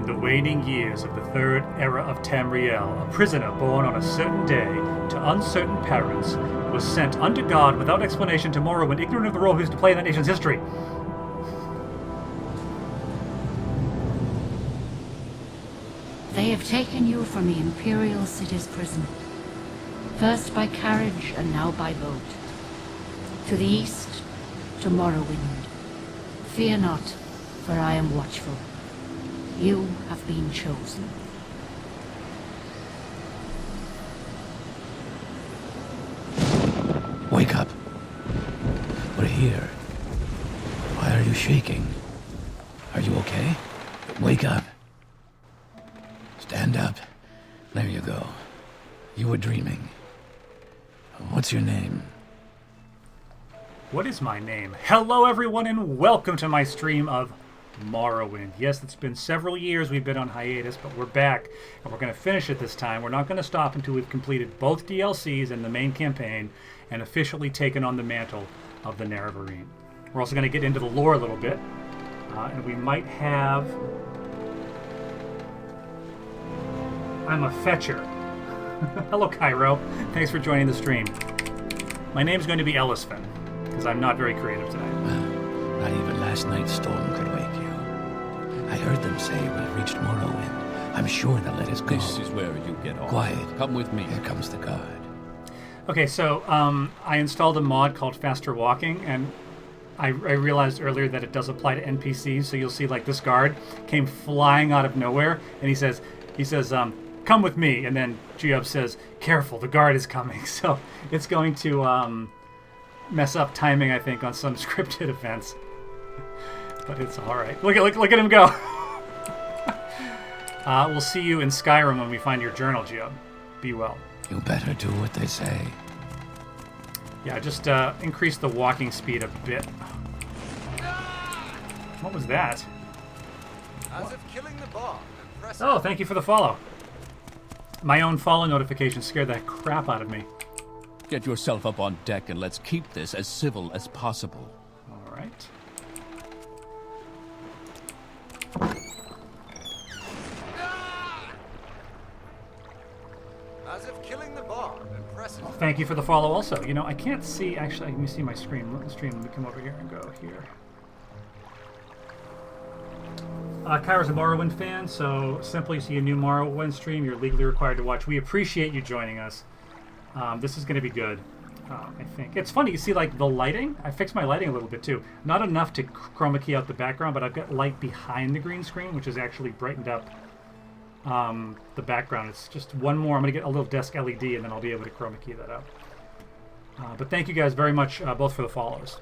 In the waning years of the third era of Tamriel, a prisoner born on a certain day to uncertain parents was sent under God without explanation to Morrowind, ignorant of the role he was to play in that nation's history. They have taken you from the Imperial City's prison, first by carriage and now by boat. To the east, to Morrowind. Fear not, for I am watchful. You have been chosen. Wake up. We're here. Why are you shaking? Are you okay? Wake up. Stand up. There you go. You were dreaming. What's your name? What is my name? Hello everyone and welcome to my stream of Morrowind. Yes, it's been several years we've been on hiatus, but we're back and we're going to finish it this time. We're not going to stop until we've completed both DLCs and the main campaign and officially taken on the mantle of the Nerevarine. We're also going to get into the lore a little bit, and we might have... I'm a fetcher. Hello, Cairo. Thanks for joining the stream. My name's going to be Ellisfin, because I'm not very creative tonight. Well, not even last night's storm could wake you. I heard them say we've reached Morrowind. I'm sure they'll let us go. This is where you get off. Quiet. Come with me. Here comes the guard. Okay, so I installed a mod called Faster Walking, and I realized earlier that it does apply to NPCs, so you'll see like this guard came flying out of nowhere, and he says, come with me, and then Geob says, careful, the guard is coming. So it's going to mess up timing, I think, on some scripted events. But it's all right. Look at him go. We'll see you in Skyrim when we find your journal, Geob. Be well. You better do what they say. Yeah, just increase the walking speed a bit. What was that? As if killing the bar. Oh, thank you for the follow. My own follow notification scared the crap out of me. Get yourself up on deck and let's keep this as civil as possible. All right. As if killing the bar. Impressive. Thank you for the follow also. You know, I can't see, actually, let me see my screen. Let me come over here and go here. Kyra's a Morrowind fan, so simply see a new Morrowind stream you're legally required to watch. We appreciate you joining us. This is going to be good, I think. It's funny, you see like the lighting? I fixed my lighting a little bit too. Not enough to chroma key out the background, but I've got light behind the green screen, which has actually brightened up the background. It's just one more. I'm going to get a little desk LED and then I'll be able to chroma key that up. But thank you guys very much both for the follows.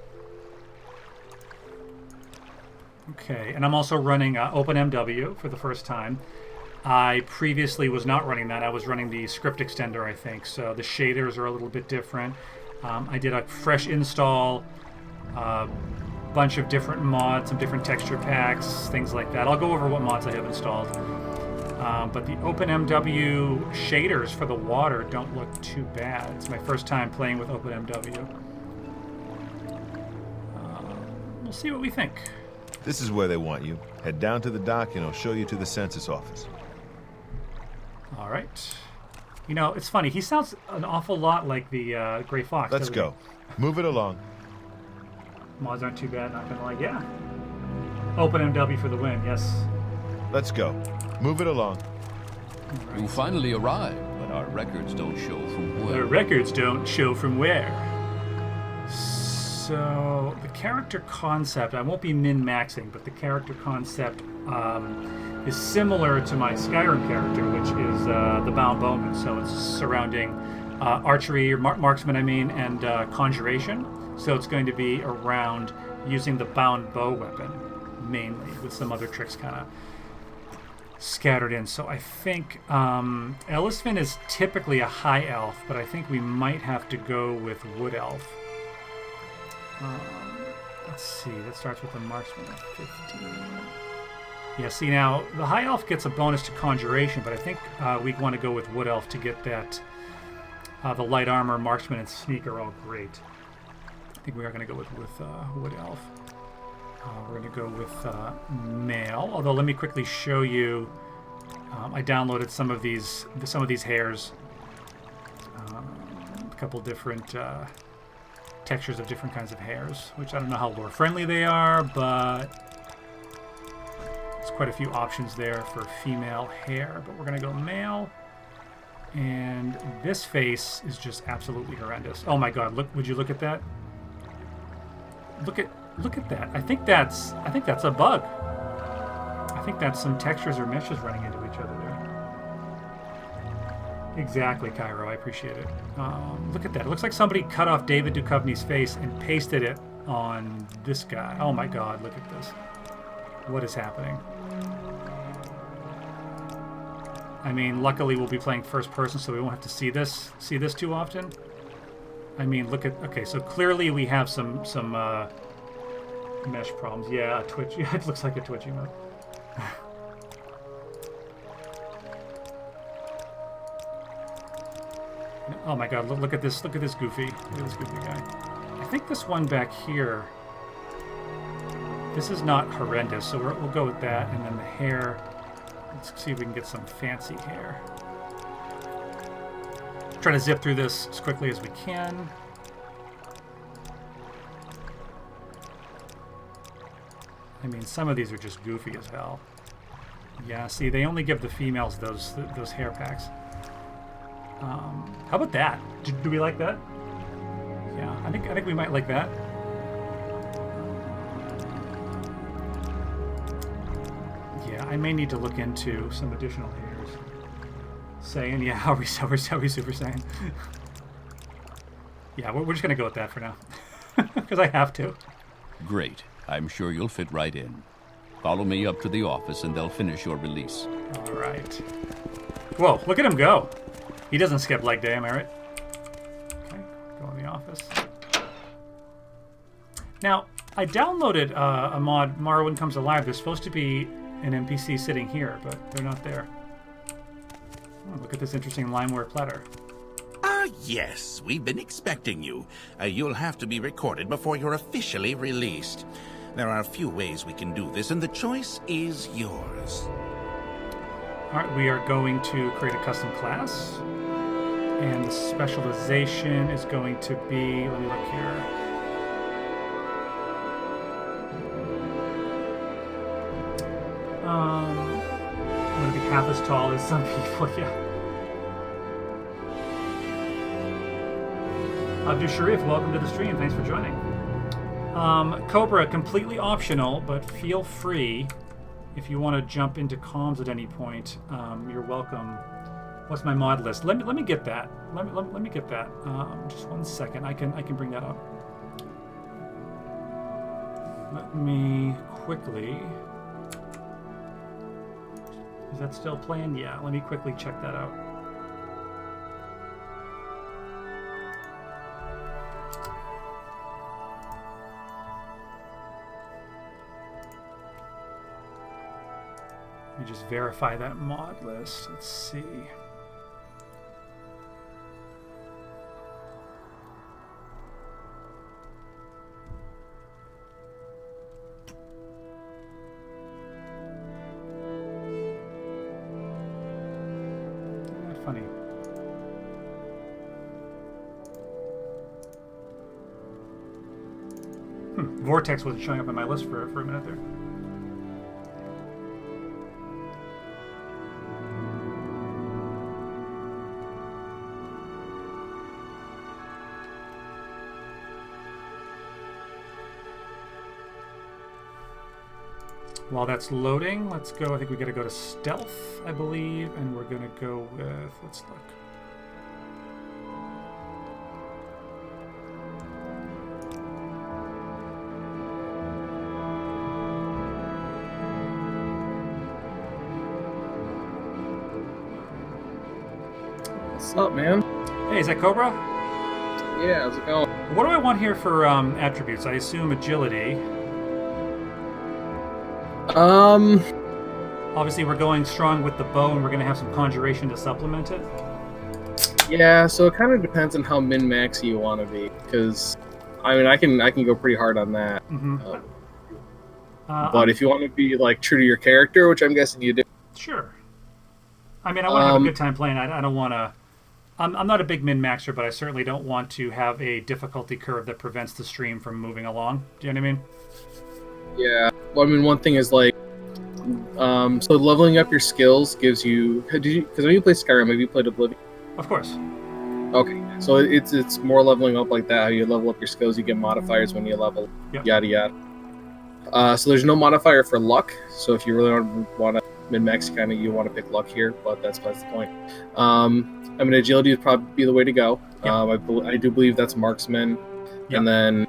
Okay, and I'm also running OpenMW for the first time. I previously was not running that. I was running the script extender, I think, so the shaders are a little bit different. I did a fresh install, bunch of different mods, some different texture packs, things like that. I'll go over what mods I have installed. But the OpenMW shaders for the water don't look too bad. It's my first time playing with OpenMW. We'll see what we think. This is where they want you. Head down to the dock and I'll show you to the census office. All right. You know, it's funny. He sounds an awful lot like the Gray Fox. Let's go. Move it along. Mods aren't too bad, not gonna lie. Yeah. OpenMW for the win, yes. Let's go. Move it along. Right. You finally arrived, but our records don't show from where. The records don't show from where. So, the character concept, I won't be min-maxing, but the character concept is similar to my Skyrim character, which is the Bowman. So it's surrounding archery, or marksman, and conjuration. So it's going to be around using the bound bow weapon, mainly, with some other tricks kind of scattered in. So I think Ellisfin is typically a high elf, but I think we might have to go with wood elf. Let's see, that starts with a marksman at 15. Yeah, see now, the high elf gets a bonus to conjuration, but I think we'd want to go with wood elf to get that, the light armor, marksman, and sneak are all great. I think we are going to go with wood elf. We're going to go with male. Although let me quickly show you. I downloaded some of these hairs. A couple different textures of different kinds of hairs, which I don't know how lore friendly they are, but there's quite a few options there for female hair. But we're going to go male. And this face is just absolutely horrendous. Oh my god, look, would you look at that? Look at that. I think that's a bug. I think that's some textures or meshes running into each other there. Exactly, Cairo. I appreciate it. Look at that. It looks like somebody cut off David Duchovny's face and pasted it on this guy. Oh my god, look at this. What is happening? I mean, luckily we'll be playing first person, so we won't have to see this too often. I mean, look at... Okay, so clearly we have some mesh problems. Yeah, Twitch. Yeah, it looks like a Twitch emote. Oh my god, look at this. Look at this goofy. Look at this goofy guy. I think this one back here... This is not horrendous, so we'll go with that. And then the hair... Let's see if we can get some fancy hair. Try to zip through this as quickly as we can. I mean, some of these are just goofy as hell. Yeah, see, they only give the females those hair packs. How about that? Do we like that? Yeah, I think we might like that. Yeah, I may need to look into some additional hairs. Saiyan, yeah, are we Super Saiyan? Yeah, we're just gonna go with that for now, because I have to. Great. I'm sure you'll fit right in. Follow me up to the office and they'll finish your release. All right. Whoa, look at him go. He doesn't skip leg day, am I right? Okay, go in the office. Now, I downloaded a mod, Morrowind Comes Alive. There's supposed to be an NPC sitting here, but they're not there. Oh, look at this interesting limeware platter. Yes, we've been expecting you. You'll have to be recorded before you're officially released. There are a few ways we can do this, and the choice is yours. All right, we are going to create a custom class, and the specialization is going to be, let me look here. I'm going to be half as tall as some people, yeah. Abdul Sharif, welcome to the stream. Thanks for joining. Cobra, completely optional, but feel free if you want to jump into comms at any point. You're welcome. What's my mod list? Let me get that. Let me get that. Just 1 second. I can bring that up. Let me quickly. Is that still playing? Yeah. Let me quickly check that out. Let me just verify that mod list. Let's see. Isn't that funny? Vortex wasn't showing up on my list for a minute there. While that's loading, let's go. I think we got to go to stealth, I believe, and we're going to go with, let's look. What's up, man? Hey, is that Cobra? Yeah, how's it going? What do I want here for attributes? I assume agility. Obviously, we're going strong with the bow, and we're going to have some conjuration to supplement it. Yeah, so it kind of depends on how min-maxy you want to be, because I mean, I can go pretty hard on that. But if you want to be like true to your character, which I'm guessing you do, Sure. I mean, I want to have a good time playing. I don't want to. I'm not a big min maxer, but I certainly don't want to have a difficulty curve that prevents the stream from moving along. Do you know what I mean? yeah. Well, I mean, one thing is like, so leveling up your skills gives you. Because when you play Skyrim, have you played Oblivion? Of course. Okay, so it's more leveling up like that. How you level up your skills, you get modifiers when you level. Yep. Yada yada. So there's no modifier for luck. So if you really want to min max, you want to pick luck here, but that's the point. I mean, agility would probably be the way to go. Yep. I do believe that's marksman, Yep. and then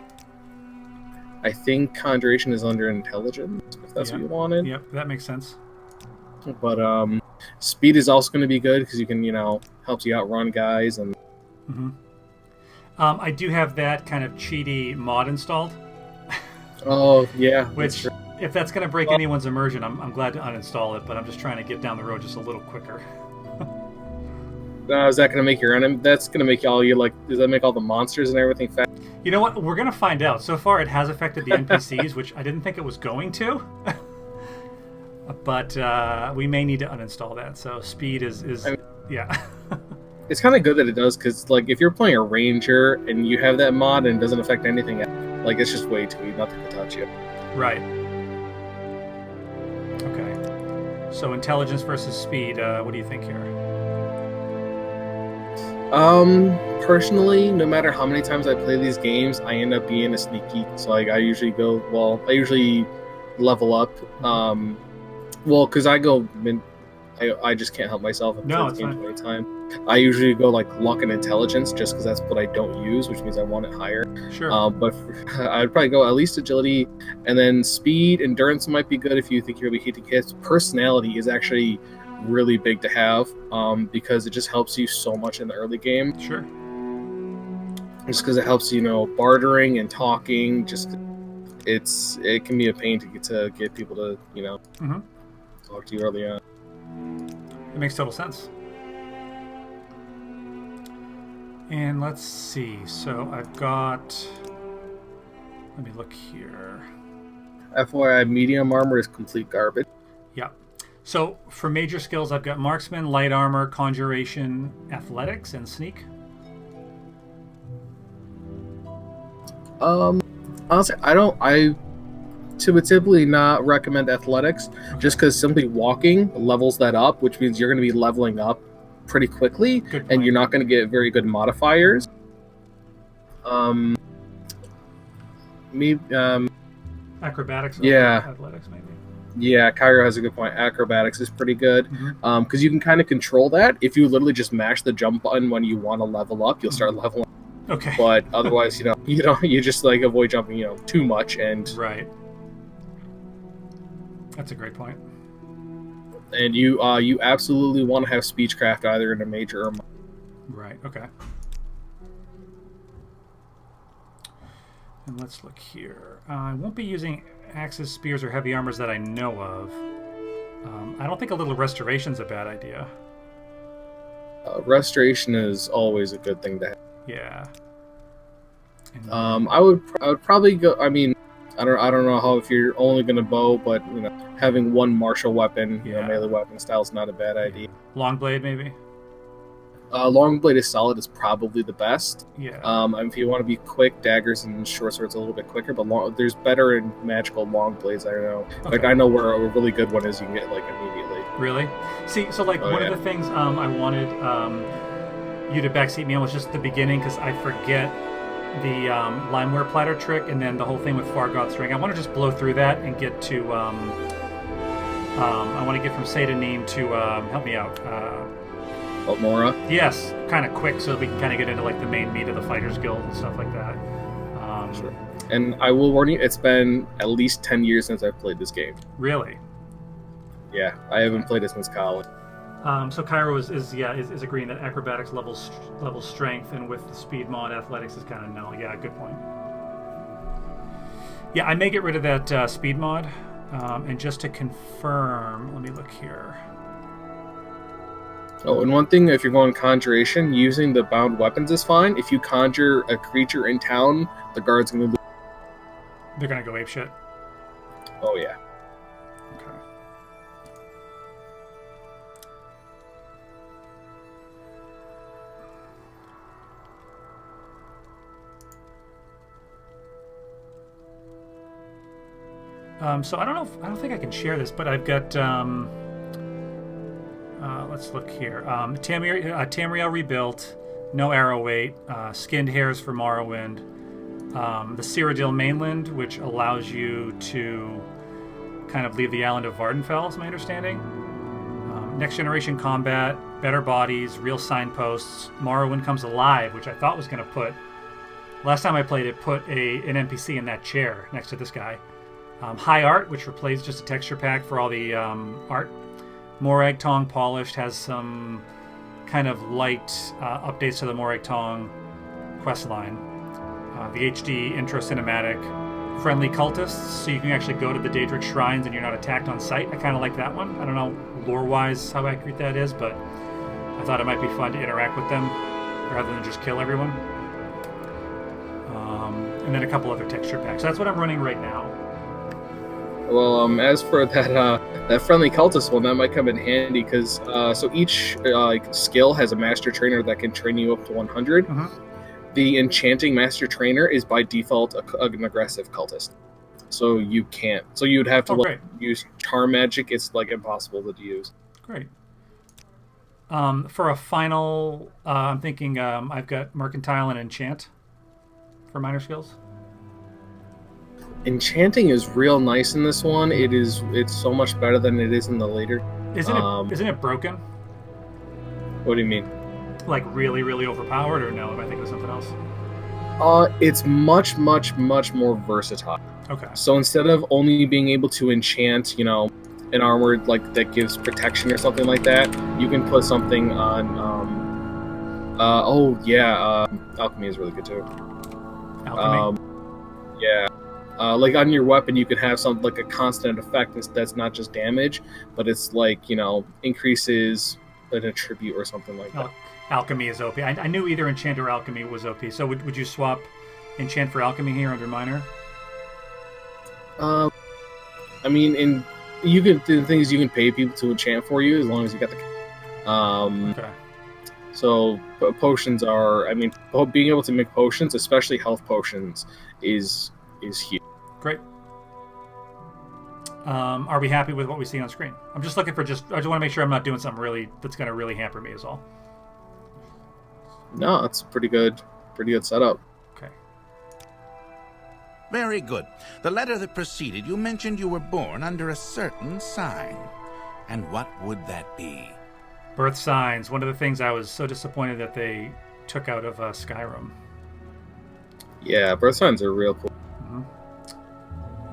I think conjuration is under intelligence if that's Yep. what you wanted. Yep, that makes sense. But speed is also going to be good because you can helps you outrun guys and. Mm-hmm. I do have that kind of cheaty mod installed. Oh yeah, Which, if that's going to break anyone's immersion, I'm glad to uninstall it. But I'm just trying to get down the road just a little quicker. Is that going to make your enemy? That's going to make all you like. Does that make all the monsters and everything fast? You know what? We're going to find out. So far, it has affected the NPCs, which I didn't think it was going to. But we may need to uninstall that. So speed is yeah. It's kind of good that it does because like if you're playing a ranger and you have that mod and it doesn't affect anything, like it's just way too easy, nothing can touch you. Right. Okay. So intelligence versus speed. What do you think here? Personally, no matter how many times I play these games, I end up being a sneak geek. So like I usually level up. Well, because I go I just can't help myself. No, it's it's fine. Anytime. I usually go like luck and intelligence just because that's what I don't use, which means I want it higher. Sure. But I'd probably go at least agility, and then speed, endurance might be good if you think you're gonna be hitting hits. Personality is actually really big to have because it just helps you so much in the early game. Sure. Just because it helps bartering and talking. Just it can be a pain to get people to Mm-hmm. talk to you early on. It makes total sense. And let's see. So I've got. Let me look here. FYI, medium armor is complete garbage. Yeah. So for major skills, I've got marksman, light armor, conjuration, athletics, and sneak. Honestly, I would typically not recommend athletics just because simply walking levels that up, which means you're going to be leveling up pretty quickly, and you're not going to get very good modifiers. Acrobatics. Yeah. Athletics, maybe. Yeah, Cairo has a good point. Acrobatics is pretty good because you can kind of control that. If you literally just mash the jump button when you want to level up, you'll start leveling. Okay. But otherwise, you just like avoid jumping, too much and. Right. That's a great point. And you absolutely want to have speechcraft either in a major or minor. Right. Okay. And let's look here. I won't be using axes, spears, or heavy armors that I know of. I don't think a little restoration's a bad idea. Restoration is always a good thing to have. Yeah. I would probably go. I mean, I don't know how if you're only gonna bow, but having one martial weapon, melee weapon style is not a bad idea. Long blade, maybe. Long blade is solid. Is probably the best. Yeah. If you want to be quick, daggers and short swords a little bit quicker, but there's better and magical long blades. I don't know. Okay. Like I know where a really good one is. You can get like immediately. Really? See, so like one of the things I wanted you to backseat me on was just the beginning because I forget the limeware platter trick and then the whole thing with Fargoth's ring. I want to just blow through that and get to I want to get from Satanim to help me out. Mora? Yes, kind of quick so we can kind of get into like the main meat of the Fighters Guild and stuff like that. Sure. And I will warn you, it's been at least 10 years since I've played this game. Really? Yeah, I haven't played it since college. So Cairo is agreeing that acrobatics levels strength, and with the speed mod, athletics is kind of no. Yeah, good point. Yeah, I may get rid of that speed mod, and just to confirm, let me look here. Oh, and one thing, if you're going conjuration, using the bound weapons is fine. If you conjure a creature in town, the guard's going to lose. They're going to go apeshit. Oh yeah. Okay. So I don't know. I don't think I can share this, but I've got. Let's look here. Tamriel rebuilt, no arrow weight, skinned hairs for Morrowind, the Cyrodiil mainland, which allows you to kind of leave the island of Vardenfell, is my understanding. Next generation combat, better bodies, real signposts. Morrowind comes alive, which I thought was going to put. Last time I played it, put an NPC in that chair next to this guy. High art, which replaces just a texture pack for all the art. Morag Tong polished, has some kind of light updates to the Morag Tong questline. The HD intro cinematic, friendly cultists, so you can actually go to the Daedric shrines and you're not attacked on sight. I kind of like that one. I don't know lore-wise how accurate that is, but I thought it might be fun to interact with them rather than just kill everyone. And then a couple other texture packs. So that's what I'm running right now. Well, as for that friendly cultist one, that might come in handy because so each skill has a master trainer that can train you up to 100. Mm-hmm. The enchanting master trainer is by default an aggressive cultist, so you can't. So you'd have to use charm magic. It's like impossible to use. Great. For a final, I'm thinking I've got mercantile and enchant for minor skills. Enchanting is real nice in this one. It's so much better than it is in the later. Isn't it broken? What do you mean? Like really, really overpowered, or no? Am I thinking of something else? It's much, much, much more versatile. Okay. So instead of only being able to enchant, an armor like that gives protection or something like that, you can put something on. Alchemy is really good too. Alchemy. Yeah. Like on your weapon, you could have something like a constant effect that's not just damage, but it's like, increases an attribute or something like that. Alchemy is OP. I knew either enchant or alchemy was OP. So would you swap enchant for alchemy here under minor? The thing is, you can pay people to enchant for you as long as you got the. Okay. So potions are. Being able to make potions, especially health potions, is huge. Great. Are we happy with what we see on screen? I'm just looking for I just want to make sure I'm not doing something that's going to really hamper me is all. No, it's a pretty good setup. Okay. Very good. The letter that preceded you mentioned you were born under a certain sign. And what would that be? Birth signs. One of the things I was so disappointed that they took out of Skyrim. Yeah, birth signs are real cool.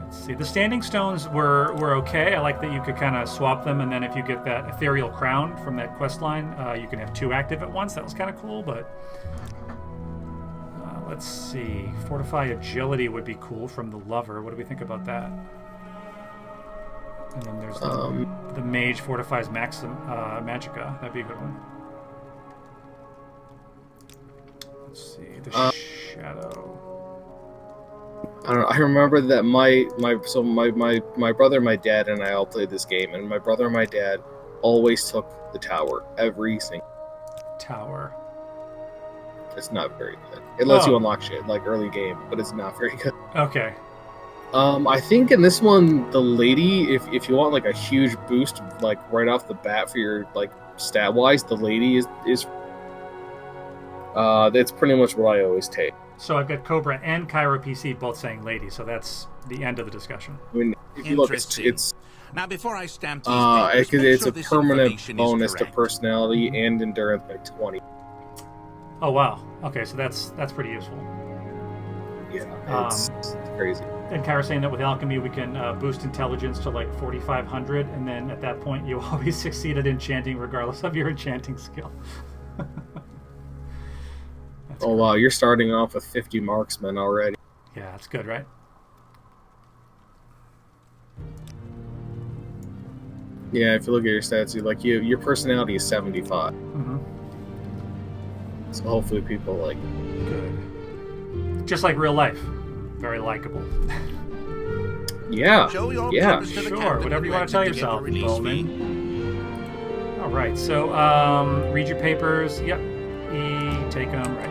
Let's see. The standing stones were okay. I like that you could kind of swap them, and then if you get that ethereal crown from that quest line, you can have two active at once. That was kind of cool, but let's see. Fortify agility would be cool from the lover. What do we think about that? And then there's the mage fortifies magicka. That'd be a good one. Let's see. The shadow. I don't know. I remember that my brother, my dad, and I all played this game, and my brother and my dad always took the tower every single tower. It's not very good. It lets you unlock shit like early game, but it's not very good. Okay. I think in this one, the lady, if you want like a huge boost, like right off the bat for your like stat wise, the lady is that's pretty much what I always take. So I've got Cobra and Cairo PC both saying lady, so that's the end of the discussion. If you look, it's now before I stamp these papers, it's sure a permanent bonus to personality and endurance by 20. Oh wow! Okay, so that's pretty useful. Yeah, it's crazy. And Cairo saying that with alchemy we can boost intelligence to like 4,500, and then at that point you always succeed at enchanting regardless of your enchanting skill. Oh wow, you're starting off with 50 marksmen already. Yeah, that's good, right? Yeah, if you look at your stats, your personality is 75. Mm-hmm. So hopefully people like good. Just like real life, very likable. Yeah. Show your Yeah. papers to the Sure, captain whatever when you ready want to tell give yourself, a release fee. Bowman. All right, so read your papers. Yep, take them. Right.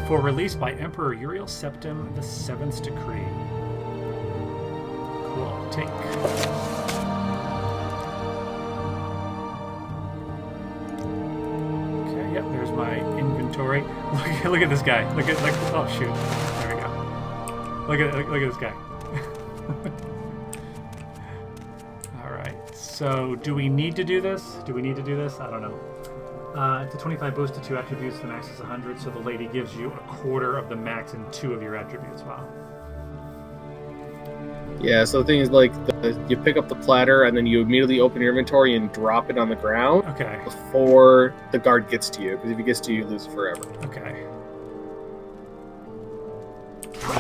For release by Emperor Uriel Septim, the Seventh Decree. Cool. Take. Okay. Yep. There's my inventory. Look at this guy. Oh shoot. There we go. Look at this guy. All right. So, do we need to do this? I don't know. It's a 25 boost to 2 attributes. The max is 100, so the lady gives you a quarter of the max in 2 of your attributes. Wow. Yeah, so the thing is, like, you pick up the platter, and then you immediately open your inventory and drop it on the ground Okay. before the guard gets to you. Because if he gets to you, you lose it forever. Okay.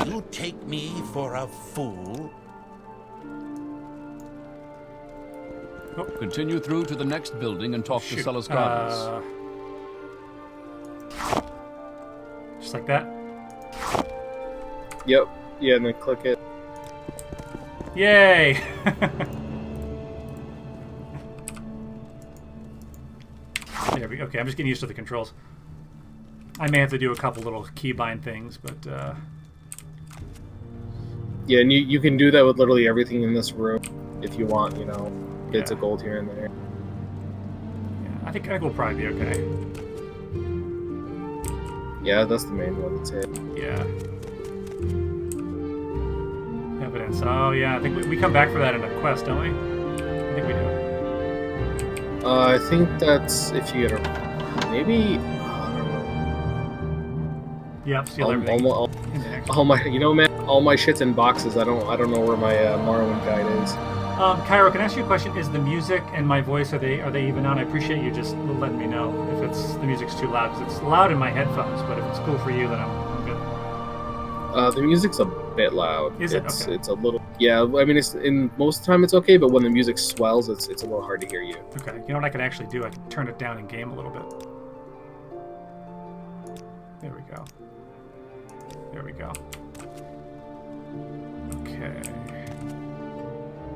You take me for a fool? Continue through to the next building and talk to Shoot. Celes Gardens. Just like that? Yep. Yeah, and then click it. Yay! There we go. Okay, I'm just getting used to the controls. I may have to do a couple little keybind things, but Yeah, and you can do that with literally everything in this room if you want, you know, bits Yeah. of gold here and there. yeah, I think we'll probably be okay. Yeah, that's the main one. That's it. Yeah. Evidence. Oh, yeah. I think we come back for that in a quest, don't we? I think we do. I think that's if you get a... Maybe... I don't know. Yep, steal everything. All my, you know, man, all my shit's in boxes. I don't know where my Morrowind guide is. Cairo, can I ask you a question? Is the music and my voice, are they even on? I appreciate you just letting me know if the music's too loud, because it's loud in my headphones, but if it's cool for you, then I'm good. The music's a bit loud. Is it? It's, Okay. It's a little... Yeah, I mean, it's in most of the time it's okay, but when the music swells, it's a little hard to hear you. Okay, you know what I can actually do? I can turn it down in game a little bit. There we go. There we go. Okay.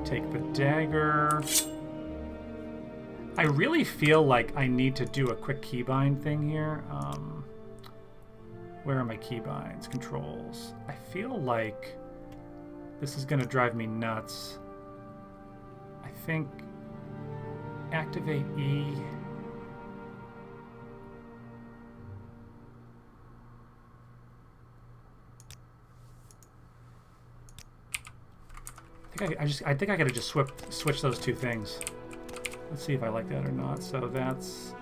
Take the dagger. I really feel like I need to do a quick keybind thing here. Where are my keybinds? Controls. I feel like this is going to drive me nuts. I think activate E. I think I gotta just switch those two things. Let's see if I like that or not. So that's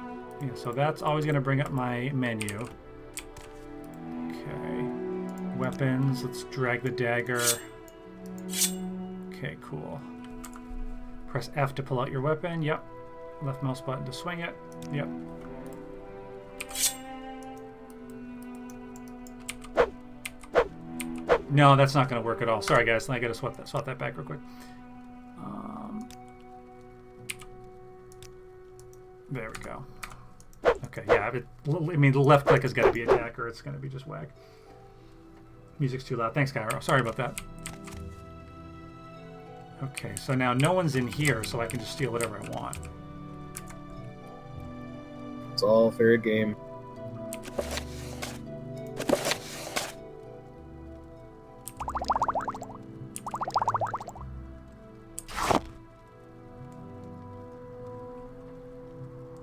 always gonna bring up my menu. Okay, weapons. Let's drag the dagger. Okay, cool. Press F to pull out your weapon. Yep. Left mouse button to swing it. Yep. No, that's not going to work at all. Sorry, guys. I got to swap that back real quick. There we go. Okay, yeah. I mean, the left click has got to be attack, or it's going to be just whack. Music's too loud. Thanks, Cairo. Sorry about that. Okay, so now no one's in here, so I can just steal whatever I want. It's all fair game.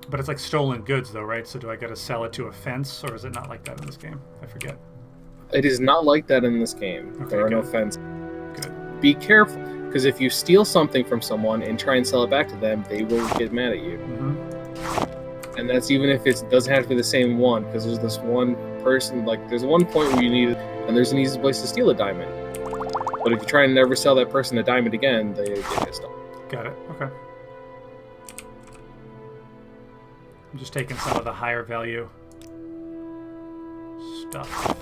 But it's like stolen goods, though, right? So do I got to sell it to a fence, or is it not like that in this game? I forget. It is not like that in this game. Okay, there are no good. fences. Good. Be careful, because if you steal something from someone and try and sell it back to them, they will get mad at you. Mm-hmm. And that's even if it doesn't have to be the same one, because there's this one person, like, there's one point where you need it, and there's an easy place to steal a diamond. But if you try and never sell that person a diamond again, they get pissed off. Got it. Okay. I'm just taking some of the higher value stuff.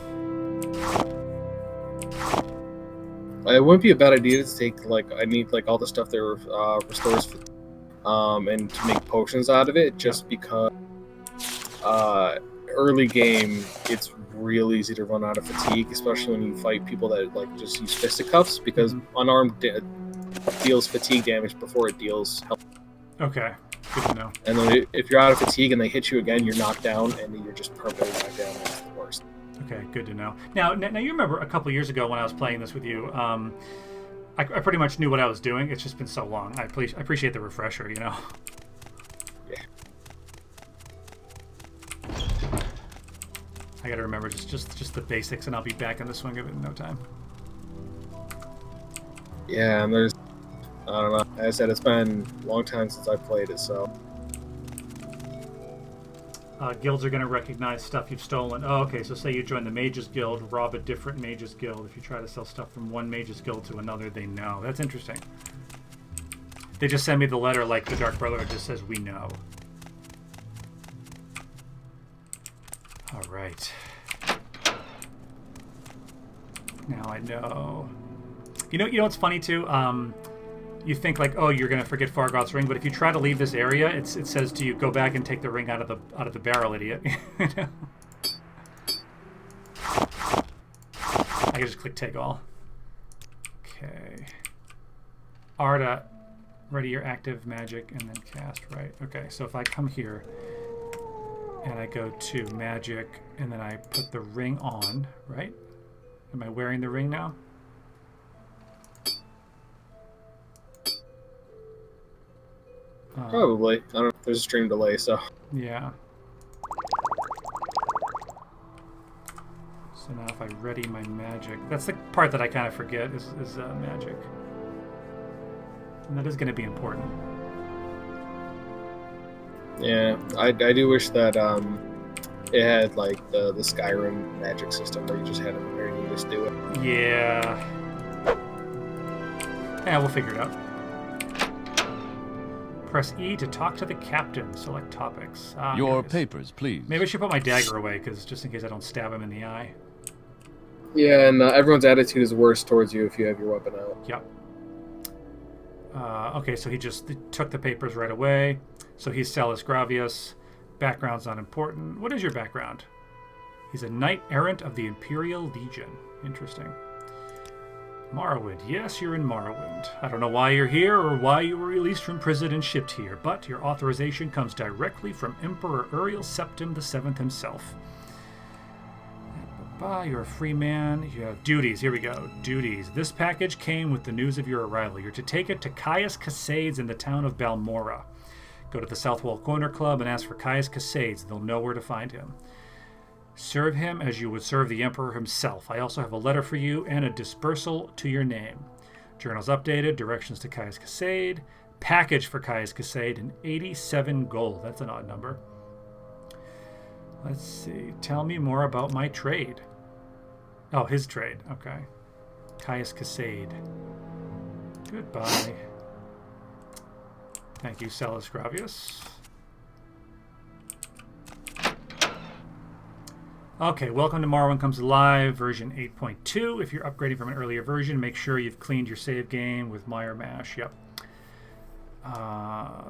It wouldn't be a bad idea to take, like, I need, like, all the stuff that restores, and to make potions out of it, just because, early game, it's real easy to run out of fatigue, especially when you fight people that like just use fisticuffs, because unarmed deals fatigue damage before it deals health. Okay, good to know. And then if you're out of fatigue and they hit you again, you're knocked down, and then you're just permanently knocked down. That's the worst. Okay, good to know. Now you remember a couple years ago when I was playing this with you, I pretty much knew what I was doing. It's just been so long. I appreciate the refresher, you know? Yeah. I gotta remember just the basics, and I'll be back in the swing of it in no time. Yeah, and there's... I don't know. As I said, it's been a long time since I played it, so... Guilds are going to recognize stuff you've stolen. Oh, okay, so say you join the Mages Guild, rob a different Mages Guild. If you try to sell stuff from one Mages Guild to another, they know. That's interesting. They just send me the letter like the Dark Brotherhood just says, we know. All right. Now I know. You know what's funny, too? You think like, oh, you're gonna forget Fargoth's ring, but if you try to leave this area, it says to you, go back and take the ring out of the barrel, idiot. I can just click take all. Okay. Arda, ready your active magic and then cast, right? Okay, so if I come here and I go to magic and then I put the ring on, right? Am I wearing the ring now? Probably. I don't know. There's a stream delay, so... Yeah. So now if I ready my magic... That's the part that I kind of forget is magic. And that is going to be important. Yeah, I do wish that it had, like, the Skyrim magic system where you just had it there and you just do it. Yeah. Yeah, we'll figure it out. Press E to talk to the captain. Select topics. Your papers, please. Maybe I should put my dagger away, because just in case I don't stab him in the eye. Yeah, and everyone's attitude is worse towards you if you have your weapon out. Yep. Okay, so he just took the papers right away. So he's Salus Gravius. Background's not important. What is your background? He's a knight errant of the Imperial Legion. Interesting. Morrowind. Yes, you're in Morrowind. I don't know why you're here or why you were released from prison and shipped here, but your authorization comes directly from Emperor Uriel Septim VII himself. You're a free man. You have duties. Here we go. Duties. This package came with the news of your arrival. You're to take it to Caius Casades in the town of Balmora. Go to the South Wall Corner Club and ask for Caius Casades. They'll know where to find him. Serve him as you would serve the Emperor himself. I also have a letter for you and a dispersal to your name. Journals updated, directions to Caius Casade, package for Caius Casade, and 87 gold. That's an odd number. Let's see. Tell me more about my trade. Oh, his trade. Okay. Caius Casade. Goodbye. Thank you, Salus Gravius. Okay, welcome to Morrowind Comes Alive, version 8.2. If you're upgrading from an earlier version, make sure you've cleaned your save game with Mire Mash. Yep.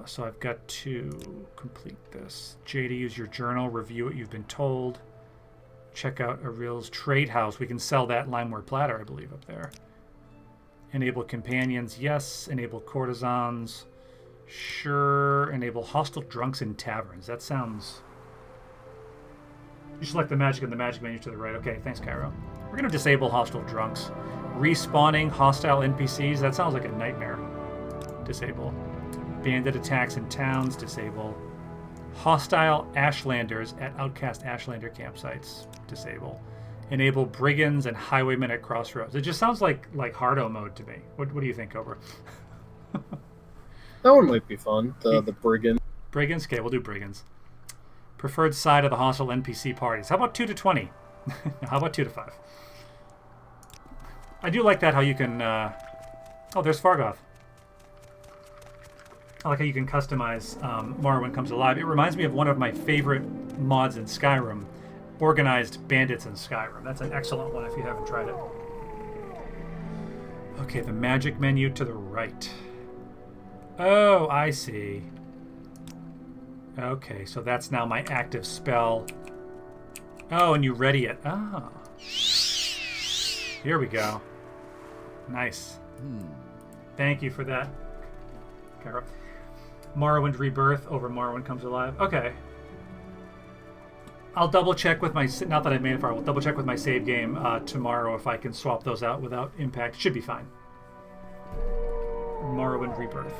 So I've got to complete this. J, to use your journal, review what you've been told. Check out Aril's Trade House. We can sell that limeware platter, I believe, up there. Enable companions, yes. Enable courtesans, sure. Enable hostile drunks in taverns. That sounds... You select the magic in the magic menu to the right. Okay, thanks, Cairo. We're going to disable hostile drunks. Respawning hostile NPCs. That sounds like a nightmare. Disable. Bandit attacks in towns. Disable. Hostile Ashlanders at outcast Ashlander campsites. Disable. Enable brigands and highwaymen at crossroads. It just sounds like Hardo mode to me. What do you think, Cobra? That one might be fun. The brigand. Brigands? Okay, we'll do brigands. Preferred side of the hostile NPC parties. How about 2 to 20? How about 2 to 5? I do like that how you can... Oh, there's Fargoth. I like how you can customize Morrowind Comes Alive. It reminds me of one of my favorite mods in Skyrim, Organized Bandits in Skyrim. That's an excellent one if you haven't tried it. Okay, the magic menu to the right. Oh, I see. Okay, so that's now my active spell. Oh, and you ready it. Oh. Here we go. Nice. Thank you for that, Kara. Morrowind Rebirth over Morrowind Comes Alive. Okay. I'll double check with my, not that I made it far, I'll double check with my save game tomorrow if I can swap those out without impact. Should be fine. Morrowind Rebirth.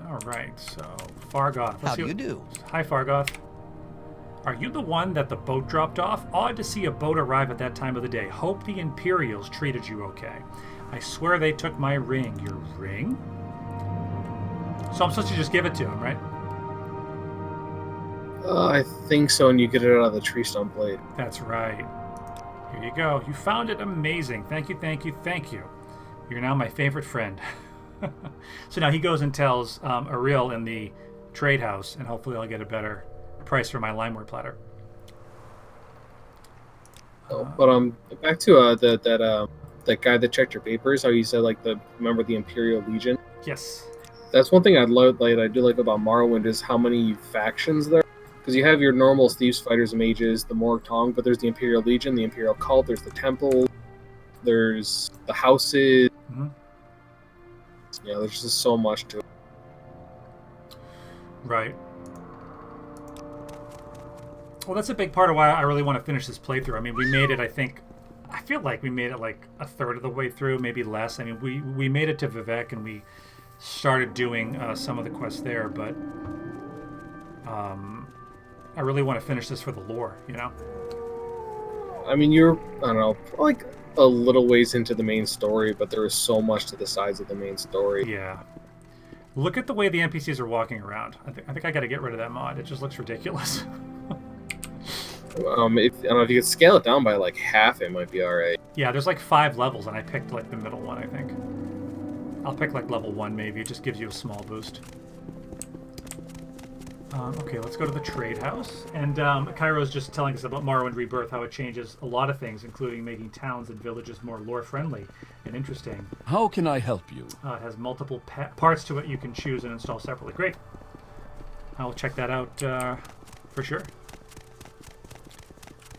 Alright, so Fargoth. How do you do? Hi, Fargoth. Are you the one that the boat dropped off? Odd to see a boat arrive at that time of the day. Hope the Imperials treated you okay. I swear they took my ring. Your ring? So I'm supposed to just give it to him, right? I think so, and you get it out of the tree stump blade. That's right. Here you go. You found it. Amazing. Thank you, thank you, thank you. You're now my favorite friend. So now he goes and tells Ariel in the trade house, and hopefully I'll get a better price for my limeware platter. But back to that guy that checked your papers. How you said remember the Imperial Legion? Yes. That's one thing I do like about Morrowind is how many factions there. Because you have your normal thieves, fighters, mages, the Morg Tong, but there's the Imperial Legion, the Imperial Cult, there's the Temple, there's the houses. Mm-hmm. Yeah, there's just so much to it. Right. Well, that's a big part of why I really want to finish this playthrough. I mean, we made it, I feel like we made it like a third of the way through, maybe less. I mean, we made it to Vivek and we started doing some of the quests there, but I really want to finish this for the lore, you know? I mean, you're, I don't know, like a little ways into the main story, but there is so much to the sides of the main story. Yeah. Look at the way the NPCs are walking around. I think I got to get rid of that mod. It just looks ridiculous. I don't know if you could scale it down by like half, it might be alright. Yeah, there's like 5 levels, and I picked like the middle one, I think. I'll pick like level 1 maybe. It just gives you a small boost. Okay, let's go to the trade house. And Cairo's just telling us about Morrowind Rebirth, how it changes a lot of things, including making towns and villages more lore-friendly and interesting. How can I help you? It has multiple parts to it you can choose and install separately. Great. I'll check that out for sure.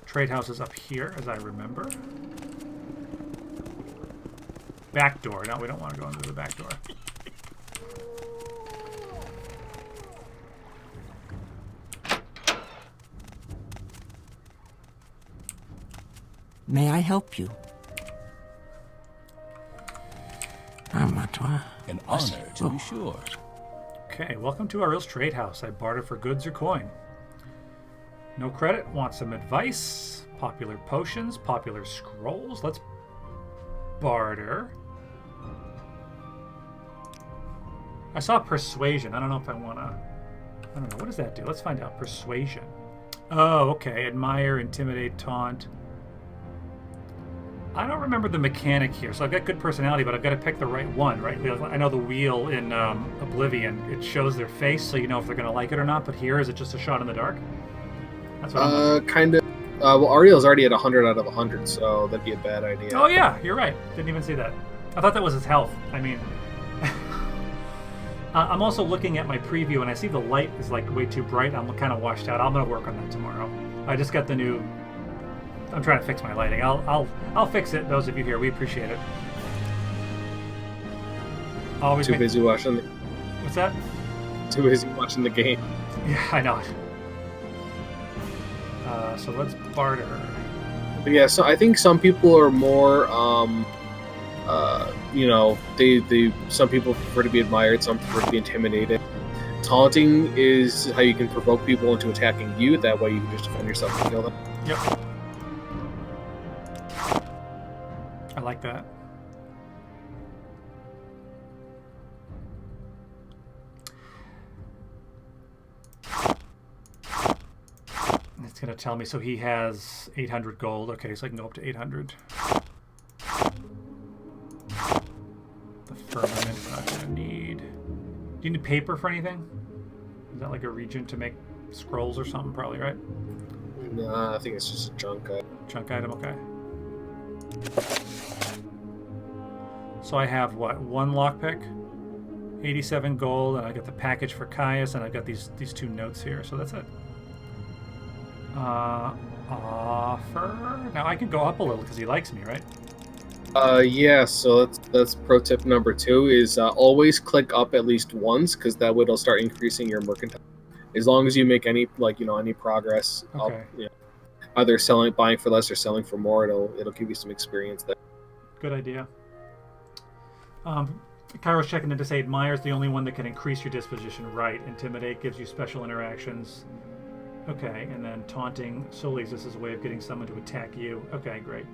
Trade house is up here, as I remember. Back door. No, we don't want to go into the back door. May I help you? An honor, to be sure. Okay, welcome to Ariel's trade house. I barter for goods or coin. No credit. Want some advice? Popular potions, popular scrolls. Let's barter. I saw persuasion. I don't know if I want to... I don't know. What does that do? Let's find out. Persuasion. Oh, okay. Admire, intimidate, taunt. I don't remember the mechanic here. So I've got good personality, but I've got to pick the right one, right? I know the wheel in Oblivion, it shows their face, so you know if they're going to like it or not. But here, is it just a shot in the dark? That's what I'm kind of. Well, Ariel's already at 100 out of 100, so that'd be a bad idea. Oh, yeah. You're right. Didn't even see that. I thought that was his health. I mean... I'm also looking at my preview, and I see the light is like way too bright. I'm kind of washed out. I'm going to work on that tomorrow. I just got the new... I'm trying to fix my lighting. I'll fix it. Those of you here, we appreciate it. Always too busy watching the... What's that? Too busy watching the game. Yeah, I know. So let's barter. But yeah, so I think some people are more, you know, some people prefer to be admired, some prefer to be intimidated. Taunting is how you can provoke people into attacking you. That way you can just defend yourself and kill them. Yep. I like that. It's going to tell me, so he has 800 gold. Okay, so I can go up to 800. The firmament I'm not going to need. Do you need paper for anything? Is that like a region to make scrolls or something? Probably, right? Nah, I think it's just a junk item. Junk item, okay. So I have, what, 1 lockpick? 87 gold, and I got the package for Caius, and I got these 2 notes here, so that's it. Offer. Now I can go up a little because he likes me, right? Yeah, so that's pro tip number 2 is always click up at least once, because that way it'll start increasing your mercantile. As long as you make any any progress Okay. up, either buying for less or selling for more, it'll give you some experience there. Good idea. Cairo's checking in to say admire's the only one that can increase your disposition. Right. Intimidate gives you special interactions. Okay, and then taunting solely is a way of getting someone to attack you. Okay, great.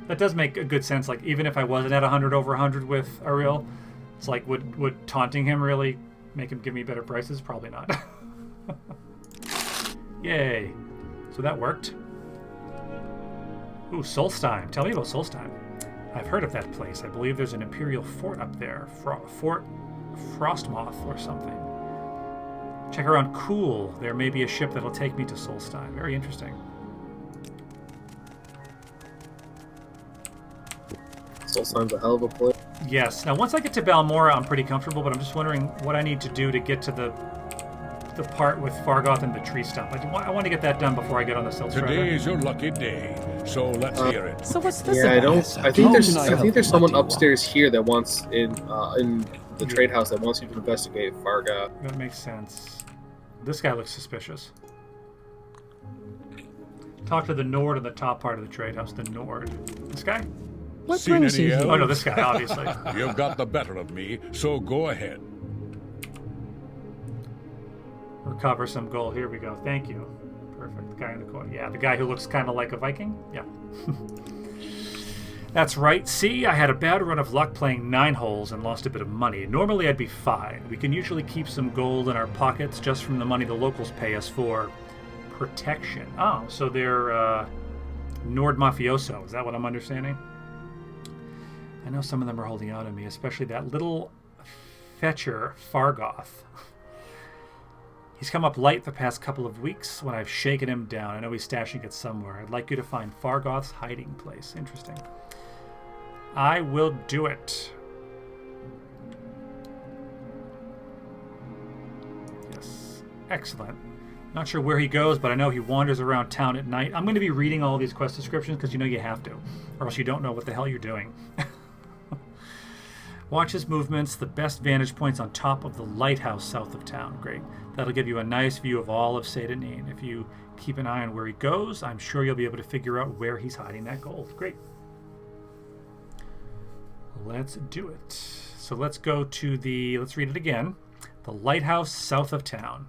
That does make a good sense. Like, even if I wasn't at 100 over 100 with Ariel, it's like, would taunting him really make him give me better prices? Probably not. Yay. So that worked. Ooh, Solstein. Tell me about Solstein. I've heard of that place. I believe there's an Imperial fort up there. Fort Frostmoth or something. Check around. Cool. There may be a ship that'll take me to Solstein. Very interesting. Solstein's a hell of a place. Yes. Now, once I get to Balmora, I'm pretty comfortable, but I'm just wondering what I need to do to get to the part with Fargoth and the tree stump. I want to get that done before I get on the Silt Strider. Today is your lucky day, so let's hear it. So what's this Yeah, about? I think there's someone upstairs here that wants in the trade house that wants you to investigate Fargoth. That makes sense. This guy looks suspicious. Talk to the Nord in the top part of the trade house. The Nord. This guy? What Seen brings any you here? Oh no, this guy, obviously. You've got the better of me, so go ahead. Recover some gold. Here we go. Thank you. Perfect. The guy in the corner. Yeah, the guy who looks kind of like a Viking. Yeah. That's right. See, I had a bad run of luck playing 9 holes and lost a bit of money. Normally I'd be fine. We can usually keep some gold in our pockets just from the money the locals pay us for protection. Oh, so they're Nord Mafioso. Is that what I'm understanding? I know some of them are holding out on me, especially that little fetcher, Fargoth. He's come up light the past couple of weeks when I've shaken him down. I know he's stashing it somewhere. I'd like you to find Fargoth's hiding place. Interesting. I will do it. Yes. Excellent. Not sure where he goes, but I know he wanders around town at night. I'm going to be reading all these quest descriptions because you have to, or else you don't know what the hell you're doing. Watch his movements, the best vantage points on top of the lighthouse south of town. Great. That'll give you a nice view of all of Sedanine. If you keep an eye on where he goes, I'm sure you'll be able to figure out where he's hiding that gold. Great. Let's do it. So let's go to let's read it again. The lighthouse south of town.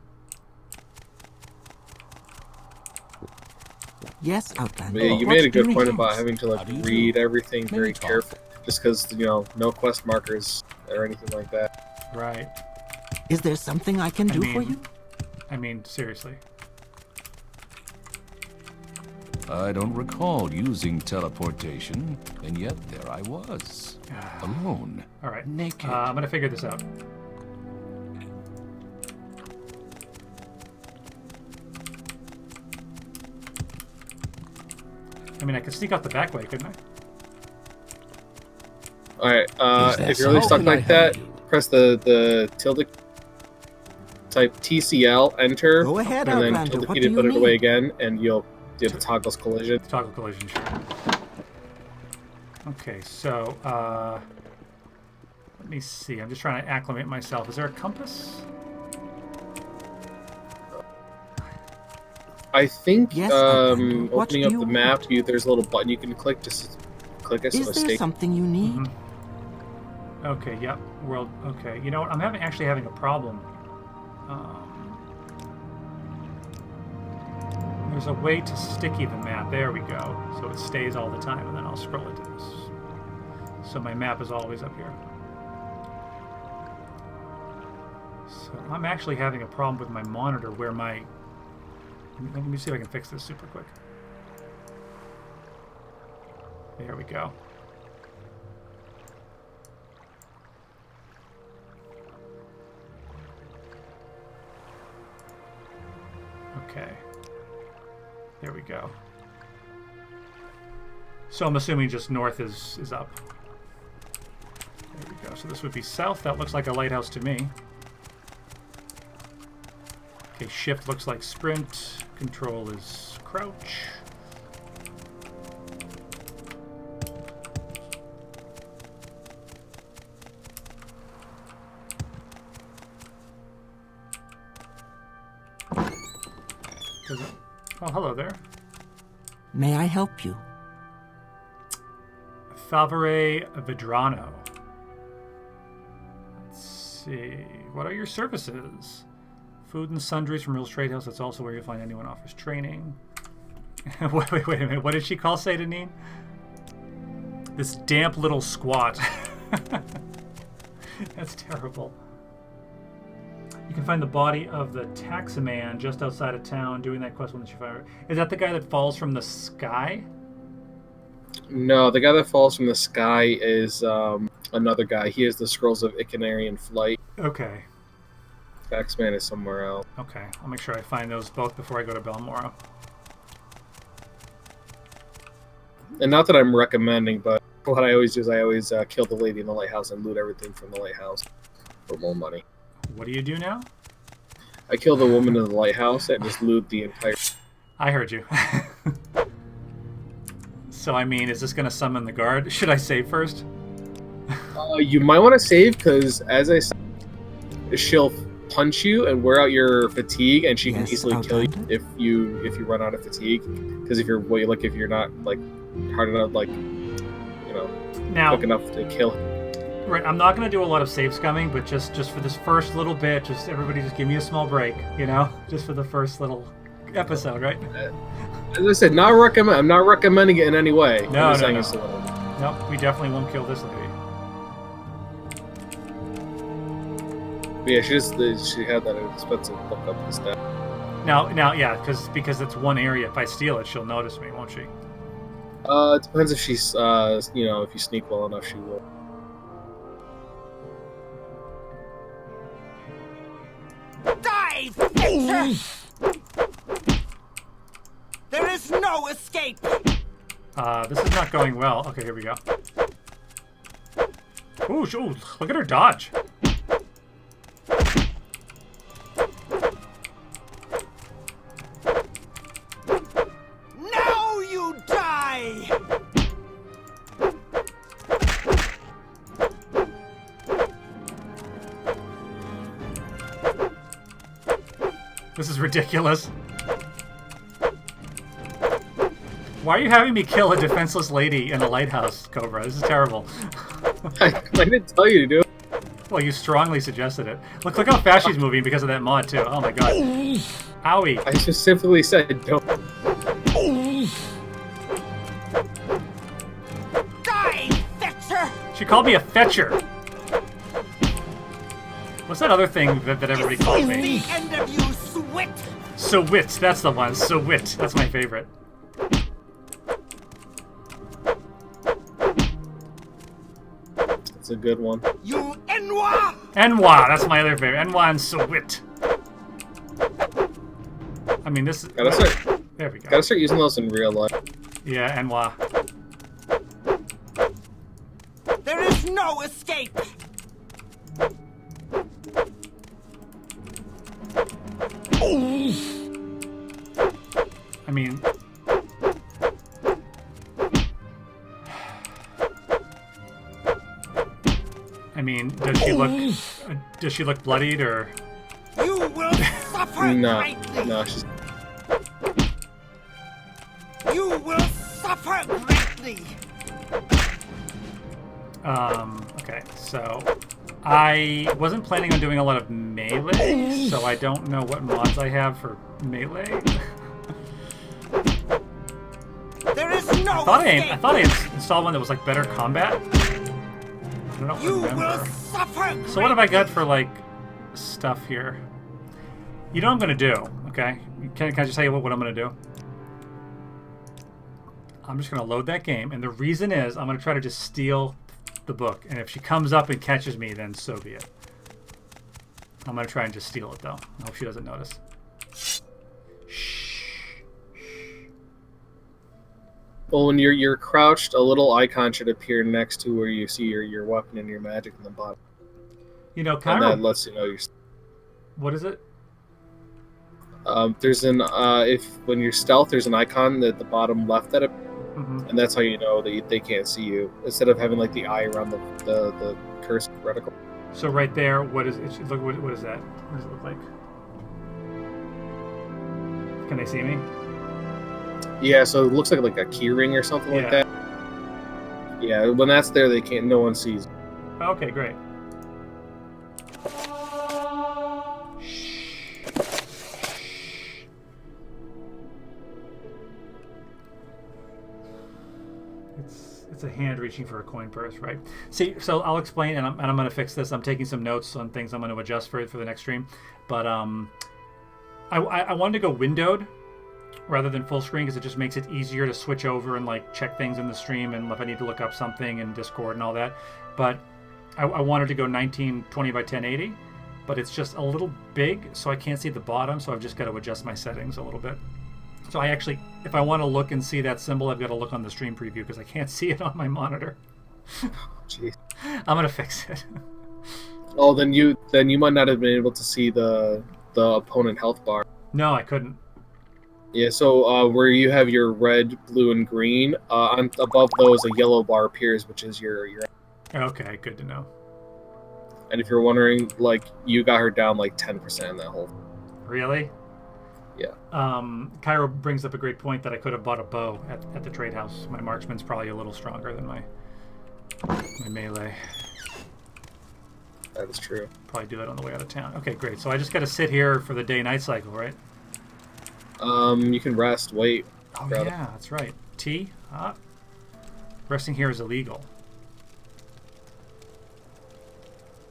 Yes, Outlander. You made a good point about having to read everything very carefully, just because no quest markers or anything like that. Right. Is there something I can do for you? I mean, seriously. I don't recall using teleportation, and yet there I was, alone, All right. naked. I'm going to figure this out. I mean, I could sneak out the back way, couldn't I? Alright, if you're really stuck like that, press the tilde, type TCL, enter, Go ahead, and then Outlander. tilde What key do to you put it away need? again, and you'll do the toggles collision. Toggle collision, sure. Okay, so, let me see. I'm just trying to acclimate myself. Is there a compass? I think Yes, Outlander. What opening do up you the map, there's a little button you can click. Just click it. So Is a there stake. something you need? Mm-hmm. Okay, yep. World. Okay, you know what? I'm actually having a problem. There's a way to sticky the map. There we go. So it stays all the time, and then I'll scroll it to this. So my map is always up here. So I'm actually having a problem with my monitor where my... Let me see if I can fix this super quick. There we go. Okay. There we go. So I'm assuming just north is up. There we go. So this would be south. That looks like a lighthouse to me. Okay, shift looks like sprint. control is crouch. Oh, hello there. May I help you? Favore Vidrano. Let's see. What are your services? Food and sundries from Real Trade House. That's also where you'll find anyone offers training. wait a minute. What did she call Seidanine? This damp little squat. That's terrible. You can find the body of the taxaman just outside of town doing that quest when she fire. Is that the guy that falls from the sky? No, the guy that falls from the sky is another guy. He has the scrolls of Icanarian flight. Okay. Taxman is somewhere else. Okay, I'll make sure I find those both before I go to Balmora. And not that I'm recommending, but what I always do is I always kill the lady in the lighthouse and loot everything from the lighthouse for more money. What do you do now? I kill the woman in the lighthouse and just loot the entire... I heard you. So, I mean, is this going to summon the guard? Should I save first? You might want to save, because as I said, she'll punch you and wear out your fatigue, and she can easily kill you if you run out of fatigue. Because if you're not like hard enough, like quick enough to kill her. Right, I'm not going to do a lot of save scumming, but just for this first little bit, just everybody just give me a small break, just for the first little episode, right? As I said, I'm not recommending it in any way. No. Nope, we definitely won't kill this lady. But yeah, she had that expensive book up the step. Now, yeah, because it's one area. If I steal it, she'll notice me, won't she? It depends if she's, if you sneak well enough, she will. Die, Victor! There is no escape! This is not going well. Okay, here we go. Ooh, look at her dodge. Now you die! This is ridiculous. Why are you having me kill a defenseless lady in a lighthouse, Cobra? This is terrible. I didn't tell you to do it. Well, you strongly suggested it. Look how fast she's moving because of that mod, too. Oh my god. Owie. I specifically said don't. Die, Fetcher! She called me a fetcher. What's that other thing that everybody calls me? The end of you, Swit! So wit, that's the one. So wit, that's my favorite. It's a good one. You Enwa! Enwa, that's my other favorite. Enwa and so wit. I mean, this is... There we go. Gotta start using those in real life. Yeah, Enwa. There is no escape! I mean... does she look bloodied, or... You will suffer greatly! No, she's... You will suffer greatly! Okay, so... I wasn't planning on doing a lot of melee, so I don't know what mods I have for melee. There is no I thought I installed one that was like better combat. I don't remember. So what have I got for like stuff here? You know what I'm gonna do, okay? Can I just tell you what I'm gonna do? I'm just gonna load that game, and the reason is I'm gonna try to just steal the book, and if she comes up and catches me, then so be it. I'm gonna try and just steal it though. I hope she doesn't notice. Well, when you're crouched, a little icon should appear next to where you see your weapon and your magic in the bottom. You know, and that lets you know you're... What is it? There's an if when you're stealth, there's an icon at the bottom left at it, and that's how you know that they can't see you. Instead of having like the eye around the cursor reticle. So right there, what is it? Look, what is that? What does it look like? Can they see me? Yeah, so it looks like a key ring or something like that. Yeah, when that's there, they can't. No one sees. Okay, great. It's a hand reaching for a coin purse, right? See, so I'll explain, and I'm going to fix this. I'm taking some notes on things I'm going to adjust for the next stream. But I wanted to go windowed rather than full screen because it just makes it easier to switch over and like check things in the stream and if I need to look up something in Discord and all that. But I wanted to go 1920 by 1080, but it's just a little big, so I can't see the bottom, so I've just got to adjust my settings a little bit. So I actually, if I want to look and see that symbol, I've got to look on the stream preview because I can't see it on my monitor. Jeez. I'm gonna fix it. Oh, then you might not have been able to see the opponent health bar. No, I couldn't. Yeah, so where you have your red, blue, and green, above those a yellow bar appears, which is your. Okay, good to know. And if you're wondering, like, you got her down like 10% in that whole. Really? Yeah. Cairo brings up a great point that I could have bought a bow at the trade house. My marksman's probably a little stronger than my melee. That is true. Probably do that on the way out of town. Okay, great. So I just got to sit here for the day-night cycle, right? You can rest. Wait. Oh yeah, that's right. T. Resting here is illegal.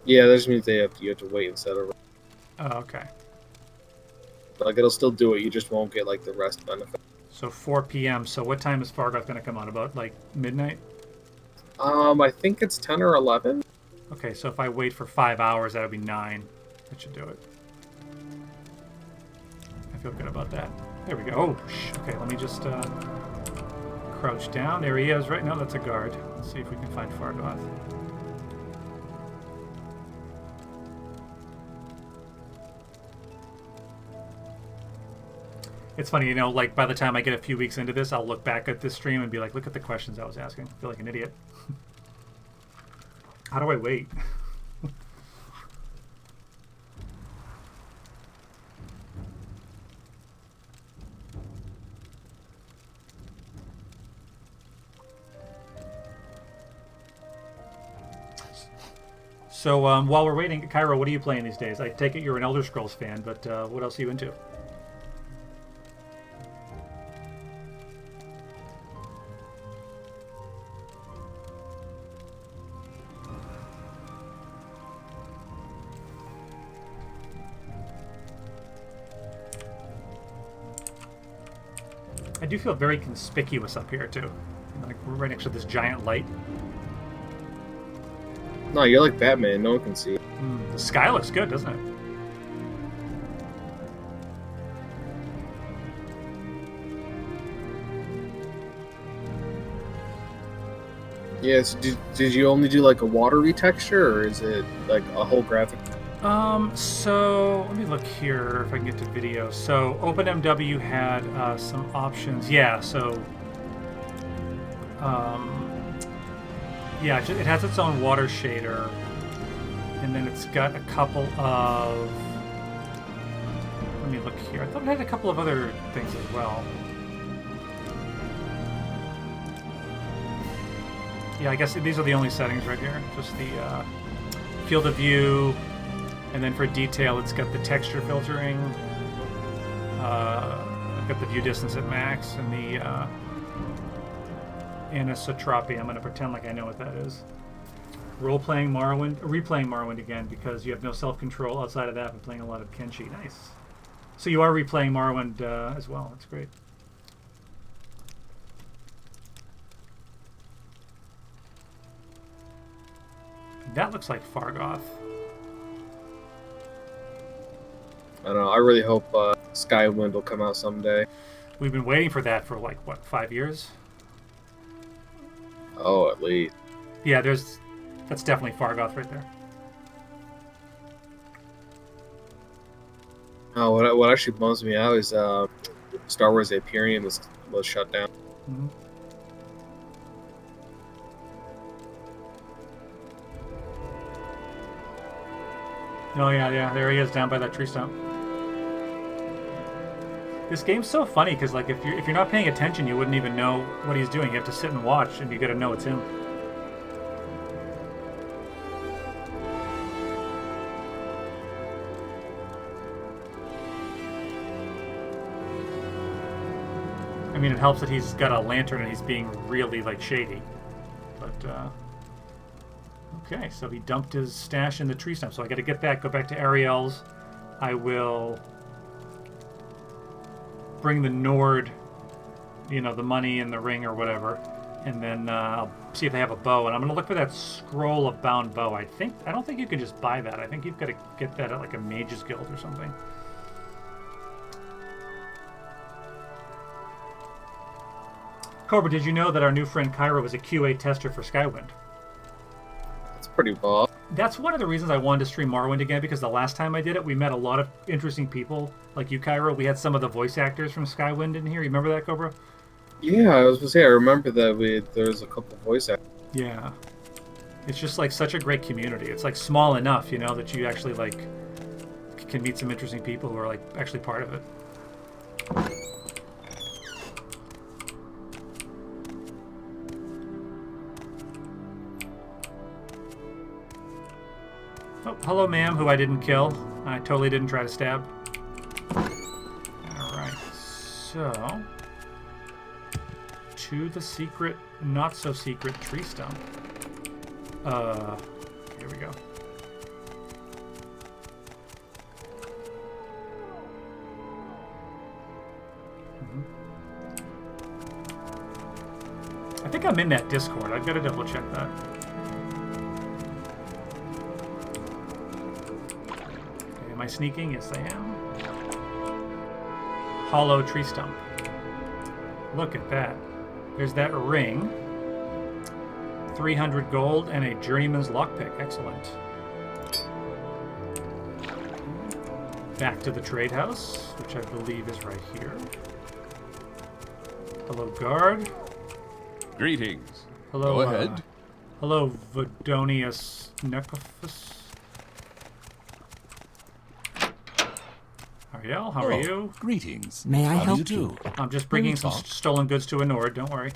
Yeah, that just means you have to wait instead of. Oh, okay. Like it'll still do it. You just won't get like the rest benefit. So 4 p.m. So what time is Fargoth going to come out? About like midnight? I think it's 10 or 11. Okay, so if I wait for 5 hours, that would be 9. That should do it. I feel good about that. There we go. Oh, okay, let me just crouch down. There he is right now. That's a guard. Let's see if we can find Fargoth. It's funny, you know, like by the time I get a few weeks into this, I'll look back at this stream and be like, look at the questions I was asking. I feel like an idiot. How do I wait? So while we're waiting, Cairo, what are you playing these days? I take it you're an Elder Scrolls fan, but what else are you into? I do feel very conspicuous up here too. Like we're right next to this giant light. No, you're like Batman. No one can see. The sky looks good, doesn't it? Yes. Did you only do like a watery texture, or is it like a whole graphic? So let me look here if I can get to video. So OpenMW had some options. Yeah, so yeah, it has its own water shader, and then it's got a couple of. Let me look here. I thought it had a couple of other things as well. Yeah, I guess these are the only settings right here. Just the field of view. And then for detail, it's got the texture filtering. I've got the view distance at max and the anisotropy. I'm going to pretend like I know what that is. Replaying Morrowind again because you have no self-control outside of that. I'm playing a lot of Kenshi. Nice. So you are replaying Morrowind as well. That's great. That looks like Fargoth. I don't know. I really hope Skywind will come out someday. We've been waiting for that for like what, 5 years? Oh, at least. Yeah, that's definitely Fargoth right there. Oh, what actually bums me out is Star Wars Hyperion was shut down. Mm-hmm. Oh yeah, there he is down by that tree stump. This game's so funny because like if you're not paying attention, you wouldn't even know what he's doing. You have to sit and watch, and you got to know it's him. I mean, it helps that he's got a lantern and he's being really like shady. But okay, so he dumped his stash in the tree stump. So I got to go back to Ariel's. I will bring the Nord, the money and the ring or whatever, and then I'll see if they have a bow. And I'm gonna look for that scroll of bound bow. I don't think you can just buy that. I think you've got to get that at like a mage's guild or something. Cobra, did you know that our new friend Kyra was a QA tester for Skywind? That's pretty boss. That's one of the reasons I wanted to stream Morrowind again, because the last time I did it, we met a lot of interesting people, like you, Kyra. We had some of the voice actors from Skywind in here. You remember that, Cobra? Yeah, I was going to say, I remember that there was a couple of voice actors. Yeah. It's just like such a great community. It's like small enough, that you actually like can meet some interesting people who are like actually part of it. Oh, hello, ma'am, who I didn't kill. I totally didn't try to stab. Alright, so... to the secret, not-so-secret tree stump. Here we go. I think I'm in that Discord. I've got to double-check that. Am I sneaking? Yes, I am. Hollow tree stump. Look at that. There's that ring. 300 gold and a journeyman's lockpick. Excellent. Back to the trade house, which I believe is right here. Hello, guard. Greetings. Hello. Go ahead. Hello, Vodonius Nekophis. Ariel, how are you? Greetings. May I How help do you? I'm just bringing some stolen goods to a Nord. Don't worry.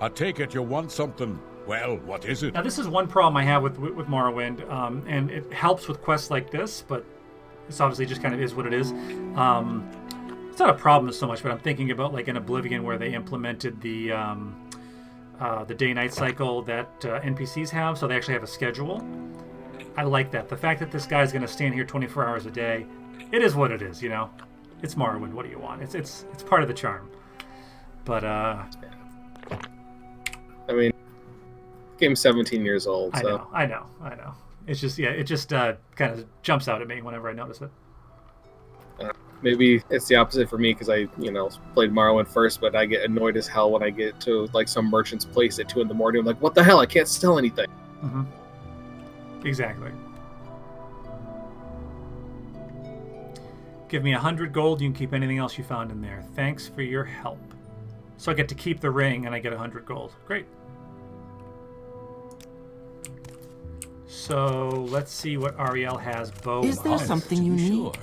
I take it you want something. Well, what is it? Now, this is one problem I have with Morrowind, and it helps with quests like this, but this obviously just kind of is what it is. It's not a problem so much, but I'm thinking about like in Oblivion where they implemented the day-night cycle that NPCs have, so they actually have a schedule. I like that. The fact that this guy's going to stand here 24 hours a day, it is what it is, It's Morrowind. What do you want? It's part of the charm. But I mean, game's 17 years old. So. I know. It's just kind of jumps out at me whenever I notice it. Maybe it's the opposite for me because I, played Morrowind first, but I get annoyed as hell when I get to like some merchant's place at 2 a.m. I'm like, what the hell? I can't sell anything. Mm-hmm. Exactly. Give me 100 gold. You can keep anything else you found in there. Thanks for your help. So I get to keep the ring and I get 100 gold. Great. So let's see what Ariel has. Bowman. Is there something you need? Sure.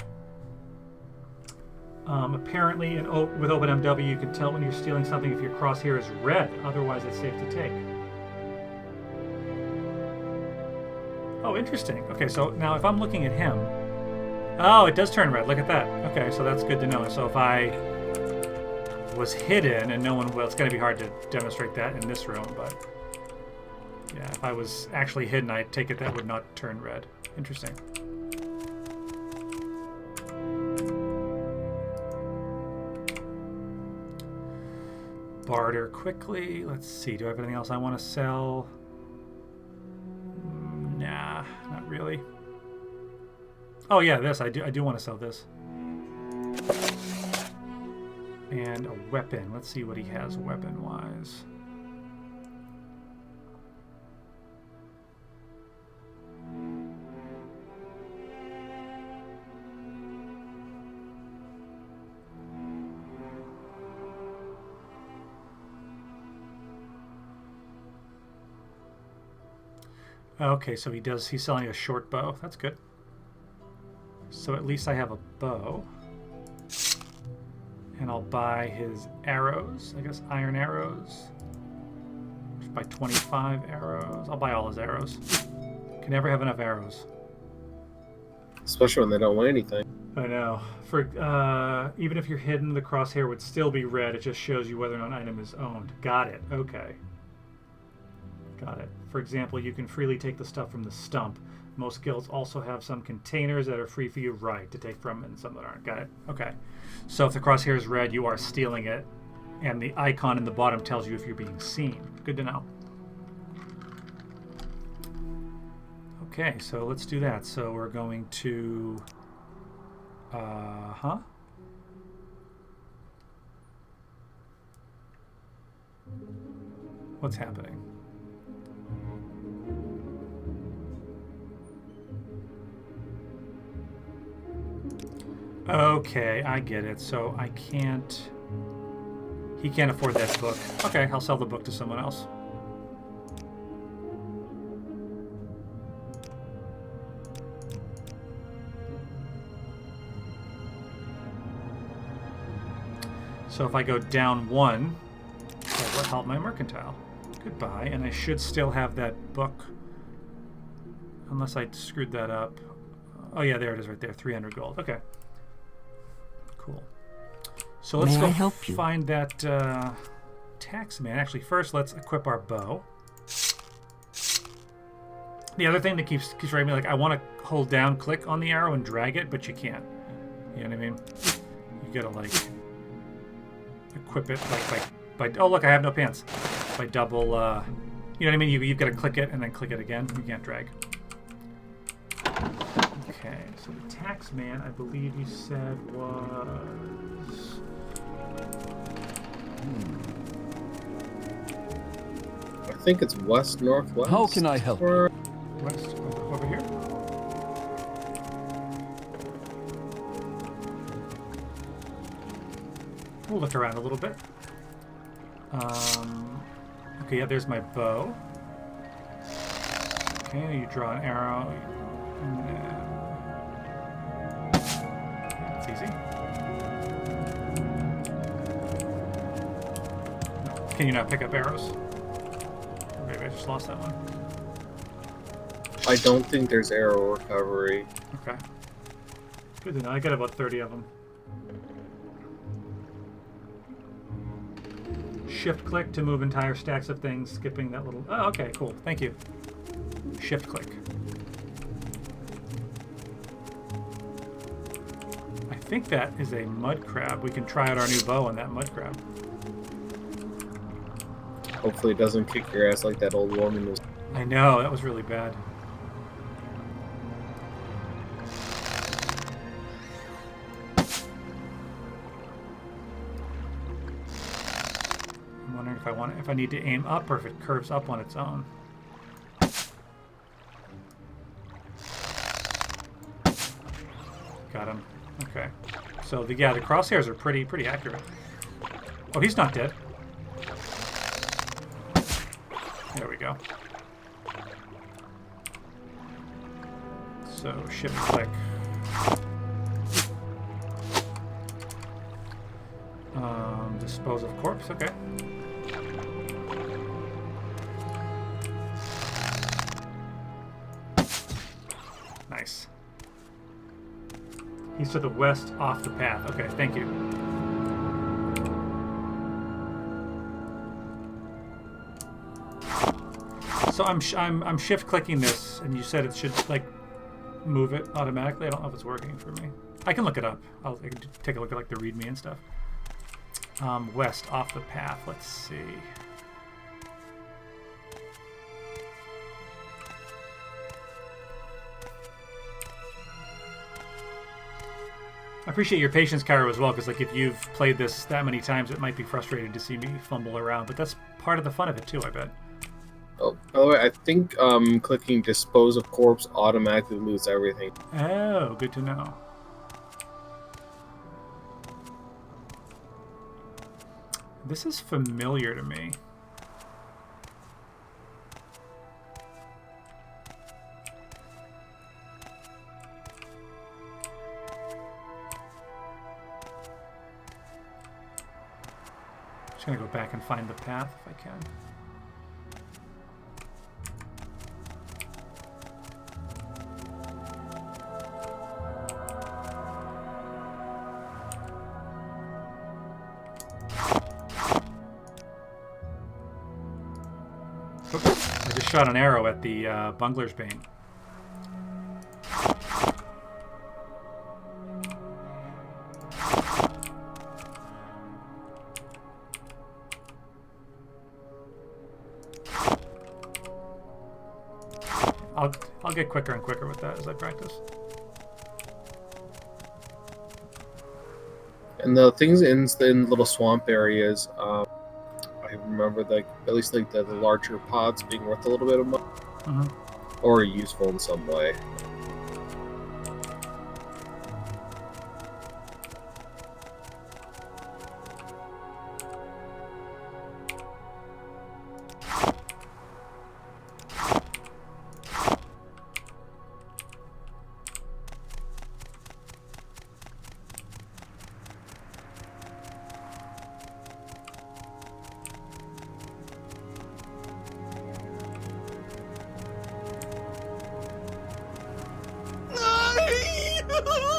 Apparently, with OpenMW, you can tell when you're stealing something if your crosshair is red. Otherwise, it's safe to take. Oh, interesting. Okay, so now if I'm looking at him... Oh, it does turn red. Look at that. Okay, so that's good to know. So if I was hidden and no one... Well, it's going to be hard to demonstrate that in this room, but... Yeah, if I was actually hidden, I take it that would not turn red. Interesting. Barter quickly. Let's see. Do I have anything else I want to sell? Nah, not really. Oh yeah, this. I do want to sell this. And a weapon. Let's see what he has weapon-wise. Okay, so he's selling a short bow. That's good. So at least I have a bow. And I'll buy his arrows. I guess iron arrows. Just buy 25 arrows. I'll buy all his arrows. Can never have enough arrows. Especially when they don't win anything. I know. For even if you're hidden, the crosshair would still be red. It just shows you whether or not an item is owned. Got it. Okay. Got it. For example, you can freely take the stuff from the stump. Most guilds also have some containers that are free for you, right, to take from, and some that aren't. Got it. Okay. So if the crosshair is red, you are stealing it, and the icon in the bottom tells you if you're being seen. Good to know. Okay, so let's do that. So we're going to... What's happening? Okay, I get it. So I can't... He can't afford that book. Okay, I'll sell the book to someone else. So if I go down one, that will help my mercantile. Goodbye, and I should still have that book. Unless I screwed that up. Oh yeah, there it is right there, 300 gold. Okay. Cool. So let's go find that tax man. Actually, first let's equip our bow. The other thing that keeps writing me, like, I want to hold down, click on the arrow and drag it, but you can't. You know what I mean? You gotta, like, equip it, like, by oh, look, I have no pants. By double, you know what I mean? You've got to click it and then click it again. You can't drag. Okay, so the tax man, I believe you said was... I think it's west-northwest. How can I help? West, over here? We'll look around a little bit. Okay, yeah, there's my bow. Okay, you draw an arrow. It's easy. Can you not pick up arrows? Maybe I just lost that one. I don't think there's arrow recovery. Okay. Good to know. I got about 30 of them. Shift click to move entire stacks of things, skipping that little... Oh, okay, cool. Thank you. Shift click. I think that is a mud crab. We can try out our new bow on that mud crab. Hopefully it doesn't kick your ass like that old woman was. I know, that was really bad. I'm wondering if I need to aim up or if it curves up on its own. Got him. Okay. So the crosshairs are pretty accurate. Oh, he's not dead. There we go. So shift click. Dispose of corpse. Okay. Nice. He's to the west off the path. Okay, thank you. So I'm shift clicking this, and you said it should like move it automatically. I don't know if it's working for me. I can look it up. I can take a look at like the README and stuff. West off the path. Let's see. I appreciate your patience, Cairo, as well, because like if you've played this that many times, it might be frustrating to see me fumble around, but that's part of the fun of it too, I bet. Oh, by the way, I think clicking dispose of corpse automatically loses everything. Oh, good to know. This is familiar to me. Just gonna go back and find the path if I can. Oops, I just shot an arrow at the bungler's bane. I'll get quicker and quicker with that as I practice. And the things in little swamp areas, I remember like at least like the larger pods being worth a little bit of money, or useful in some way.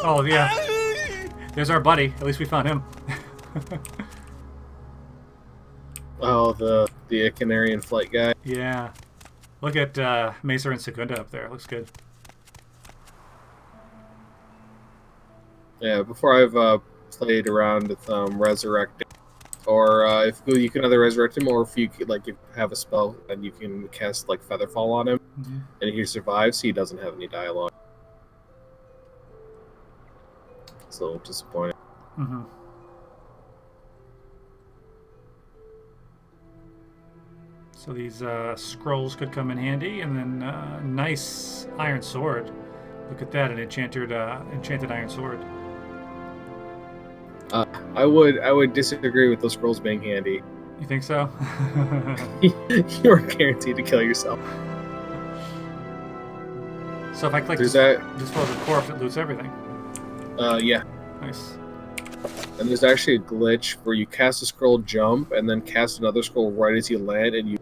Oh, yeah. There's our buddy. At least we found him. Oh, the Canarian flight guy. Yeah. Look at Mesa and Segunda up there. Looks good. Yeah, before I've played around with resurrecting, or if you can either resurrect him, or if you like if you have a spell and you can cast like Featherfall on him, and he survives, he doesn't have any dialogue. It's a little disappointing. So these scrolls could come in handy, and then nice iron sword. Look at that, an enchanted iron sword. I would disagree with those scrolls being handy. You think so? You're guaranteed to kill yourself. So if I click dispose of corpse, it loots everything. Yeah. Nice. And there's actually a glitch where you cast a scroll, jump, and then cast another scroll right as you land, and you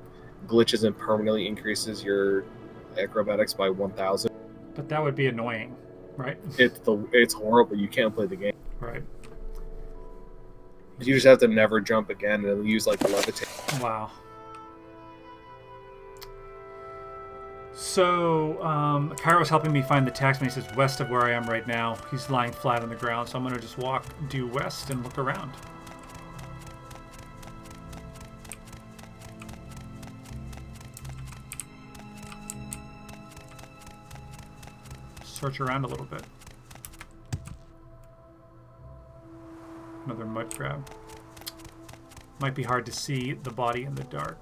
glitches and permanently increases your acrobatics by 1,000. But that would be annoying, right? It's horrible. You can't play the game. Right. You just have to never jump again and use like levitate. Wow. So, Cairo's helping me find the taxman. He says west of where I am right now. He's lying flat on the ground, so I'm going to just walk due west and look around. Search around a little bit. Another mud crab. Might be hard to see the body in the dark.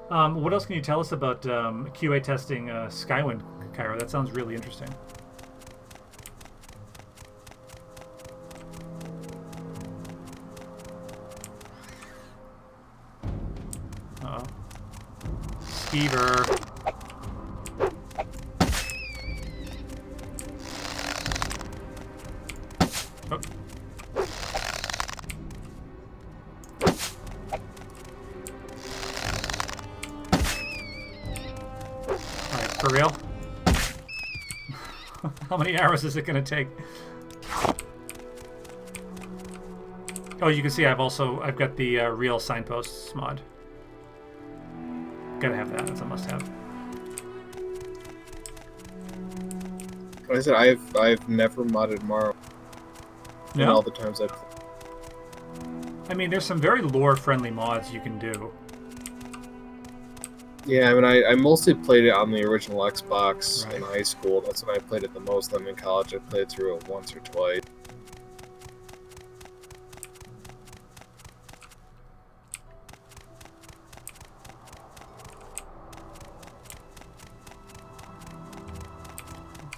What else can you tell us about QA testing Skywind, Cairo? That sounds really interesting. Uh-oh. Skeever. Oh. For real? How many arrows is it going to take? Oh, you can see I've got the real signposts mod. Gotta have that. That's a must-have. Like I said, I've never modded Morrowind. No? In all the times I've. I mean, there's some very lore-friendly mods you can do. Yeah, I mean, I mostly played it on the original Xbox in high school. That's when I played it the most. Then in college, I played through it once or twice.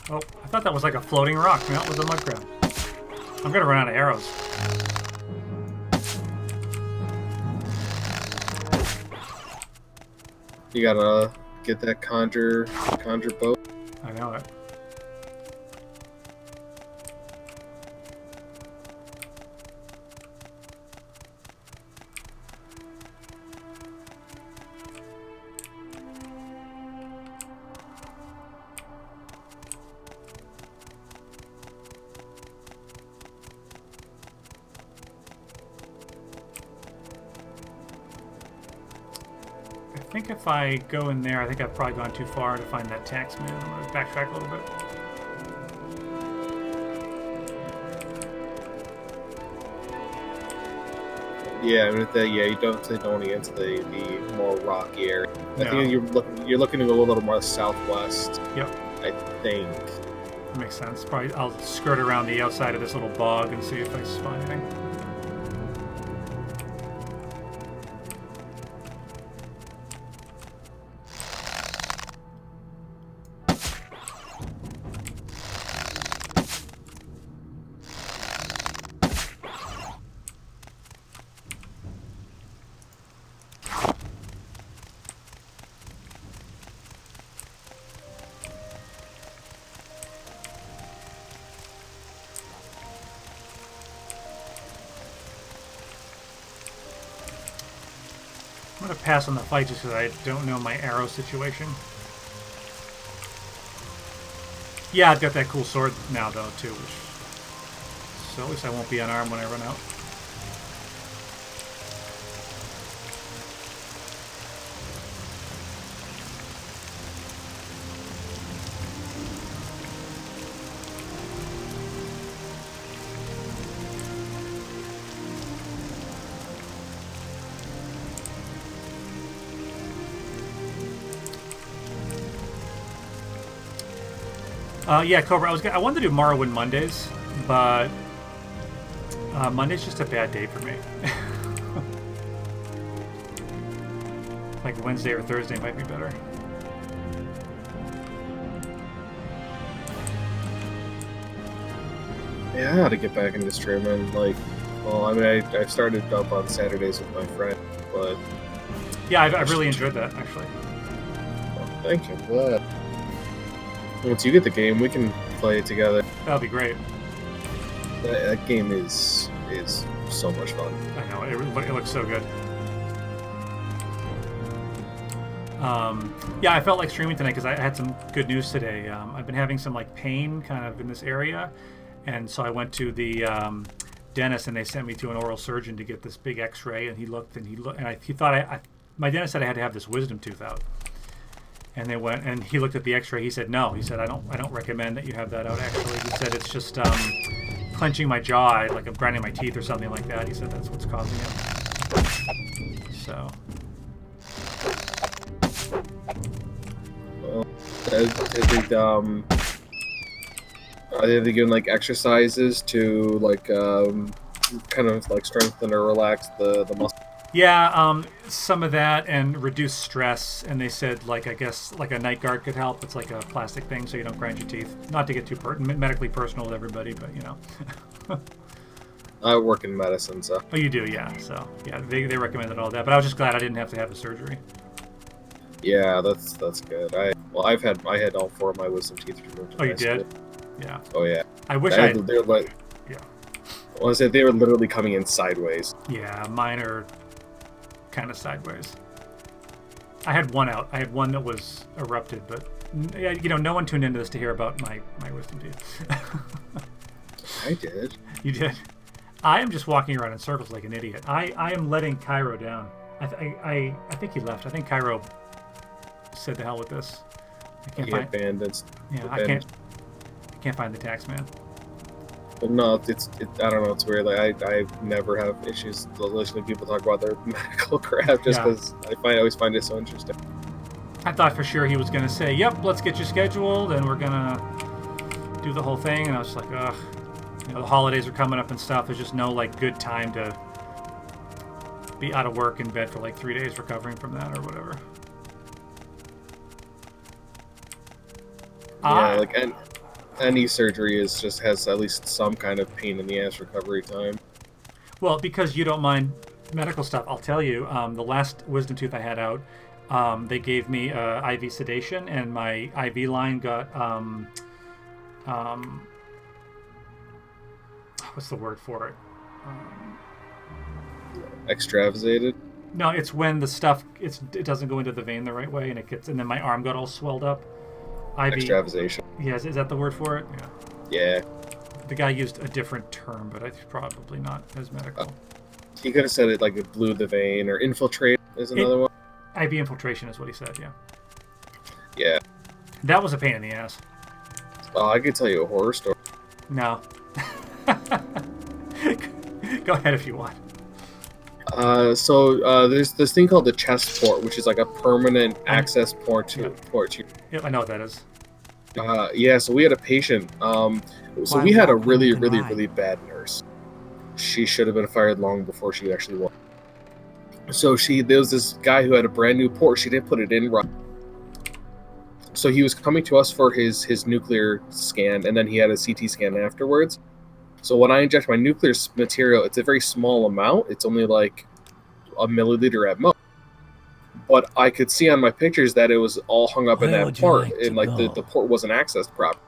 Oh, I thought that was like a floating rock. No, it was a mud crab. I'm gonna run out of arrows. You gotta get that conjure boat. I know it. I think if I go in there, I think I've probably gone too far to find that taxman. I'm going to backtrack a little bit. Yeah, I mean, you don't want to get into the more rocky area. I think you're looking to go a little more southwest. Yep. I think. Makes sense. Probably I'll skirt around the outside of this little bog and see if I find anything. I'm going to pass on the fight just because I don't know my arrow situation. Yeah, I've got that cool sword now, though, too. So at least I won't be unarmed when I run out. Yeah, Cobra, I wanted to do Morrowind Mondays, but Monday's just a bad day for me. Like Wednesday or Thursday might be better. Yeah, I ought to get back into streaming. Well, I mean, I started up on Saturdays with my friend, but... Yeah, I've really enjoyed that, actually. Well, thank you for that. Once you get the game, we can play it together. That'll be great. That game is so much fun. I know, it looks so good. Yeah, I felt like streaming tonight because I had some good news today. I've been having some pain kind of in this area, and so I went to the dentist and they sent me to an oral surgeon to get this big X-ray. And he looked and he thought my dentist said I had to have this wisdom tooth out. And they went and he looked at the X-ray. He said no. He said I don't recommend that you have that out. Actually, he said it's just clenching my jaw, like I'm grinding my teeth or something like that. He said that's what's causing it. So. Well, are they doing exercises to kind of strengthen or relax the muscle? Yeah, some of that and reduce stress. And they said I guess a night guard could help. It's like a plastic thing so you don't grind your teeth. Not to get too medically personal with everybody, but you know. I work in medicine, so. Oh, you do, yeah. So yeah, they recommended all that. But I was just glad I didn't have to have the surgery. Yeah, that's good. I had all 4 of my wisdom teeth removed. Oh, you did? Yeah. Oh yeah. I wish they're yeah. Well, I said they were literally coming in sideways. Yeah, mine are kind of sideways. I had one out. I had one that was erupted, but no one tuned into this to hear about my wisdom teeth. I did. You did. I am just walking around in circles like an idiot. I am letting Cairo down. I think he left. I think Cairo said the hell with this. I can't find bandits. Yeah, I can't find the tax man. But no, I don't know. It's weird. I never have issues listening to people talk about their medical crap just because I always find it so interesting. I thought for sure he was going to say, "Yep, let's get you scheduled, and we're gonna do the whole thing." And I was just like, "Ugh." The holidays are coming up and stuff. There's just no good time to be out of work in bed for 3 days recovering from that or whatever. Yeah, any surgery has at least some kind of pain in the ass recovery time. Well, because you don't mind medical stuff, I'll tell you, the last wisdom tooth I had out, they gave me IV sedation, and my IV line got what's the word for it? Extravasated. No, it's when the stuff it doesn't go into the vein the right way, and then my arm got all swelled up. IV. Extravasation. Yes, is that the word for it? Yeah. The guy used a different term, but it's probably not as medical. He could have said it like it blew the vein, or infiltrate is another one. IV infiltration is what he said, yeah. Yeah. That was a pain in the ass. Oh, I could tell you a horror story. No. Go ahead if you want. So there's this thing called the chest port, which is like a permanent access port to. Yep, I know what that is. Yeah, so we had a patient. So we had a really bad nurse. She should have been fired long before she actually was. So there was this guy who had a brand new port. She didn't put it in right. So he was coming to us for his nuclear scan, and then he had a CT scan afterwards. So when I inject my nuclear material, it's a very small amount. It's only like a milliliter at most. But I could see on my pictures that it was all hung up in that port, and like the port wasn't accessed properly.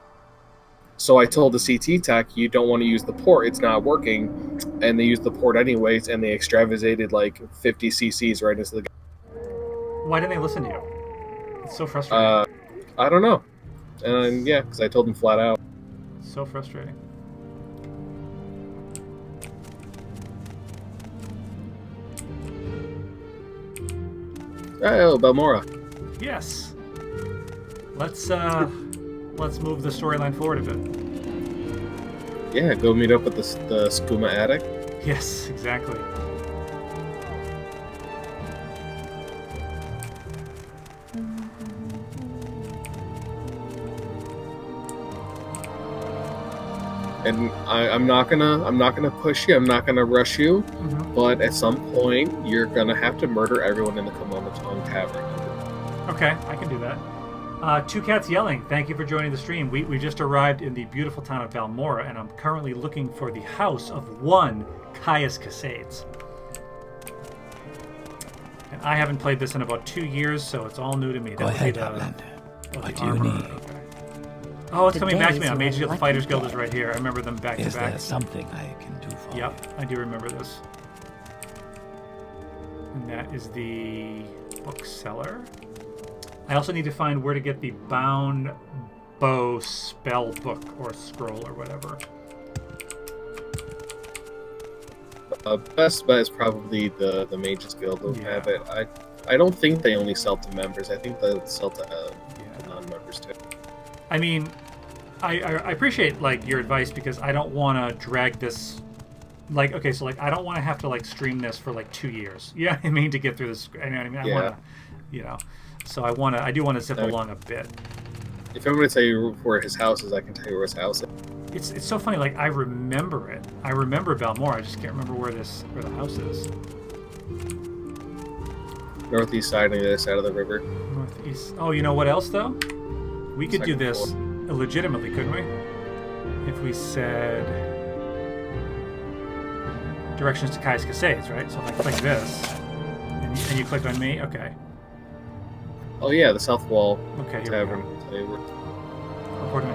So I told the CT tech, you don't want to use the port, it's not working. And they used the port anyways, and they extravasated like 50 cc's right into the guy. Why didn't they listen to you? It's so frustrating. I don't know. And yeah, because I told them flat out. So frustrating. Oh, Balmora. Yes. Let's move the storyline forward a bit. Yeah, go meet up with the Skooma addict. Yes, exactly. And I'm not gonna push you. I'm not gonna rush you. Mm-hmm. But at some point, you're gonna have to murder everyone in the Komonoton Tavern. Okay, I can do that. Two Cats Yelling, thank you for joining the stream. We just arrived in the beautiful town of Balmora, and I'm currently looking for the house of one Caius Casades. And I haven't played this in about 2 years, so it's all new to me. Go ahead, Outlander. What do you need? Okay. Oh, it's coming back to me now. Mage Guild Fighters Guild is right here. I remember them back to back. Is there something I can do for you? Yep, I do remember this. And that is the bookseller. I also need to find where to get the bound bow spell book or scroll or whatever. Best bet is probably the Mages Guild. They'll have it. I don't think they only sell to members. I think they sell to non-members too. I mean, I appreciate like your advice because I don't want to drag this. Like, okay, so like I don't want to have to like stream this for like 2 years. You know what I mean? To get through this. You know what I mean? I want to, So I do want to zip along a bit. If I'm going to tell you where his house is, I can tell you where his house is. It's so funny. Like I remember it. I remember Balmora. I just can't remember where the house is. Northeast side on the other side of the river. Northeast. Oh, you know what else though? We could do this legitimately, couldn't we? If we said directions to Caius Casades, right? So if I click this, and you click on me, okay. Oh yeah, the South Wall Tavern. Report me.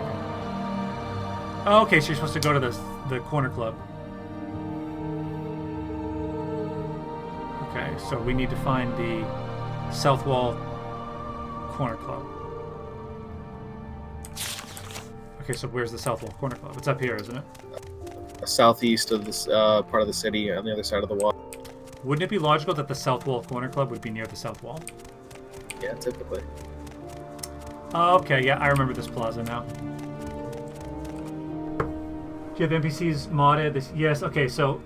Oh, okay, so you're supposed to go to the corner club. Okay, so we need to find the South Wall Corner Club. Okay, so where's the South Wall Corner Club? It's up here, isn't it? Southeast of this part of the city, on the other side of the wall. Wouldn't it be logical that the South Wall Corner Club would be near the South Wall? Yeah, typically. Okay, yeah, I remember this plaza now. Do you have NPCs modded? Yes. Okay, so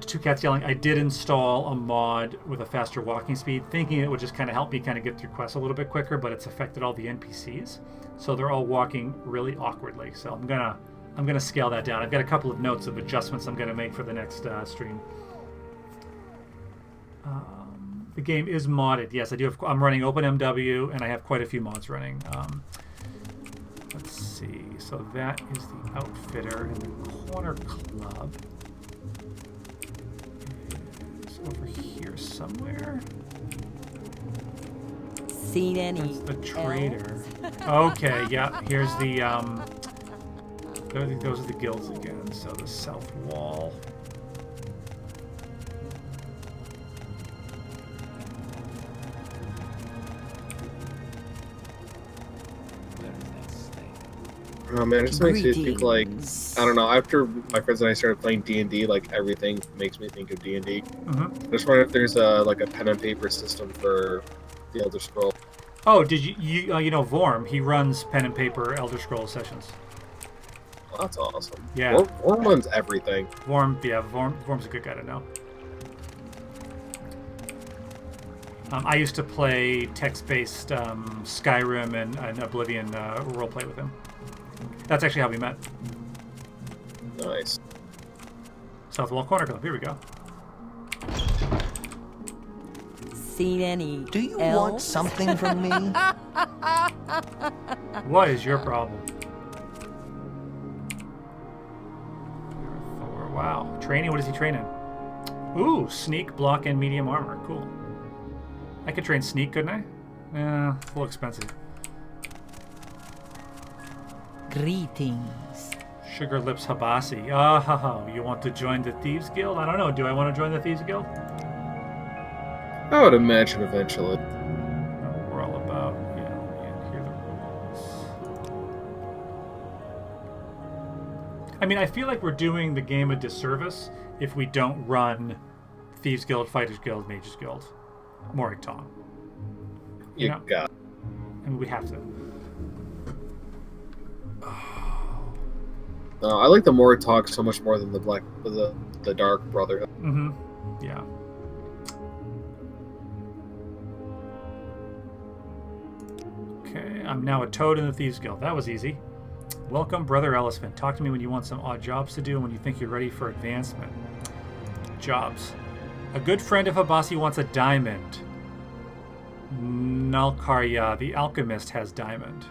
Two Cats Yelling. I did install a mod with a faster walking speed, thinking it would just kind of help me kind of get through quests a little bit quicker, but it's affected all the NPCs, so they're all walking really awkwardly. So I'm gonna scale that down. I've got a couple of notes of adjustments I'm gonna make for the next stream. The game is modded. Yes, I do. I'm running OpenMW, and I have quite a few mods running. Let's see. So that is the Outfitter, and the Corner Club is over here somewhere. Seen any? That's the trader. Okay, yeah. Here's the those are the guilds again. So the south wall. Oh man, it just makes me think like, I don't know, after my friends and I started playing D&D, like everything makes me think of D&D. I just wonder if there's like a pen and paper system for the Elder Scroll. Oh, did you know Vorm? He runs pen and paper Elder Scroll sessions. Oh, that's awesome. Yeah. Vorm runs everything. Vorm's a good guy to know. I used to play text-based Skyrim and Oblivion roleplay with him. That's actually how we met. Nice. South Wall Corner Club. Here we go. Seen any? Do you elves? want something from me? What is your problem? Wow. Training? What is he training? Ooh, sneak, block, and medium armor. Cool. I could train sneak, couldn't I? Yeah, it's a little expensive. Greetings. Sugar Lips Habasi. Oh, you want to join the Thieves Guild? I don't know. Do I want to join the Thieves Guild? I would imagine eventually. We're all about, and here are the rules. I mean, I feel like we're doing the game a disservice if we don't run Thieves Guild, Fighters Guild, Mages Guild, Morrigan. You know? Got it. I mean, we have to. I like the Mortog so much more than the Dark Brotherhood. Mm-hmm. Yeah. Okay, I'm now a toad in the Thieves Guild. That was easy. Welcome, Brother Ellisman. Talk to me when you want some odd jobs to do and when you think you're ready for advancement. Jobs. A good friend of Habasi wants a diamond. Nalkarya, the alchemist, has diamond.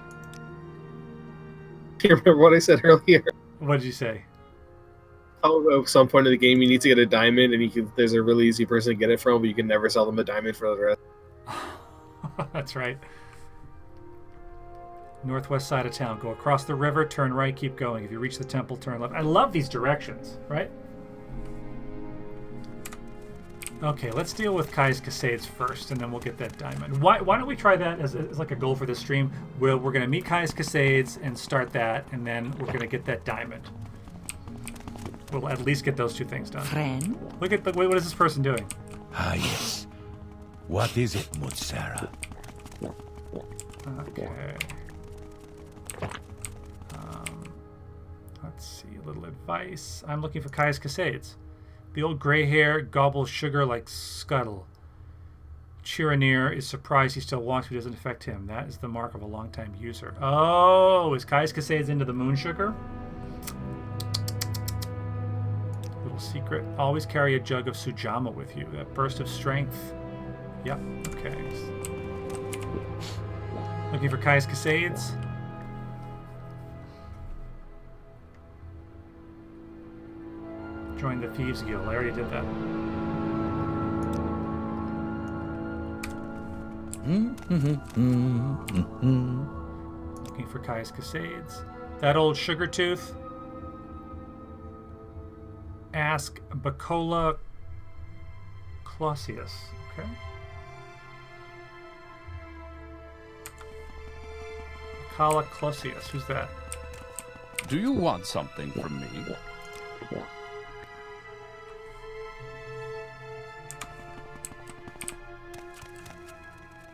Do you remember what I said earlier? What did you say? Oh, at some point in the game, you need to get a diamond, and there's a really easy person to get it from, but you can never sell them a diamond for the rest. That's right. Northwest side of town. Go across the river, turn right, keep going. If you reach the temple, turn left. I love these directions, right? Okay, let's deal with Kai's Cascades first, and then we'll get that diamond. Why don't we try that as like a goal for this stream? We're going to meet Kai's Cascades and start that, and then we're going to get that diamond. We'll at least get those two things done. Friend? Look at what is this person doing? Ah, yes. What is it, Mutsara? Okay. Let's see, a little advice. I'm looking for Kai's Cascades. The old gray hair gobbles sugar like scuttle. Chiranir is surprised he still walks, but it doesn't affect him. That is the mark of a long-time user. Oh, is Kai's Cascades into the moon sugar? Little secret. Always carry a jug of Sujama with you. That burst of strength. Yep, okay. Looking for Kai's Cascades. Join the Thieves Guild. I already did that. Looking for Kai's Cascades. That old sugar tooth. Ask Bacola Clausius. Okay. Bacola Clausius. Who's that? Do you want something from me?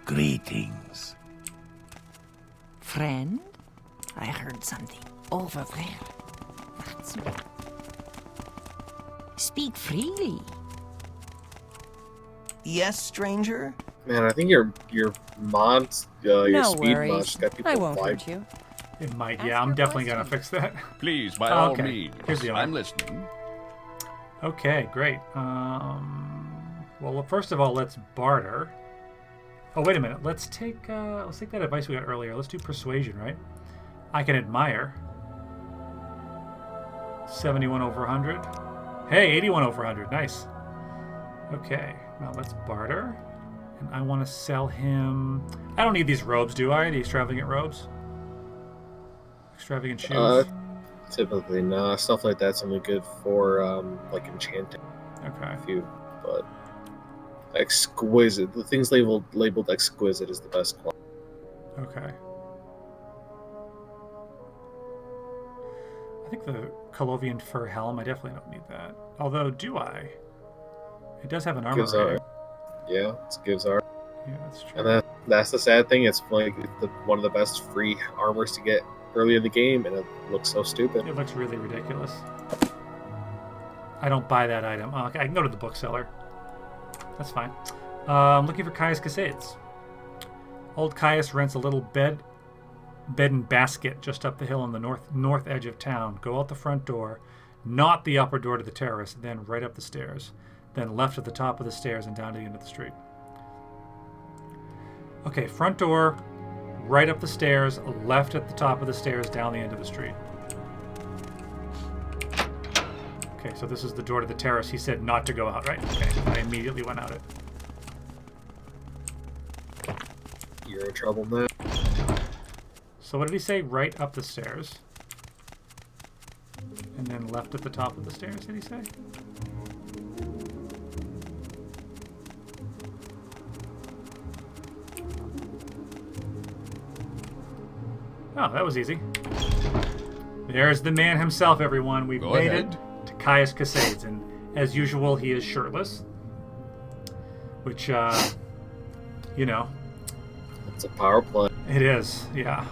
Greetings. Friend? I heard something over there. That's me. Speak freely. Yes, stranger? Man, I think your mods, your No speed worries. mods got people I won't fly. hurt you. It might. Ask Yeah, I'm your definitely going to question. fix that. Please, by all Okay. means. Here's the I'm art. listening. Okay, great. Well, first of all, let's barter. Oh, wait a minute. Let's take that advice we got earlier. Let's do persuasion, right? I can admire. 71 over 100. Hey, 81 over 100. Nice. Okay, now let's barter. And I want to sell him... I don't need these robes, do I? The extravagant robes? Extravagant shoes? Typically not. Stuff like that's only good for, like, enchanting. Okay. But exquisite. The things labeled exquisite is the best quality. Okay. I think the Colovian fur helm, I definitely don't need that. Although, do I? It does have an armor rating. Yeah, it gives art. Yeah, that's true. And that's the sad thing. It's like one of the best free armors to get early in the game, and it looks so stupid. It looks really ridiculous. I don't buy that item. Oh, okay, I can go to the bookseller. That's fine. I'm looking for Caius Casades. Old Caius rents a little bed and basket just up the hill on the north edge of town. Go out the front door, not the upper door to the terrace, then right up the stairs. Then left at the top of the stairs and down to the end of the street. Okay, front door, right up the stairs, left at the top of the stairs, down the end of the street. Okay, so this is the door to the terrace. He said not to go out, right? Okay, I immediately went out it. You're in trouble now. So what did he say? Right up the stairs. And then left at the top of the stairs, did he say? Oh, that was easy. There's the man himself, everyone. We've made it to Caius Casades, and as usual, he is shirtless. Which, you know. It's a power play. It is, yeah.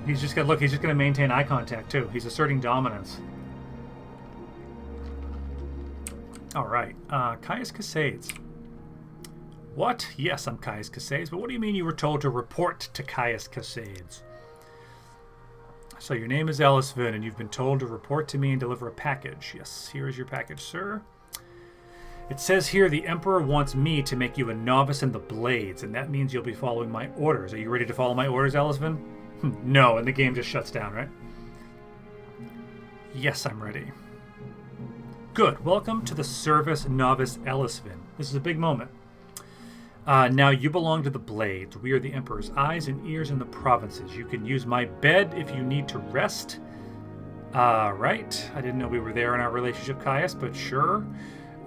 He's just gonna maintain eye contact, too. He's asserting dominance. Alright, Caius Casades. What? Yes, I'm Caius Casades, but what do you mean you were told to report to Caius Casades? So your name is Ellisvin, and you've been told to report to me and deliver a package. Yes, here is your package, sir. It says here the Emperor wants me to make you a novice in the blades, and that means you'll be following my orders. Are you ready to follow my orders, Ellisvin? No, and the game just shuts down, right? Yes, I'm ready. Good. Welcome to the service, Novice Ellisvin. This is a big moment. Now, you belong to the Blades. We are the Emperor's eyes and ears in the provinces. You can use my bed if you need to rest. Right. I didn't know we were there in our relationship, Caius, but sure.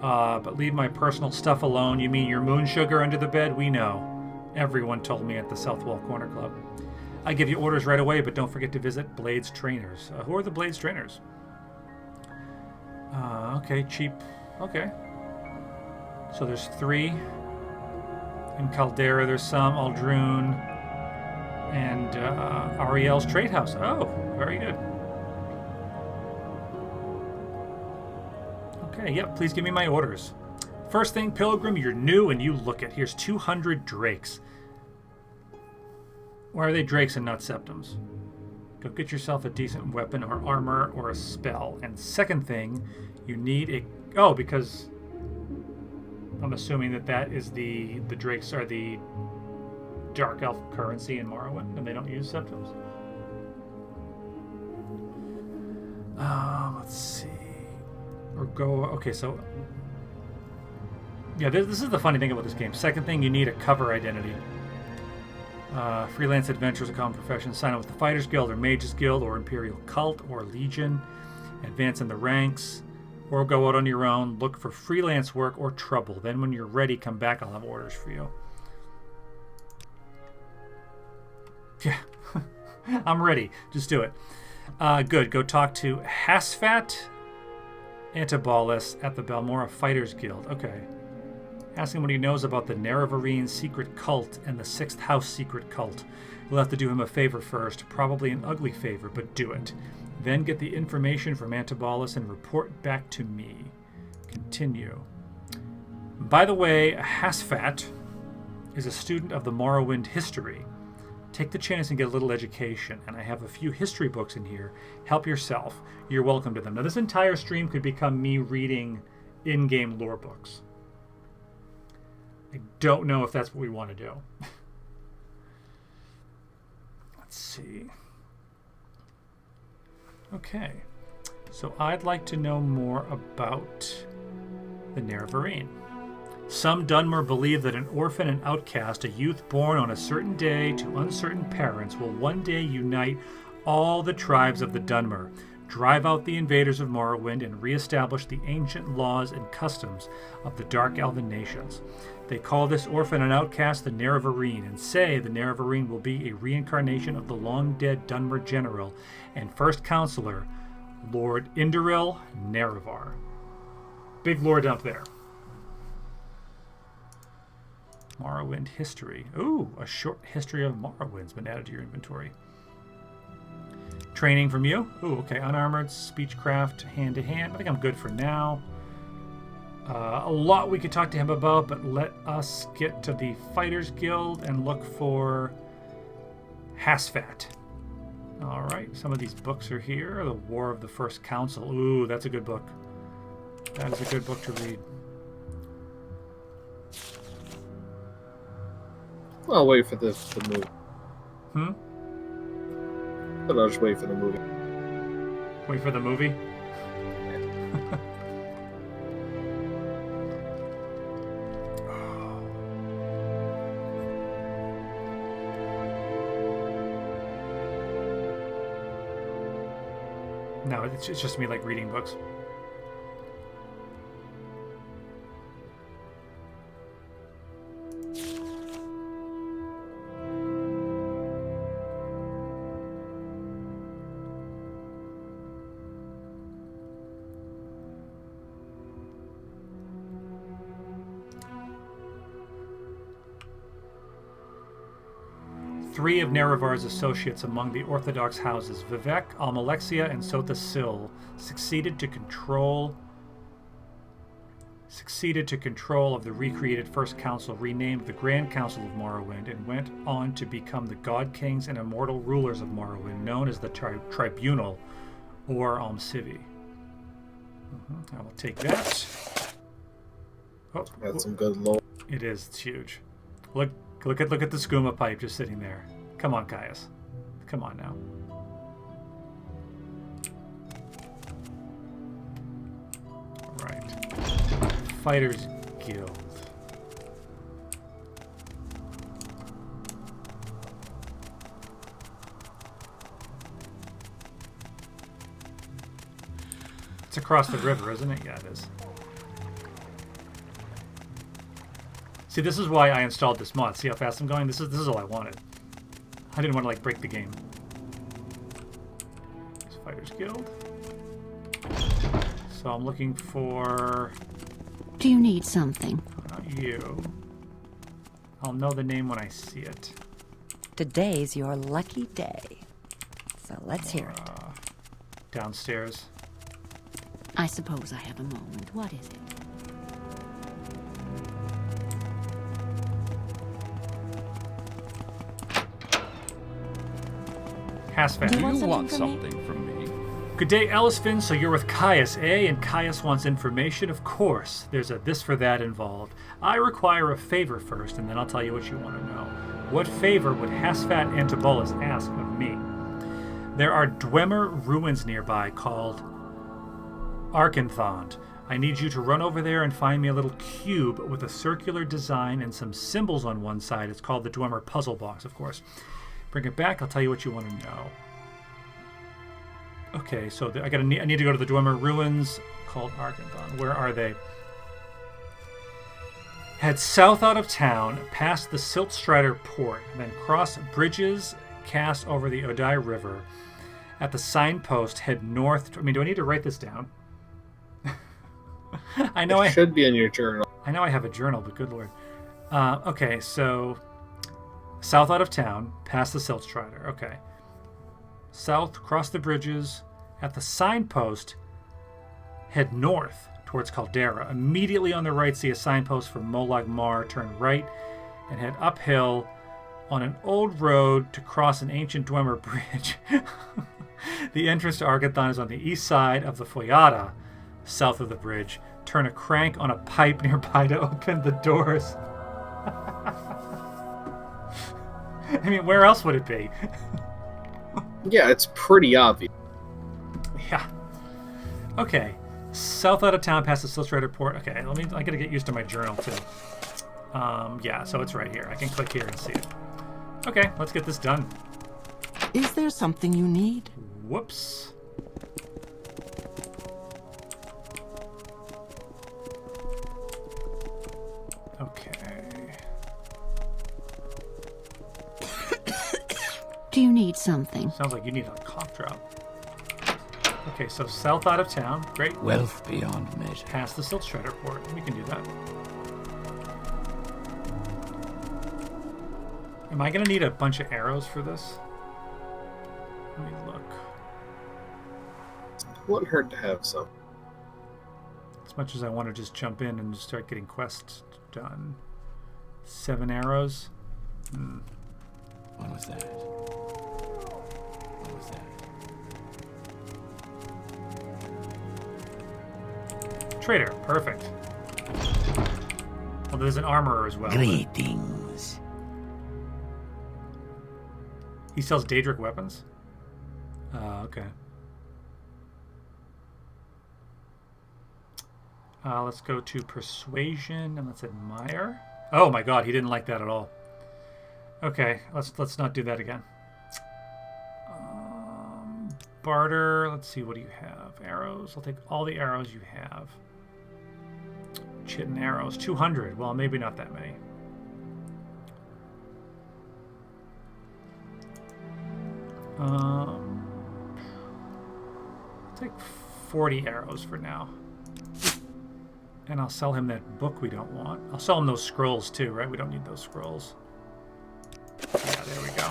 But leave my personal stuff alone. You mean your moon sugar under the bed? We know. Everyone told me at the South Wall Corner Club. I give you orders right away, but don't forget to visit Blades Trainers. Who are the Blades Trainers? Okay, cheap. Okay. So there's 3. In Caldera, there's some. Aldrune. And Ariel's Trade House. Oh, very good. Okay, yep, please give me my orders. First thing, Pilgrim, you're new and you look it. Here's 200 drakes. Why are they drakes and not septums? Go get yourself a decent weapon or armor or a spell. And second thing, you need a... Oh, because... I'm assuming that is the drakes are the Dark Elf currency in Morrowind, and they don't use septums. Let's see. Or go... Okay, so... Yeah, this is the funny thing about this game. Second thing, you need a cover identity. Freelance adventure is a common profession. Sign up with the Fighters Guild or Mages Guild or Imperial Cult or Legion. Advance in the ranks. Or go out on your own. Look for freelance work or trouble. Then when you're ready, come back. I'll have orders for you. Yeah. I'm ready. Just do it. Good. Go talk to Hasfat Antibolus at the Balmora Fighters Guild. Okay. Ask him what he knows about the Nerevarine secret cult and the 6th House secret cult. We'll have to do him a favor first. Probably an ugly favor, but do it. Then get the information from Antibolus and report back to me. Continue. By the way, Hasfat is a student of the Morrowind history. Take the chance and get a little education. And I have a few history books in here. Help yourself. You're welcome to them. Now, this entire stream could become me reading in-game lore books. I don't know if that's what we want to do. Let's see. Okay. So I'd like to know more about the Nerevarine. Some Dunmer believe that an orphan and outcast, a youth born on a certain day to uncertain parents, will one day unite all the tribes of the Dunmer, drive out the invaders of Morrowind, and reestablish the ancient laws and customs of the Dark Elven nations. They call this orphan and outcast the Nerevarine, and say the Nerevarine will be a reincarnation of the long-dead Dunmer general and first counselor, Lord Indiril Nerevar. Big lore dump there. Morrowind history. Ooh, a short history of Morrowind's been added to your inventory. Training from you. Ooh, okay. Unarmored, speechcraft, hand-to-hand. I think I'm good for now. A lot we could talk to him about, but let us get to the Fighters Guild and look for Hasfat. All right, some of these books are here. The War of the First Council. Ooh, that's a good book. That is a good book to read. I'll wait for the movie. But I'll just wait for the movie. Wait for the movie? No, it's just me like reading books. Three of Nerevar's associates among the Orthodox houses, Vivek, Almalexia, and Sotha Sil, succeeded to control of the recreated First Council, renamed the Grand Council of Morrowind, and went on to become the God Kings and immortal rulers of Morrowind, known as the Tribunal, or Almcivi. I will take that. Oh, that's some good lore. It is. It's huge. Look at the skooma pipe just sitting there. Come on, Caius. Come on now. Right. Fighters Guild. It's across the river, isn't it? Yeah, it is. See, this is why I installed this mod. See how fast I'm going? This is all I wanted. I didn't want to, like, break the game. There's Fighters Guild. So I'm looking for... Do you need something? Not you. I'll know the name when I see it. Today's your lucky day. So let's hear it. Downstairs. I suppose I have a moment. What is it? Hasfat. Do you want something from me? Good day, Ellisfin. So you're with Caius, eh? And Caius wants information? Of course. There's a this for that involved. I require a favor first, and then I'll tell you what you want to know. What favor would Hasfat Antibolus ask of me? There are Dwemer ruins nearby called Arkanthond. I need you to run over there and find me a little cube with a circular design and some symbols on one side. It's called the Dwemer puzzle box, of course. Bring it back. I'll tell you what you want to know. Okay, so I need to go to the Dwemer ruins called Arkanthon. Where are they? Head south out of town, past the Siltstrider port, and then cross bridges cast over the Odai River. At the signpost, head north. Do I need to write this down? I know it should be in your journal. I know I have a journal, but good lord. Okay, so south out of town, past the Siltstrider. Okay. South, cross the bridges. At the signpost, head north towards Caldera. Immediately on the right, see a signpost for Molag Mar. Turn right and head uphill on an old road to cross an ancient Dwemer bridge. The entrance to Arkanthon is on the east side of the Foyada, south of the bridge. Turn a crank on a pipe nearby to open the doors. I mean, where else would it be? Yeah, it's pretty obvious. Yeah. Okay. South out of town, past the Silk Strider port. Okay, I gotta get used to my journal too. Yeah, so it's right here. I can click here and see it. Okay, let's get this done. Is there something you need? Whoops. Okay. Do you need something? Sounds like you need a cough drop. Okay, so south out of town. Great. Wealth beyond measure. Past the Silk Strider port. We can do that. Am I going to need a bunch of arrows for this? Let me look. Wouldn't hurt to have some. As much as I want to just jump in and just start getting quests done. 7 arrows. What was that? What was that? Trader, perfect. Well, there's an armorer as well. Greetings. He sells Daedric weapons? Okay. Let's go to Persuasion and let's admire. Oh my god, he didn't like that at all. Okay, let's not do that again. Barter, let's see, what do you have? Arrows, I'll take all the arrows you have. Chitin arrows, 200. Well, maybe not that many. Take 40 arrows for now. And I'll sell him that book we don't want. I'll sell him those scrolls too, right? We don't need those scrolls. Yeah, there we go.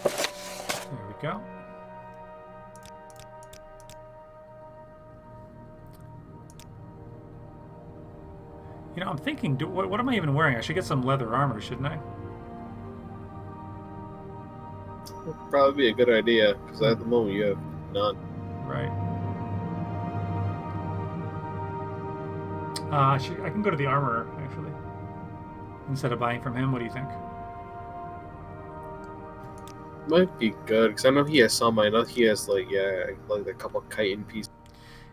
There we go. You know, I'm thinking, what am I even wearing? I should get some leather armor, shouldn't I? Would probably be a good idea, because at the moment you have none. Right. I can go to the armorer, actually. Instead of buying from him, what do you think? Might be good, because I know he has some. I know he has, like a couple chitin pieces.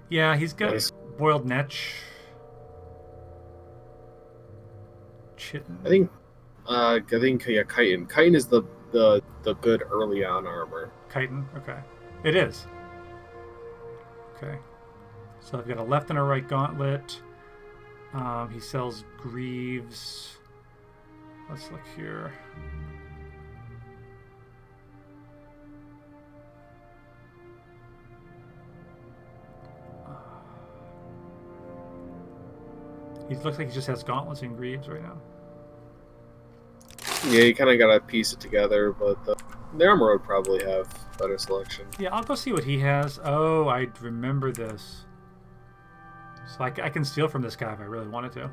Yeah, he's got boiled netch. Chitin. I think yeah, chitin. Chitin is the good early on armor. Chitin, okay. It is. Okay. So I've got a left and a right gauntlet. He sells greaves. Let's look here. He looks like he just has gauntlets and greaves right now. Yeah, you kind of got to piece it together, but the armor would probably have better selection. Yeah, I'll go see what he has. Oh, I remember this. So I can steal from this guy if I really wanted to.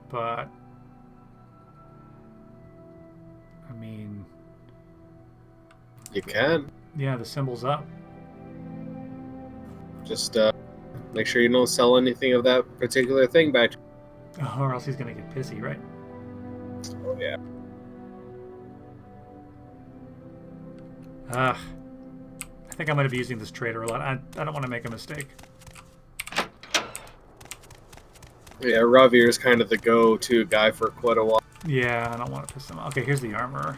But I mean, you can. Yeah, the symbol's up. Just make sure you don't sell anything of that particular thing back. Oh, or else he's gonna get pissy, right? Oh yeah. I think I'm gonna be using this trader a lot. I don't want to make a mistake. Yeah, Ravir is kind of the go-to guy for quite a while. Yeah, I don't want to piss him off. Okay, here's the armorer.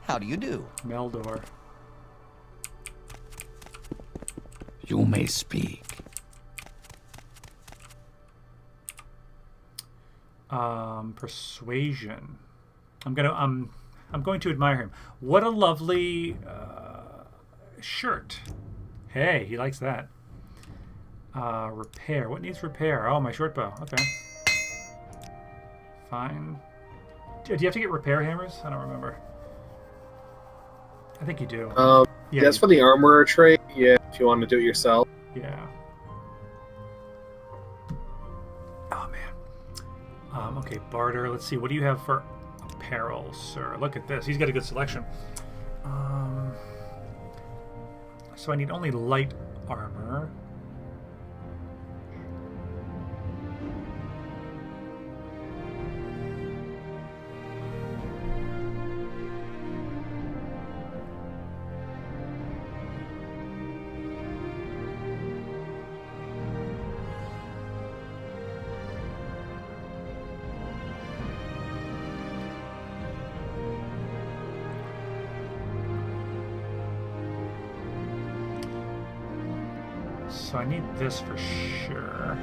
How do you do? Meldor. You may speak. Persuasion. I'm going to admire him. What a lovely shirt. Hey, he likes that. Repair. What needs repair? Oh, my short bow. Okay. Fine. Do you have to get repair hammers? I don't remember. I think you do. Yeah, that's for the armorer trait. Yeah, if you want to do it yourself. Yeah. Oh man. Okay, barter. Let's see. What do you have for apparel, sir. Look at this. He's got a good selection. So I need only light armor. So I need this for sure.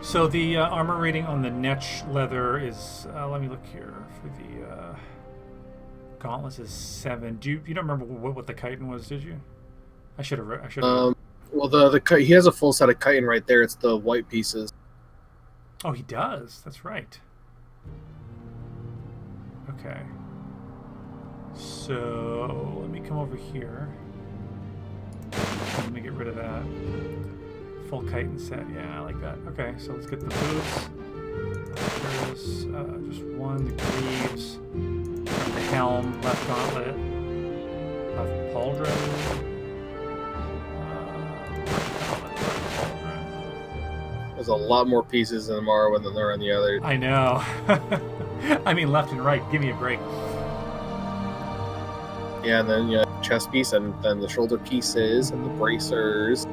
So the armor rating on the Netch leather is, let me look here, for the gauntlets is 7. You don't remember what the chitin was, did you? I should have. Well, the he has a full set of chitin right there. It's the white pieces. Oh, he does. That's right. Okay. So let me come over here. Let me get rid of that. Full chitin set. Yeah, I like that. Okay, so let's get the boots. There's just one. The greaves. The helm. Left gauntlet. Left pauldron. There's a lot more pieces in the Morrowind than there are in the other. I know. I mean, left and right. Give me a break. Yeah, and then you have chest piece, and then the shoulder pieces, and the bracers.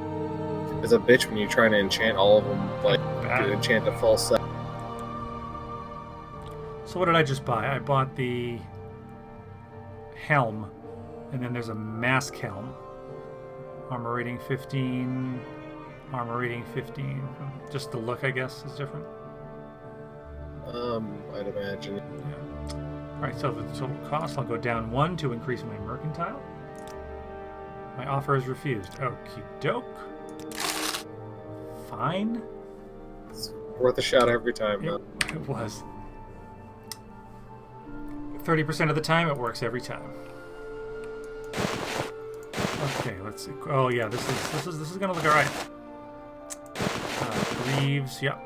It's a bitch when you're trying to enchant all of them, like to enchant a full set. So what did I just buy? I bought the helm, and then there's a mask helm. Armor rating 15. Armor rating 15. Just the look, I guess, is different. I'd imagine. Yeah. All right. So the total cost, I'll go down 1 to increase my mercantile. My offer is refused. Okie doke. Fine. It's worth a shot every time, though. It was. 30% of the time, it works every time. Okay, let's see. Oh yeah, this is gonna look alright. Greaves, yep.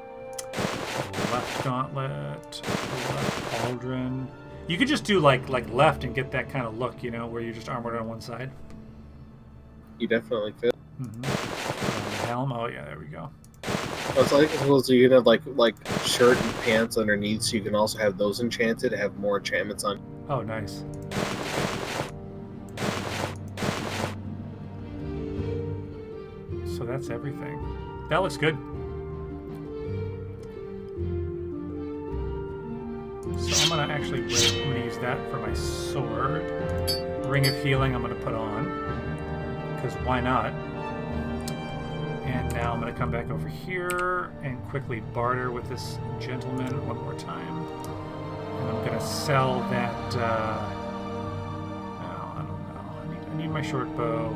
Left gauntlet, left pauldron. You could just do like left and get that kind of look, you know, where you're just armored on one side. You definitely could. Mm-hmm. Helm. Oh yeah, there we go. It's like so you can have like shirt and pants underneath, so you can also have those enchanted, have more enchantments on. Oh, nice. So that's everything. That looks good. So I'm gonna actually I'm gonna use that for my sword. Ring of Healing I'm gonna put on, because why not? And now I'm going to come back over here and quickly barter with this gentleman one more time. And I'm going to sell that, I don't know. I need my short bow.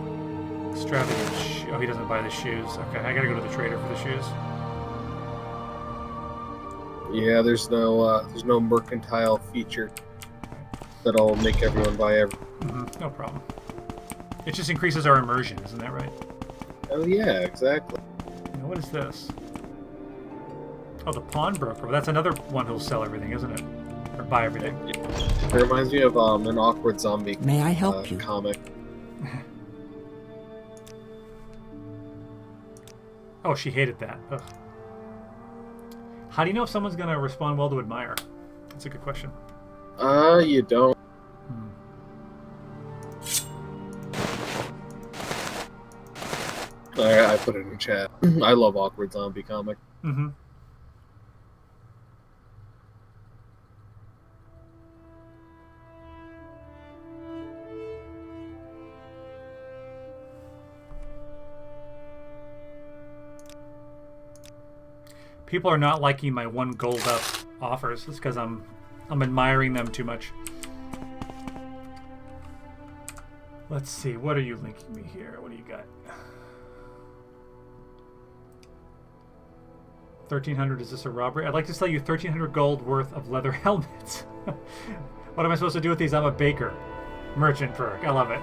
Extravagant oh, he doesn't buy the shoes. Okay, I got to go to the trader for the shoes. Yeah, there's no mercantile feature that'll make everyone buy everything. No problem. It just increases our immersion, isn't that right? Oh yeah, exactly. Now, what is this? Oh, the pawnbroker. Well, that's another one who'll sell everything, isn't it? Or buy everything. It reminds me of an awkward zombie. May I help you? Comic. Oh, she hated that. Ugh. How do you know if someone's gonna respond well to admire? That's a good question. You don't. I put it in chat. I love awkward zombie comic. Mm-hmm. People are not liking my 1 gold up offers. It's because I'm admiring them too much. Let's see. What are you linking me here? What do you got? 1,300. Is this a robbery? I'd like to sell you 1,300 gold worth of leather helmets. What am I supposed to do with these? I'm a baker. Merchant perk. I love it.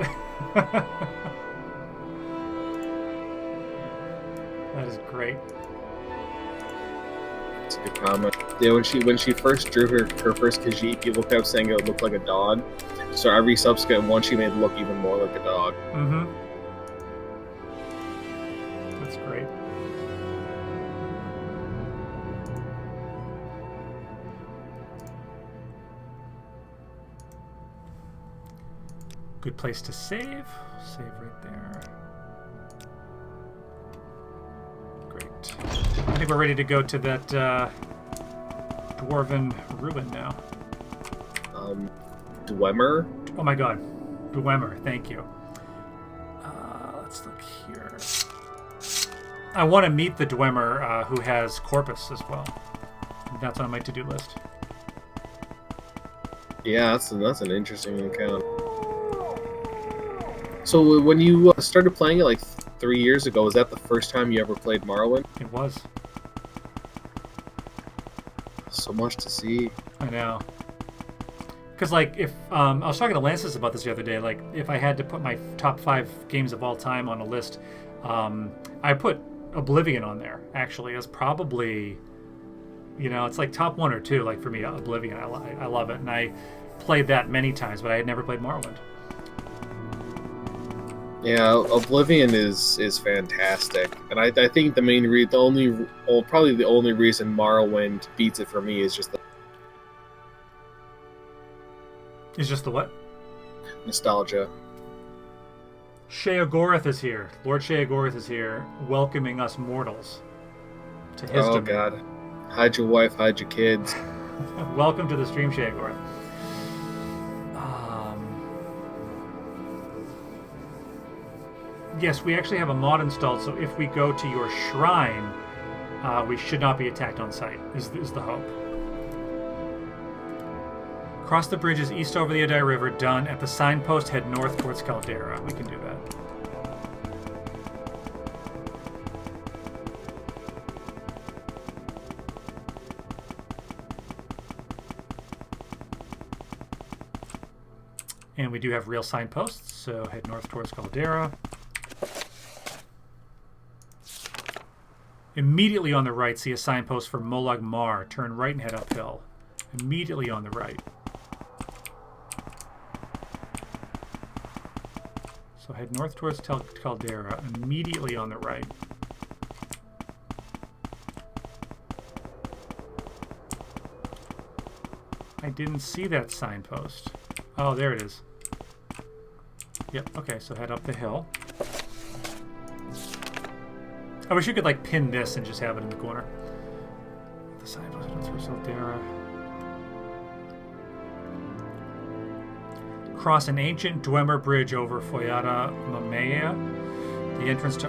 That is great. It's a good comment. Yeah, when she first drew her first Khajiit, people kept saying it would look like a dog. So every subsequent one she made look even more like a dog. Mm-hmm. That's great. Good place to save. Save right there. Great. I think we're ready to go to that dwarven ruin now. Dwemer? Oh my god. Dwemer, thank you. Let's look here. I want to meet the Dwemer who has Corpus as well. That's on my to-do list. Yeah, that's an interesting account. So when you started playing it like 3 years ago, was that the first time you ever played Morrowind? It was. So much to see. I know. Because, like, if I was talking to Lances about this the other day, like, if I had to put my top 5 games of all time on a list, I put Oblivion on there, actually, as probably, you know, it's like top 1 or 2, like, for me, Oblivion. I love it, and I played that many times, but I had never played Morrowind. Yeah, Oblivion is fantastic, and I think probably the only reason Morrowind beats it for me is just the what? Nostalgia. Sheogorath is here. Lord Sheogorath is here, welcoming us mortals to his domain. God. Hide your wife, hide your kids. Welcome to the stream, Sheogorath. Yes, we actually have a mod installed, so if we go to your shrine, we should not be attacked on sight, is the hope. Cross the bridges east over the Adai River, done. At the signpost, head north towards Caldera. We can do that. And we do have real signposts, so head north towards Caldera. Immediately on the right, see a signpost for Molag Mar. Turn right and head uphill. Immediately on the right. So head north towards Caldera. Immediately on the right. I didn't see that signpost. Oh, there it is. Yep, okay, so head up the hill. I wish you could, like, pin this and just have it in the corner. The signpost towards Caldera. Cross an ancient Dwemer bridge over Foyada Mamea. The entrance to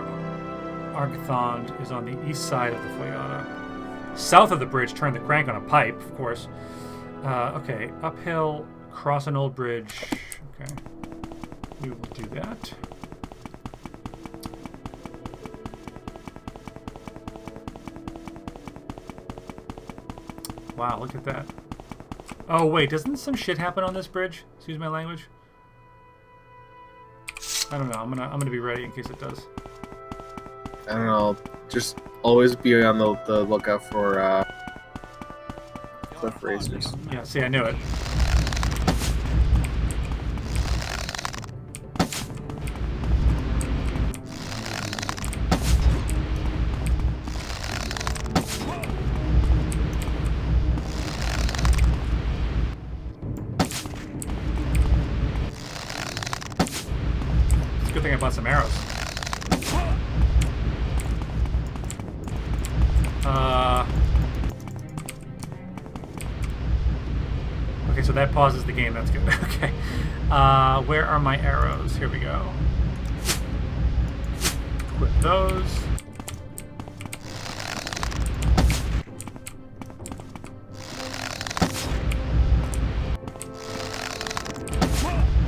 Argathond is on the east side of the Foyada. South of the bridge, turn the crank on a pipe, of course. Okay, uphill, cross an old bridge. Okay, we will do that. Wow, look at that. Oh, wait, doesn't some shit happen on this bridge? Excuse my language. I don't know. I'm gonna be ready in case it does. I don't know. Just always be on the lookout for cliff racers. Yeah, see, I knew it. Good thing I bought some arrows. Okay, so that pauses the game. That's good. Okay. Where are my arrows? Here we go. Equip those.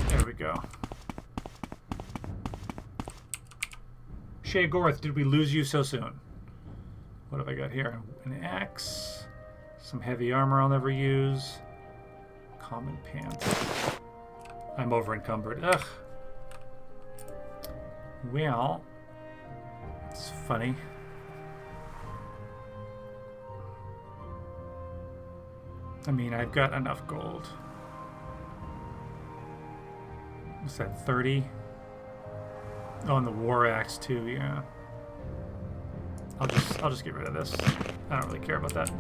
There we go. Sheagorth, did we lose you so soon? What have I got here? An axe, some heavy armor I'll never use, common pants. I'm over encumbered. Ugh. Well, it's funny. I mean, I've got enough gold. What's that, 30? Oh, and the war axe too, yeah. I'll just get rid of this. I don't really care about that.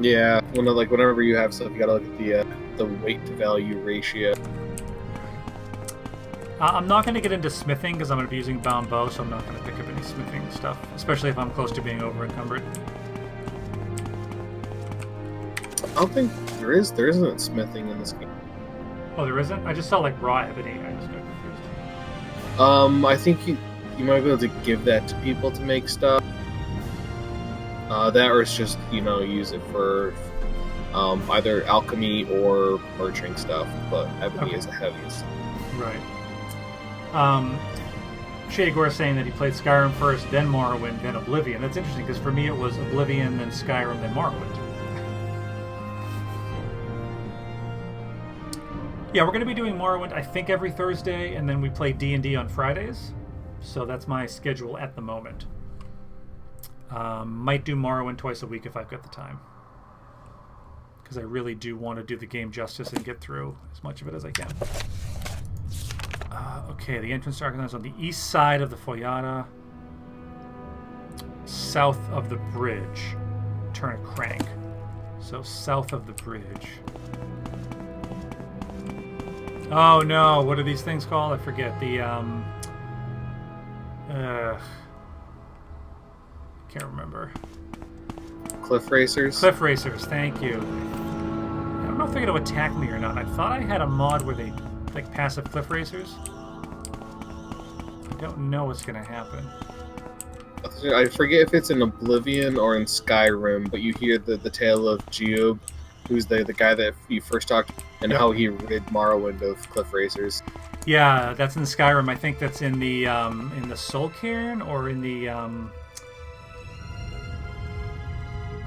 Yeah, whenever you have stuff, you gotta look at the weight to value ratio. I'm not going to get into smithing because I'm going to be using bound bow, so I'm not going to pick up any smithing stuff, especially if I'm close to being over encumbered. I don't think there isn't smithing in this game. Oh, there isn't? I just saw like raw ebony. I just got confused. I think you might be able to give that to people to make stuff. That or it's just, use it for either alchemy or merching stuff, but ebony is the heaviest. Right. Sheagor saying that he played Skyrim first, then Morrowind, then Oblivion. That's interesting because for me it was Oblivion, then Skyrim, then Morrowind. Yeah, we're going to be doing Morrowind, I think, every Thursday, and then we play D&D on Fridays. So that's my schedule at the moment. Might do Morrowind twice a week if I've got the time. Because I really do want to do the game justice and get through as much of it as I can. Okay, the entrance to Arkansas is on the east side of the Foyada, south of the bridge. Turn a crank. So south of the bridge. Oh no, what are these things called? I forget. The can't remember. Cliff racers? Cliff racers, thank you. I don't know if they're going to attack me or not. I thought I had a mod where they like passive cliff racers. I don't know what's going to happen. I forget if it's in Oblivion or in Skyrim, but you hear the tale of Geob, who's the guy that you first talked, and how he rid Morrowind of cliff racers. Yeah, that's in Skyrim. I think that's in the Soul Cairn or in the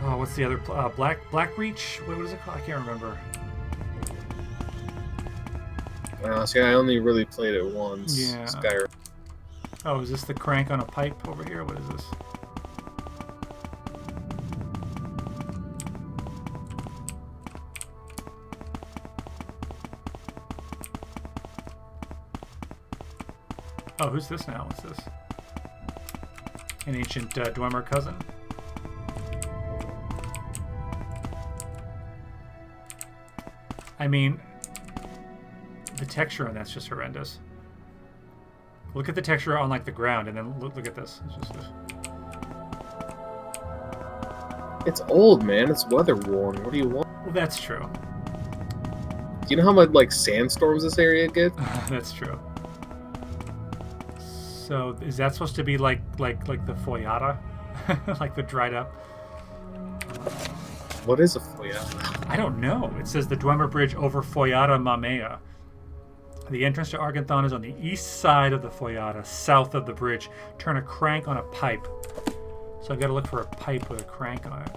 oh, what's the other Blackreach? What is it called? I can't remember. See, I only really played it once. Yeah. Skyrim. Oh, is this the crank on a pipe over here? What is this? Oh, who's this now? What's this? An ancient Dwemer cousin? I mean, the texture on that's just horrendous. Look at the texture on like the ground, and then look at this. It's just this. It's old, man. It's weather worn. What do you want? Well, that's true. Do you know how much like sandstorms this area gets? That's true. So is that supposed to be like the Foyada, like the dried up? What is a Foyada? I don't know. It says the Dwemer Bridge over Foyada Mamea. The entrance to Arganthon is on the east side of the Foyada, south of the bridge. Turn a crank on a pipe. So I've got to look for a pipe with a crank on it.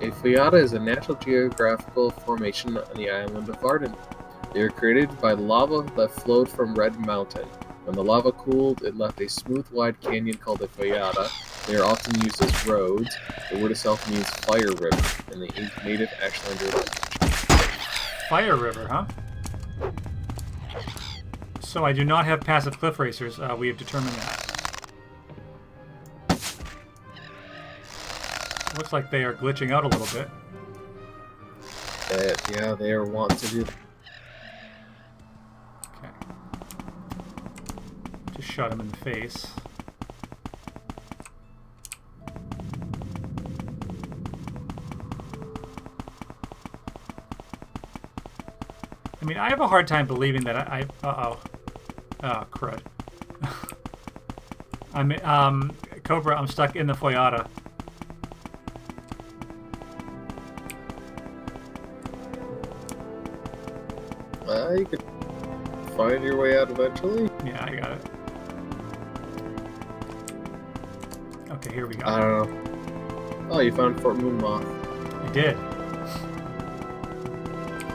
A Foyada is a natural geographical formation on the island of Arden. They were created by lava that flowed from Red Mountain. When the lava cooled, it left a smooth, wide canyon called a Foyada. They are often used as roads. The word itself means fire river in the native Ashlander language. Fire river, huh? So I do not have passive cliff racers. We have determined that. Looks like they are glitching out a little bit. Yeah, they are wont to do that. Just shot him in the face. I mean, I have a hard time believing that uh-oh. Oh, crud. Cobra, I'm stuck in the Foyada. You could find your way out eventually. Yeah, I got it. Okay, here we go. I don't know. Oh, you found Fort Moonmoth. I did.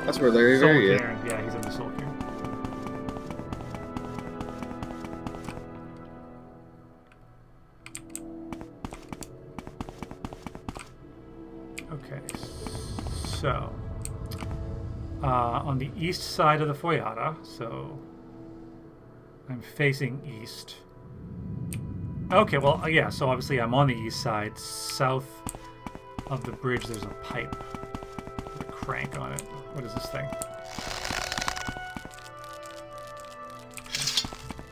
That's where Larry Soul Very is. Cairn. Yeah, he's in the Soul Cairn. Okay, so on the east side of the Foyada, so I'm facing east. Okay, well, yeah, so obviously I'm on the east side. South of the bridge, there's a pipe with a crank on it. What is this thing?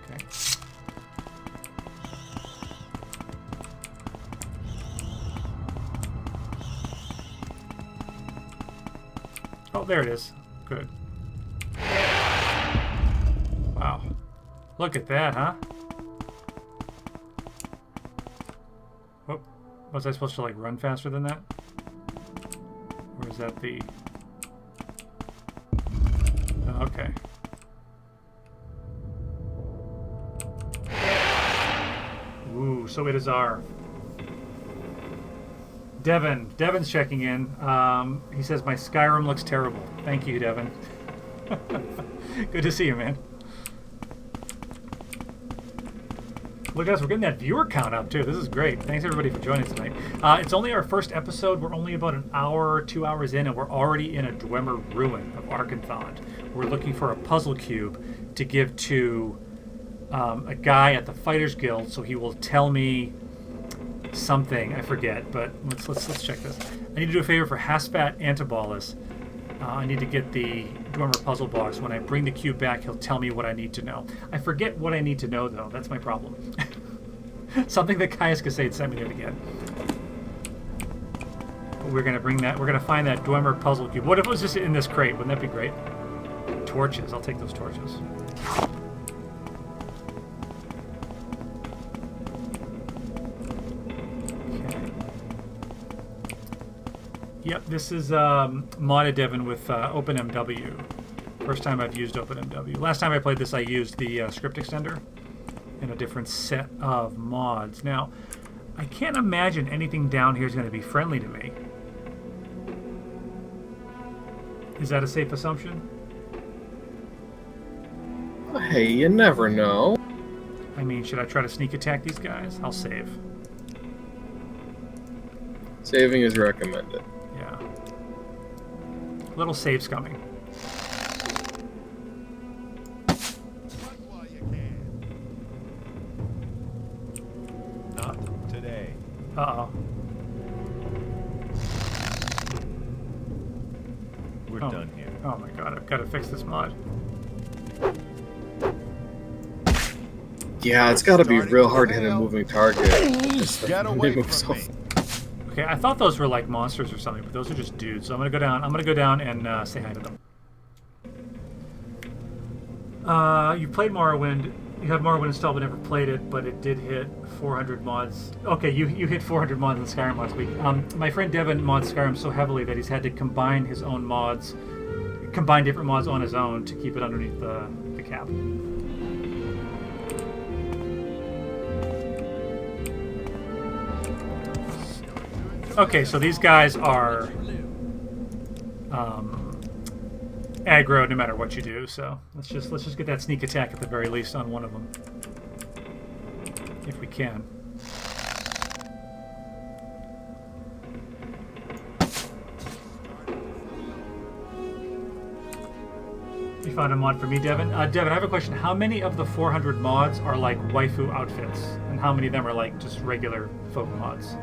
Okay. Oh, there it is. Good. Wow. Look at that, huh? Oh, was I supposed to, like, run faster than that? Or is that the... Oh, okay. Ooh, so it is our... Devin's checking in. He says, my Skyrim looks terrible. Thank you, Devin. Good to see you, man. Look at us, we're getting that viewer count up, too. This is great. Thanks, everybody, for joining tonight. It's only our first episode. We're only about an hour, 2 hours in, and we're already in a Dwemer ruin of Arkanthond. We're looking for a puzzle cube to give to a guy at the Fighters Guild, so he will tell me something. I forget, but let's check this. I need to do a favor for Haspat Antibolus. I need to get the Dwemer puzzle box. When I bring the cube back, he'll tell me what I need to know. I forget what I need to know, though. That's my problem. Something that Caius Casade sent me there to get. But we're going to bring that. We're going to find that Dwemer puzzle cube. What if it was just in this crate? Wouldn't that be great? Torches. I'll take those torches. Yep, this is modded Devin with OpenMW. First time I've used OpenMW. Last time I played this, I used the script extender in a different set of mods. Now, I can't imagine anything down here is going to be friendly to me. Is that a safe assumption? Hey, you never know. I mean, should I try to sneak attack these guys? I'll save. Saving is recommended. Yeah. Little saves coming. Not today. Uh-oh. We're done here. Oh my god, I've got to fix this mod. Yeah, it's got to be real hard to hit a moving target. Get away from me. Okay, I thought those were like monsters or something, but those are just dudes. So I'm gonna go down. I'm gonna go down and say hi to them. You played Morrowind. You have Morrowind installed, but never played it. But it did hit 400 mods. Okay, you hit 400 mods in Skyrim last week. My friend Devin mods Skyrim so heavily that he's had to combine his own mods, combine different mods on his own to keep it underneath the cap. Okay, so these guys are aggro no matter what you do. So let's just get that sneak attack at the very least on one of them, if we can. You found a mod for me, Devin. Devin, I have a question. How many of the 400 mods are like waifu outfits, and how many of them are like just regular folk mods?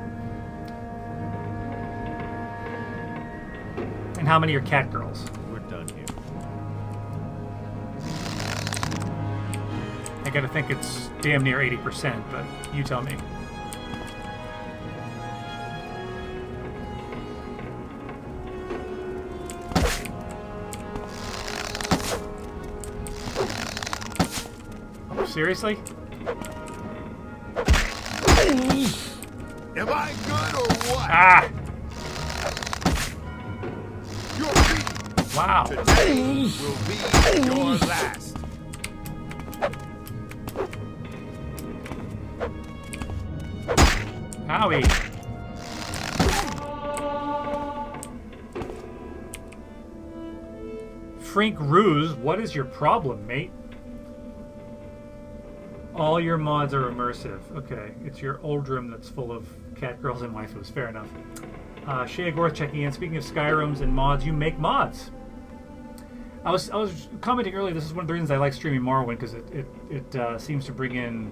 And how many are cat girls? We're done here. I gotta think it's damn near 80%, but you tell me. seriously? Am I good or what? Ah! Your feet Wow. today will be your last. Howie. Frink Ruse, what is your problem, mate? All your mods are immersive. Okay, it's your old room that's full of cat girls and waifus. Fair enough. Shea Gorth checking in. Speaking of Skyrims and mods, you make mods. I was commenting earlier. This is one of the reasons I like streaming Morrowind, because it seems to bring in,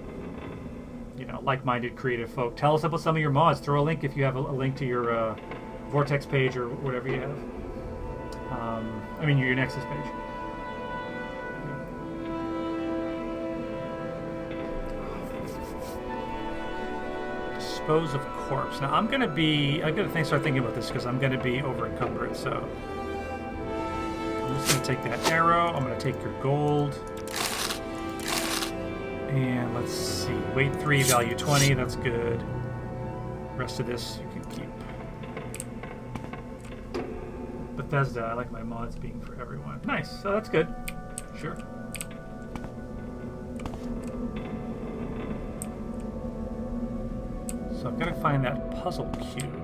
you know, like-minded creative folk. Tell us about some of your mods. Throw a link if you have a link to your Vortex page or whatever you have. I mean your Nexus page. Dispose of corpse. Now I'm gonna start thinking about this because I'm gonna be over encumbered. So I'm just gonna take that arrow. I'm gonna take your gold. And let's see. Weight 3, value 20. That's good. Rest of this you can keep. Bethesda. I like my mods being for everyone. Nice. So that's good. Sure. So I've got to find that puzzle cube.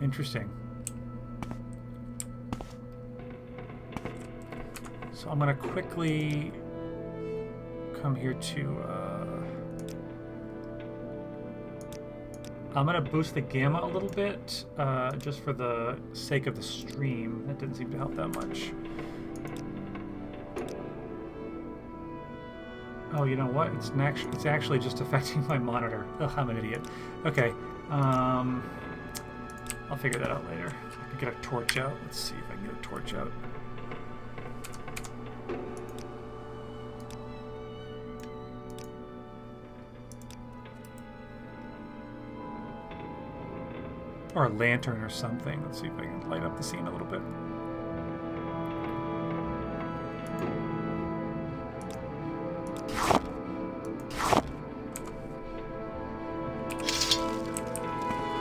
Interesting. So I'm going to quickly come here to... I'm going to boost the gamma a little bit, just for the sake of the stream. That didn't seem to help that much. Oh, you know what? It's actually just affecting my monitor. Ugh, I'm an idiot. Okay. I'll figure that out later. I can get a torch out. Let's see if I can get a torch out. Or a lantern or something. Let's see if I can light up the scene a little bit.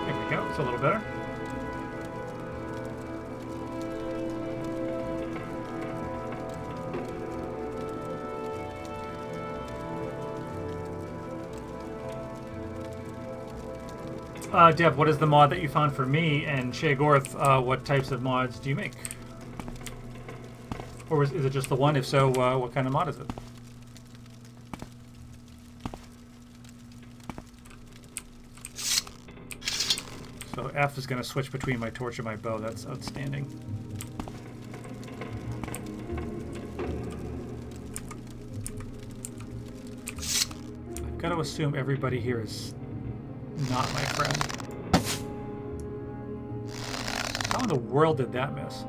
There we go. It's a little better. Dev, what is the mod that you found for me? And Shea Gorth, what types of mods do you make? Or is it just the one? If so, what kind of mod is it? So F is going to switch between my torch and my bow. That's outstanding. I've got to assume everybody here is not my friend. How in the world did that miss?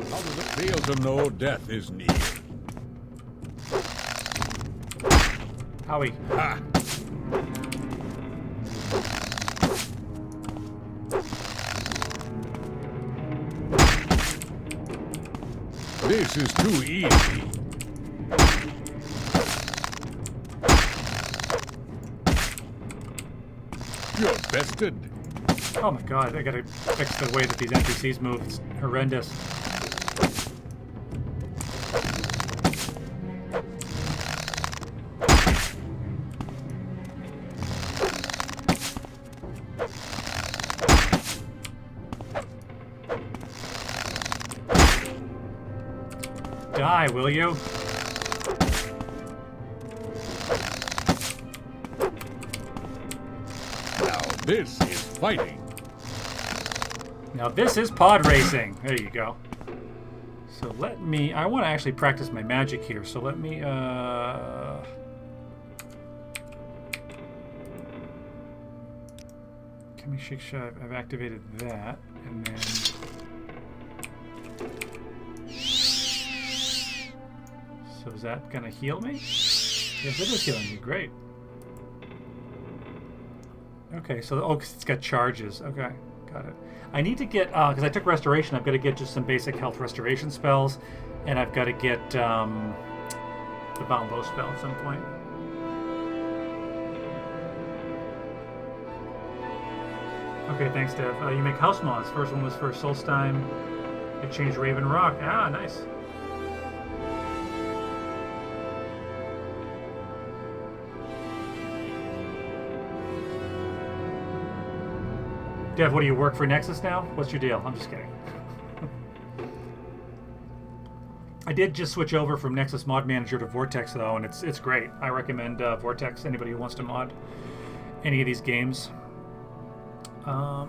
How does it feel to know death is near? Howie. Ha! This is too easy. You're bested. Oh my god, I gotta fix the way that these NPCs move. It's horrendous. Die, will you? This is fighting. Now this is pod racing. There you go. So let me... I want to actually practice my magic here. So let me... Let me shake shy. I've activated that, and then. So is that gonna heal me? Yes, it is healing me. Great. Okay, so because it's got charges. Okay, got it. I need to get because I took restoration. I've got to get just some basic health restoration spells, and I've got to get the bound bow spell at some point. Okay, thanks, Dev. You make house mods. First one was for Solstheim. Exchange Raven Rock. Ah, nice. Dev, what do you work for Nexus now? What's your deal? I'm just kidding. I did just switch over from Nexus Mod Manager to Vortex though, and it's great. I recommend Vortex. Anybody who wants to mod any of these games.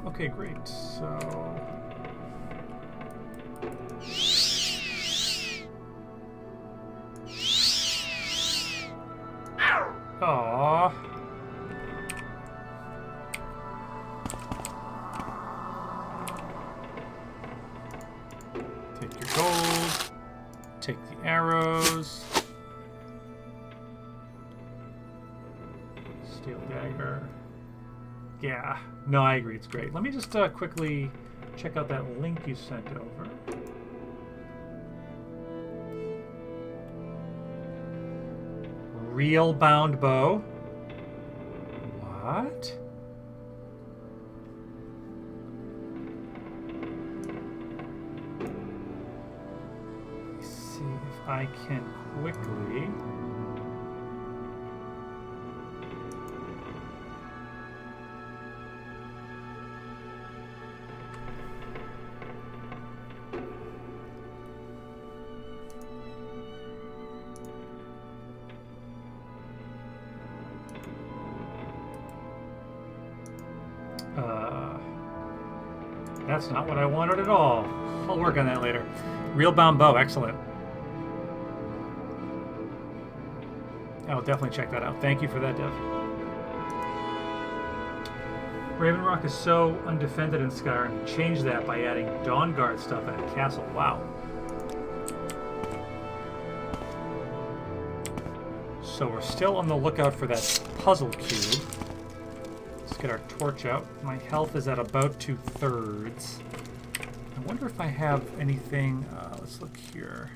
Okay, great. So. Aww. Take your gold. Take the arrows. Steel dagger. Yeah. No, I agree. It's great. Let me just quickly check out that link you sent over. Real bound bow. What? Let's see if I can quickly. That's not what I wanted at all. I'll work on that later. Real bound bow, excellent. I'll definitely check that out. Thank you for that, Dev. Raven Rock is so undefended in Skyrim. He changed that by adding Dawnguard stuff in a castle. Wow. So we're still on the lookout for that puzzle cube. Let's get our torch out. My health is at about 2/3. I wonder if I have anything. Let's look here.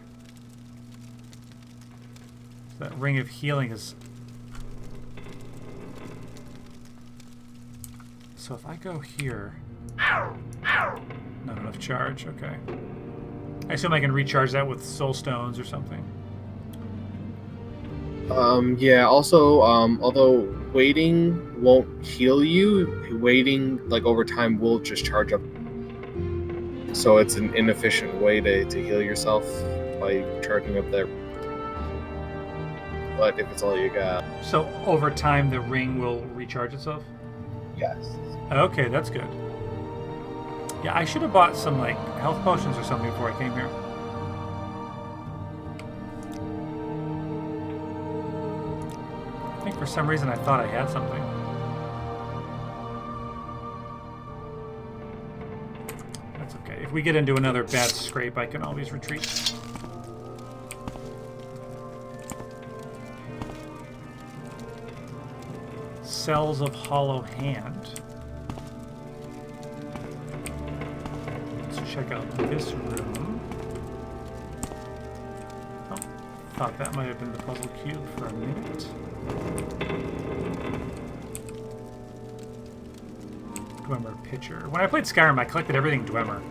That ring of healing is. So if I go here. Not enough charge, okay. I assume I can recharge that with soul stones or something. Yeah, also, although waiting won't heal you, waiting, like, over time will just charge up. So it's an inefficient way to heal yourself by charging up that. But if it's all you got. So over time the ring will recharge itself? Yes. Okay, that's good. Yeah, I should have bought some, like, health potions or something before I came here. I think for some reason I thought I had something. That's okay. If we get into another bad scrape, I can always retreat. Cells of Hollow Hand. Let's check out this room. Oh, thought that might have been the puzzle cube for a minute. Dwemer Pitcher. When I played Skyrim, I collected everything Dwemer.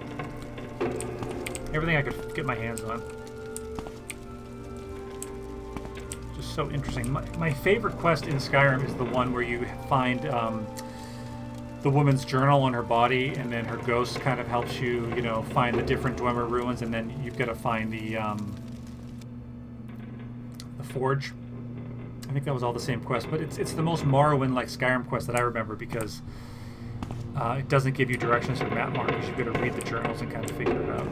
Everything I could get my hands on. Just so interesting. My favorite quest in Skyrim is the one where you find the woman's journal on her body, and then her ghost kind of helps you, you know, find the different Dwemer ruins, and then you've got to find the forge. I think that was all the same quest, but it's the most Morrowind-like Skyrim quest that I remember, because it doesn't give you directions or map markers. You've got to read the journals and kind of figure it out.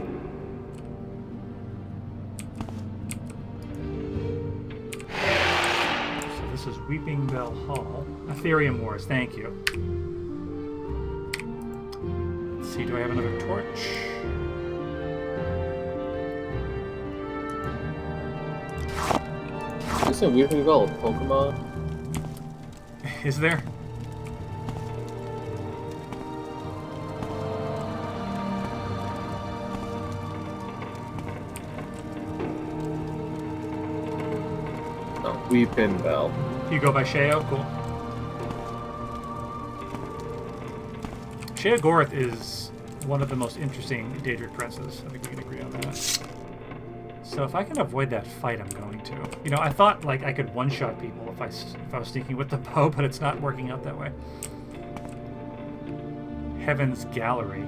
So this is Weeping Bell Hall. Ethereum Wars, thank you. see, do I have another torch? Listen, we can go Pokemon. Is there? No, Weepin Bell. You go by Sheo? Cool. Shea Gorath is one of the most interesting Daedric princes. I think we can agree on that. So if I can avoid that fight, I'm going to. You know, I thought like I could one-shot people if I was sneaking with the bow, but it's not working out that way. Heaven's Gallery.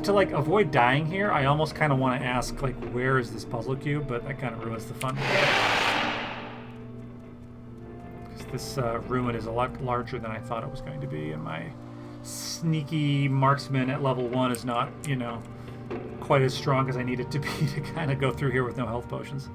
To like avoid dying here, I almost kind of want to ask like, where is this puzzle cube? But that kind of ruins the fun. Because this ruin is a lot larger than I thought it was going to be, and my sneaky marksman at level 1 is not, you know, quite as strong as I need it to be to kind of go through here with no health potions.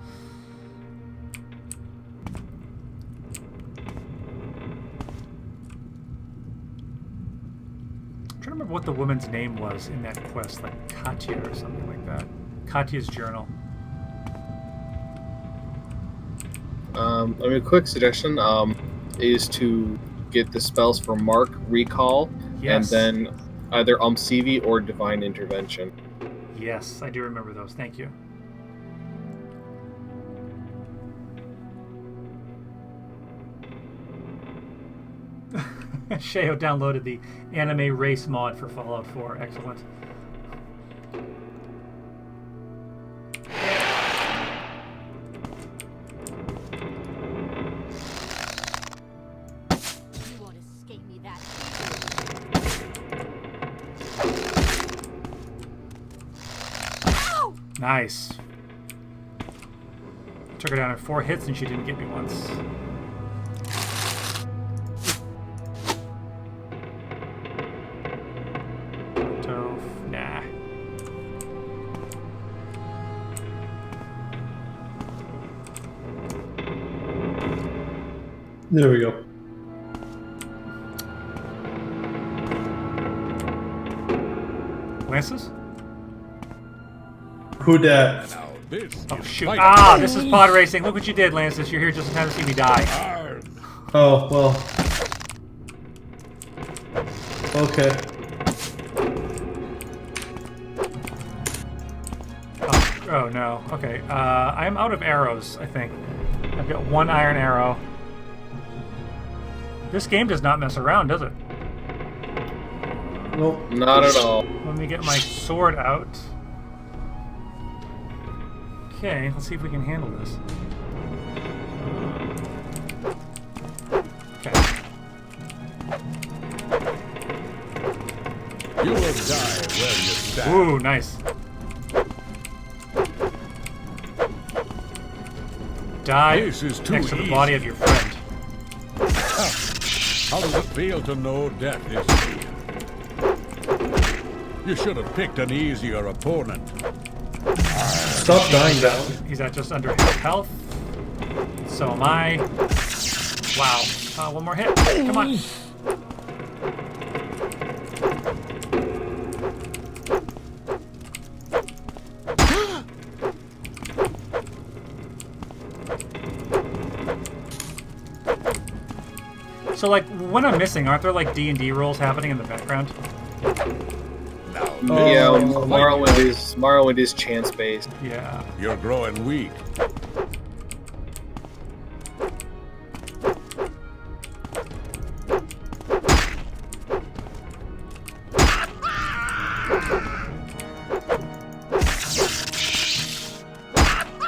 I'm trying to remember what the woman's name was in that quest, like Katya or something like that. Katya's journal. I mean, a quick suggestion is to get the spells for Mark, Recall, Yes. and then either Umsivi or Divine Intervention. Yes, I do remember those. Thank you. Sheo downloaded the anime race mod for Fallout 4. Excellent. Nice. Took her down in 4 hits and she didn't get me once. Nah. There we go. Lances? Who dat? Oh shoot. Ah, this is pod racing. Look what you did, Lances. You're here just in time to see me die. Oh, well. Okay. Oh no. Okay. I'm out of arrows, I think. I've got 1 iron arrow. This game does not mess around, does it? Nope. Not at all. Let me get my sword out. Okay, let's see if we can handle this. Okay. You will die where you stand. Ooh, nice. Die This is too next to the easy. body of your friend. How does it feel to know death is near? You should have picked an easier opponent. Stop dying down. He's at just under half health. So am I. Wow. 1 more hit. Come on. So, like, when I'm missing, aren't there, like, D&D rolls happening in the background? Yeah, Morrowind is chance-based. Yeah. You're growing weak.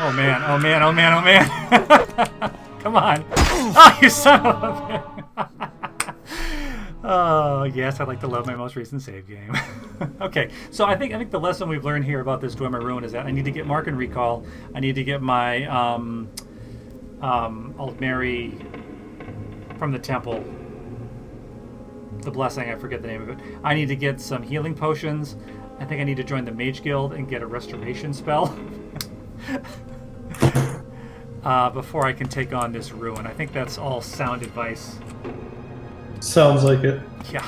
Oh man, oh man, oh man, oh man. Come on. Oh, you son of a bitch. Oh, yes, I'd like to love my most recent save game. Okay, so I think the lesson we've learned here about this Dwemer Ruin is that I need to get Mark and Recall. I need to get my Altmeri from the temple. The blessing, I forget the name of it. I need to get some healing potions. I think I need to join the Mage Guild and get a restoration spell. Before I can take on this ruin. I think that's all sound advice. Sounds like it. Yeah.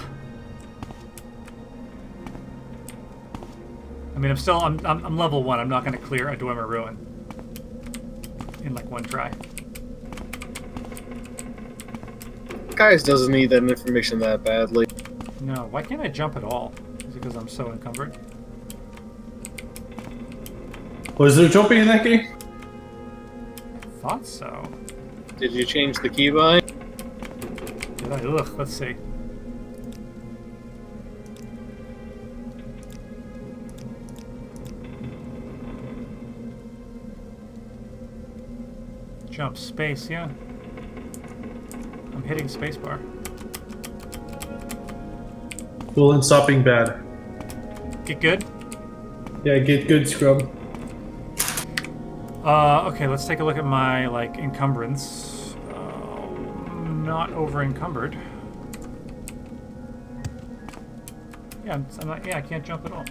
mean, I'm level 1. I'm not going to clear a Dwemer Ruin in like one try. Guys doesn't need that information that badly. No, why can't I jump at all? Is it because I'm so encumbered? Was there jumping in that game? I thought so. Did you change the keybind? Did I? Ugh, let's see. Jump space, yeah. I'm hitting spacebar. Cool and stop being bad. Get good? Yeah, get good, scrub. Okay, let's take a look at my, like, encumbrance. Not over-encumbered. Yeah, I'm not, yeah, I can't jump at all.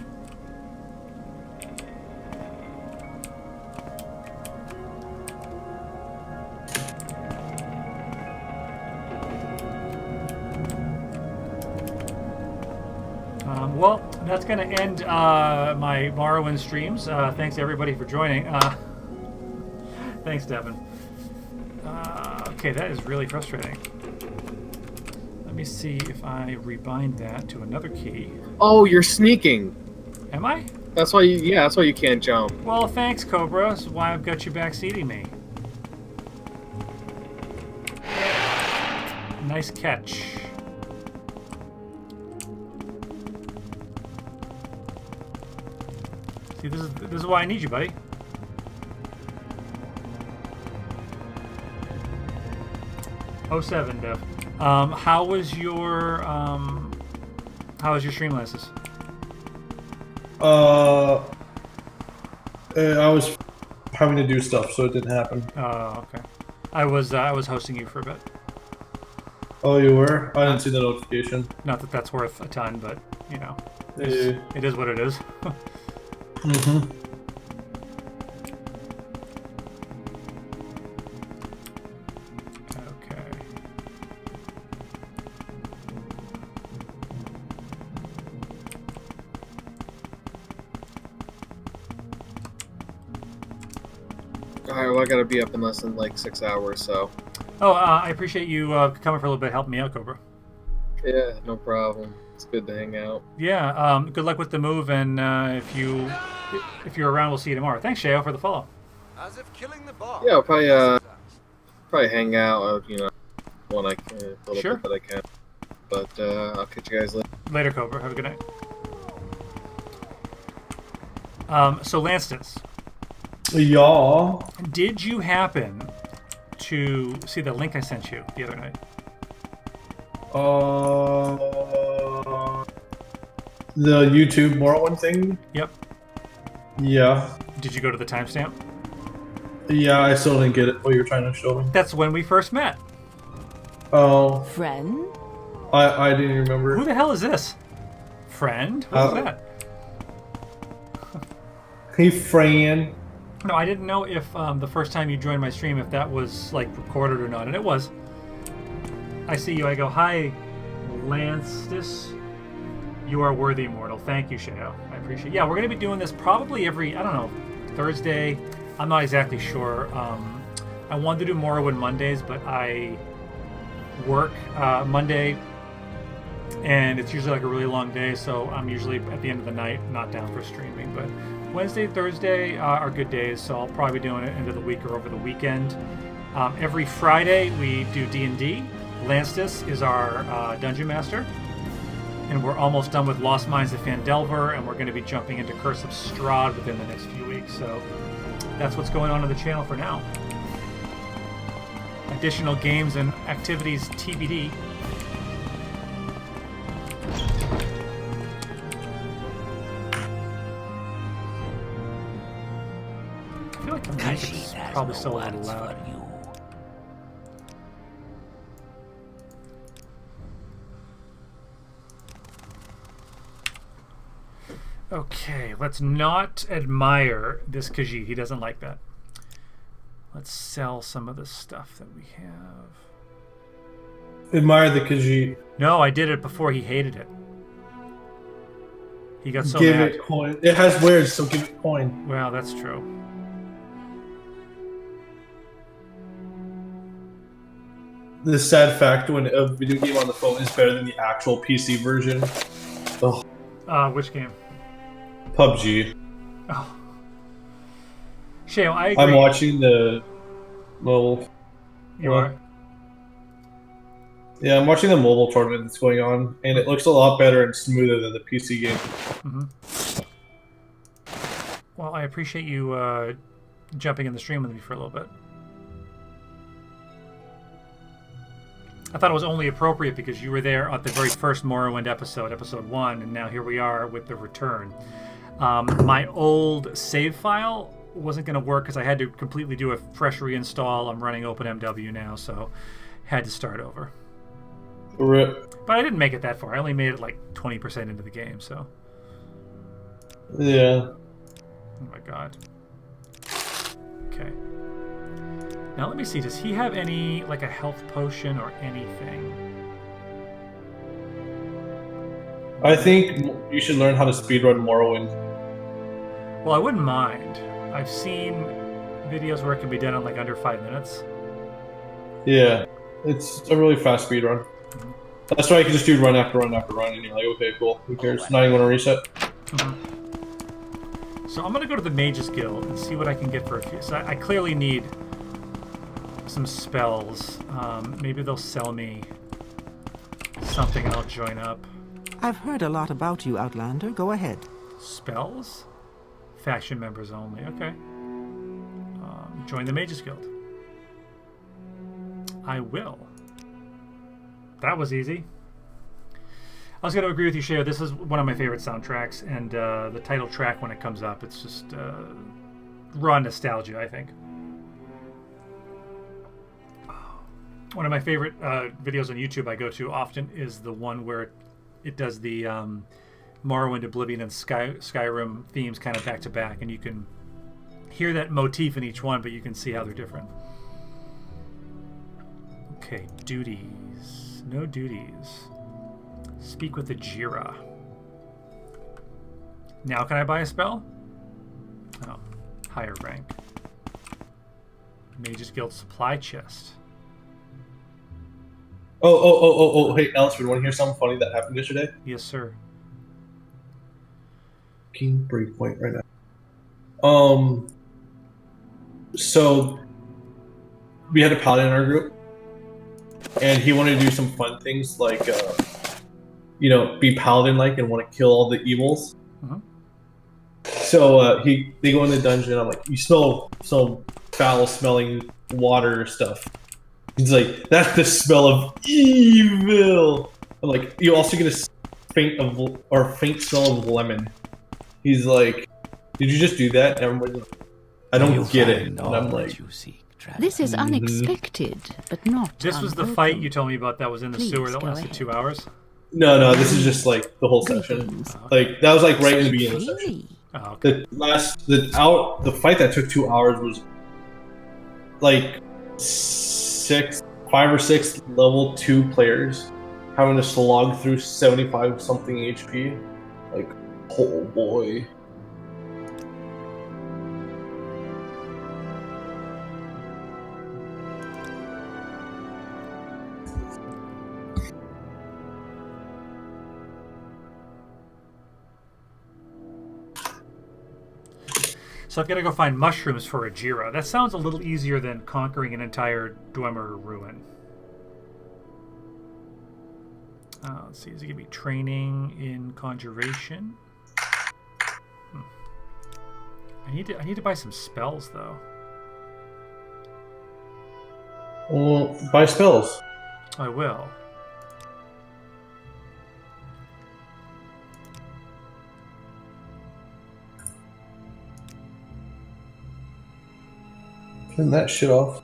Well, that's going to end my Morrowind streams. Thanks, everybody, for joining. Thanks, Devin. Okay, that is really frustrating. Let me see if I rebind that to another key. Oh, you're sneaking. Am I? That's why. Yeah, that's why you can't jump. Well, thanks, Cobra. That's why I've got you backseating me. Nice catch. See, this is why I need you, buddy. '07, Dev. How was your Streamlances? I was having to do stuff, so it didn't happen. Oh, okay. I was hosting you for a bit. Oh, you were? I didn't see the notification. Not that that's worth a ton, but you know, Yeah. it is what it is. Mm-hmm. Alright, well, I gotta be up in less than like 6 hours, so. Oh, I appreciate you coming for a little bit, helping me out, Cobra. Yeah, no problem. It's good to hang out. Yeah, good luck with the move, and if you're around, we'll see you tomorrow. Thanks, Shayo, for the follow. As if killing the boss. Yeah, I'll probably hang out, you know, when I can, a little Sure. bit that I can. But I'll catch you guys later. Later, Cobra. Have a good night. So, Lanstus. Yeah. Did you happen to see the link I sent you the other night? The YouTube Morrowind thing? Yep. Yeah. Did you go to the timestamp? Yeah, I still didn't get it. What you were trying to show me. That's when we first met. Oh. Friend? I didn't remember. Who the hell is this? Friend? What was that? Hey, friend. No, I didn't know if the first time you joined my stream, if that was like recorded or not, and it was. I see you. I go, hi, Lanstus. You are worthy, mortal. Thank you, Shayo. I appreciate it. Yeah, we're going to be doing this probably every, I don't know, Thursday. I'm not exactly sure. I wanted to do Morrowind Mondays, but I work Monday, and it's usually like a really long day, so I'm usually at the end of the night not down for streaming. But Wednesday, Thursday are good days, so I'll probably be doing it end of the week or over the weekend. Every Friday we do D&D. Lanstus is our dungeon master, and we're almost done with Lost Mines of Phandelver, and we're going to be jumping into Curse of Strahd within the next few weeks. So that's what's going on the channel for now. Additional games and activities TBD. I feel like the music's probably still a little loud. Okay, let's not admire this Khajiit. He doesn't like that. Let's sell some of the stuff that we have. Admire the Khajiit. No, I did it before he hated it. He got so give mad. it coin. It has wares, so give it coin. Well, that's true. The sad fact when a video game on the phone is better than the actual PC version. Oh, Which game? PUBG. Oh. Shayo, I agree. I'm watching the mobile. You are? Yeah, I'm watching the mobile tournament that's going on, and it looks a lot better and smoother than the PC game. Mm-hmm. Well, I appreciate you jumping in the stream with me for a little bit. I thought it was only appropriate because you were there at the very first Morrowind episode, episode 1, and now here we are with the return. My old save file wasn't going to work because I had to completely do a fresh reinstall. I'm running OpenMW now, so had to start over. RIP. But I didn't make it that far. I only made it like 20% into the game, so. Yeah. Oh my god. Okay. Now let me see, does he have any, like a health potion or anything? I think you should learn how to speedrun Morrowind. Well, I wouldn't mind. I've seen videos where it can be done in like under 5 minutes. Yeah, it's a really fast speedrun. That's why you can just do run after run after run, and you're like, okay, cool, who cares? Not even want to reset. So I'm going to go to the Mages Guild and see what I can get for a few. So I clearly need some spells. Maybe they'll sell me something and I'll join up. I've heard a lot about you, Outlander. Go ahead. Spells? Faction members only. Okay. Join the Mages Guild. I will. That was easy. I was going to agree with you, Shayo. This is one of my favorite soundtracks, and the title track, when it comes up, it's just raw nostalgia, I think. One of my favorite videos on YouTube I go to often is the one where it does the Morrowind, Oblivion, and Skyrim themes kind of back to back, and you can hear that motif in each one, but you can see how they're different. Okay, duties. No duties. Speak with the Jira. Now can I buy a spell? Oh, higher rank. Mages Guild supply chest. Oh, hey, Alistair, want to hear something funny that happened yesterday? Yes, sir. King breakpoint right now. So we had a paladin in our group, and he wanted to do some fun things like, be paladin-like and want to kill all the evils. So they go in the dungeon. I'm like, you smell some foul-smelling water stuff. He's like, that's the smell of evil. I'm like, you also get a faint smell of lemon. He's like, did you just do that? And everybody's like, I don't get it. And I'm like, This is unexpected, but not. This was the fight you told me about that was in the sewer that lasted 2 hours? No, this is just like the whole session. Like, that was like right in the beginning of the session. Oh, okay. The fight that took 2 hours was like 5 or 6 level 2 players having to slog through 75 something HP. Like, oh boy. So I've got to go find mushrooms for a Jira. That sounds a little easier than conquering an entire Dwemer ruin. Let's see, does it give me training in conjuration? I need to buy some spells though. Well, buy spells. I will. Turn that shit off.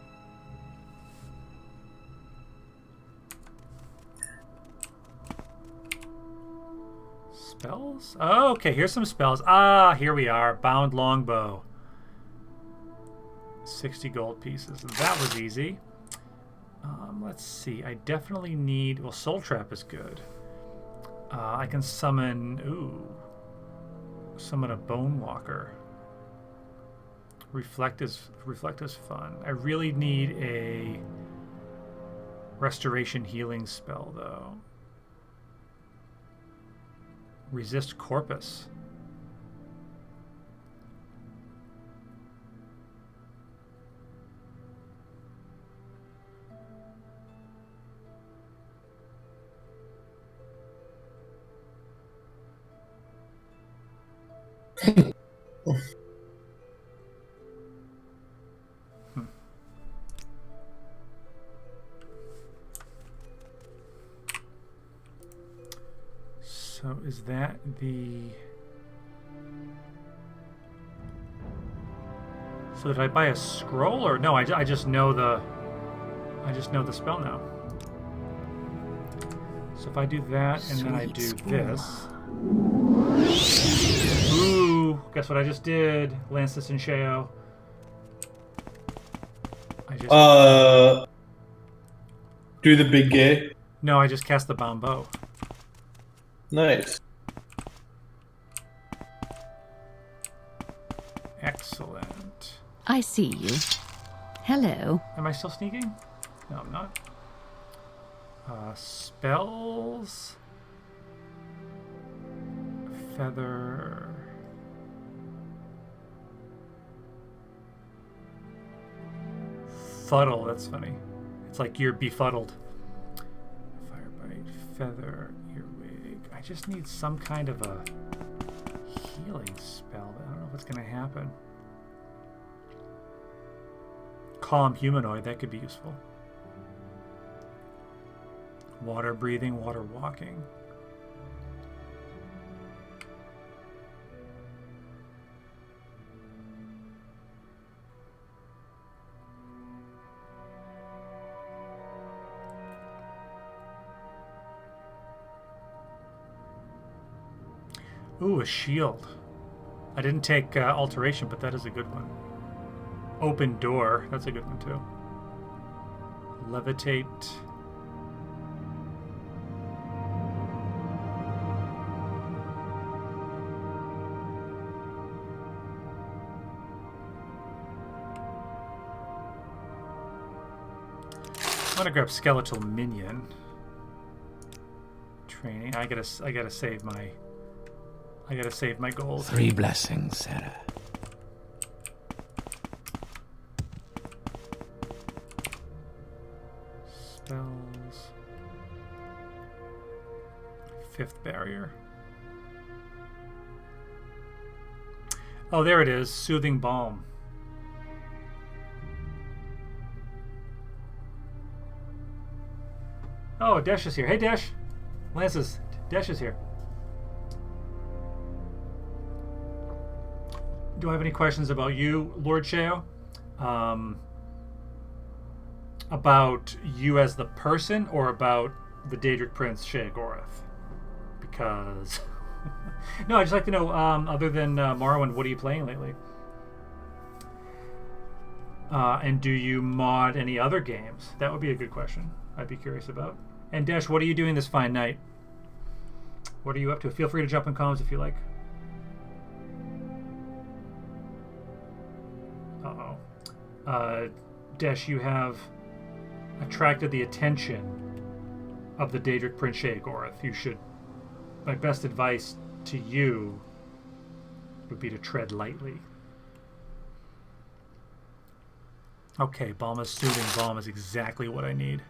Spells? Oh, okay, here's some spells. Ah, here we are. Bound longbow. 60 gold pieces. That was easy. Let's see. I definitely need... Well, Soul Trap is good. I can summon... Ooh. Summon a Bone Walker. Reflect is fun. I really need a restoration healing spell though. Resist Corpus. So is that the... So did I buy a scroll or no? I just know the spell now. So if I do that and then I do this. Ooh, guess what I just did? Lances and Sheo. Do the big gay. No, I just cast the Bound Bow. Nice. Excellent. I see you. Hello. Am I still sneaking? No, I'm not. Spells. Feather. Fuddle, that's funny. It's like you're befuddled. Firebite, feather, earwig. I just need some kind of a healing spell. I don't know if it's going to happen. Calm humanoid, that could be useful. Water breathing, water walking. Ooh, a shield. I didn't take alteration, but that is a good one. Open door. That's a good one too. Levitate. I'm gonna grab skeletal minion. Training. I gotta save my. I gotta save my gold. 3 blessings, Sarah. Spells. 5th barrier. Oh, there it is. Soothing balm. Oh, Dash is here. Hey, Dash. Lances. Dash is here. Do I have any questions about you, Lord Sheo? About you as the person, or about the Daedric Prince Sheogorath? Because no, I'd just like to know. Other than Morrowind, what are you playing lately? And do you mod any other games? That would be a good question. I'd be curious about. And Dash, what are you doing this fine night? What are you up to? Feel free to jump in comments if you like. Dash, you have attracted the attention of the Daedric Prince Sheogorath. You should. My best advice to you would be to tread lightly. Okay, Balma's soothing balm is exactly what I need.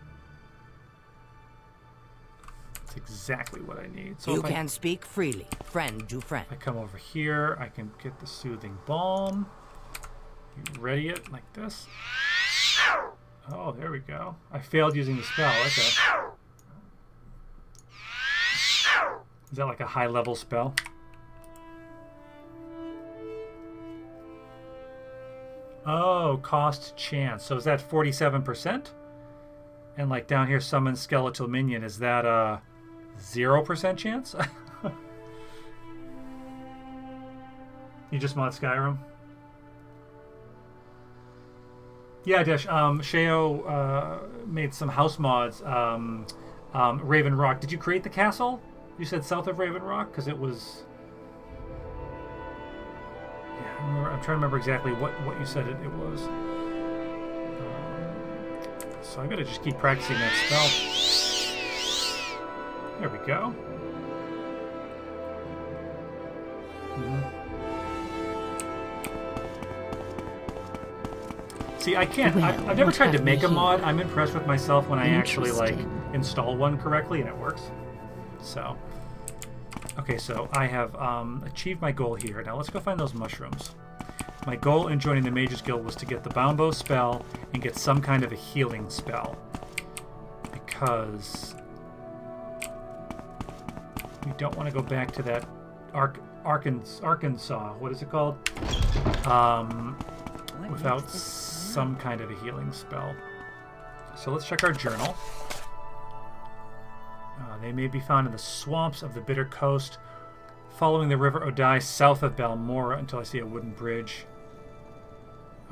It's exactly what I need. So you can speak freely, friend to friend. I come over here, I can get the soothing balm. You ready it like this? Oh, there we go. I failed using the spell. Okay. Is that like a high-level spell? Oh, cost chance. So is that 47%? And like down here, summon skeletal minion. Is that a 0% chance? You just mod Skyrim? Yeah, Dash. Sheo made some house mods. Raven Rock. Did you create the castle? You said south of Raven Rock? Because it was... I'm trying to remember exactly what you said it was. So I gotta just keep practicing that spell. There we go. See, I can't. I've never tried to make a mod. I'm impressed with myself when I actually like install one correctly and it works. So, okay, so I have achieved my goal here. Now let's go find those mushrooms. My goal in joining the Mages Guild was to get the Bound Bow spell and get some kind of a healing spell. Because we don't want to go back to that Arkansas. What is it called? Without some kind of a healing spell. So let's check our journal. They may be found in the swamps of the Bitter Coast, following the River Odai south of Balmora until I see a wooden bridge.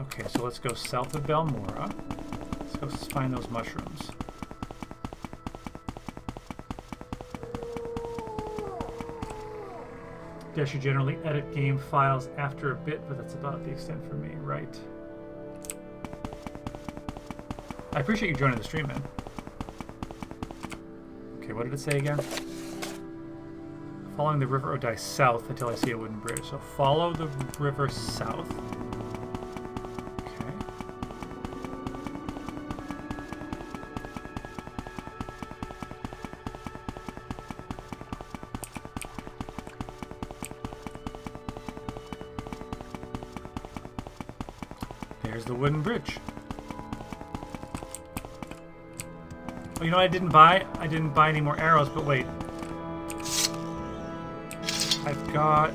Okay, so let's go south of Balmora. Let's go find those mushrooms. Dash, you generally edit game files after a bit, but that's about the extent for me, right? I appreciate you joining the stream, man. Okay, what did it say again? Following the River Odai south until I see a wooden bridge. So follow the river south. Okay. There's the wooden bridge. Oh, you know, I didn't buy any more arrows, but wait. I've got...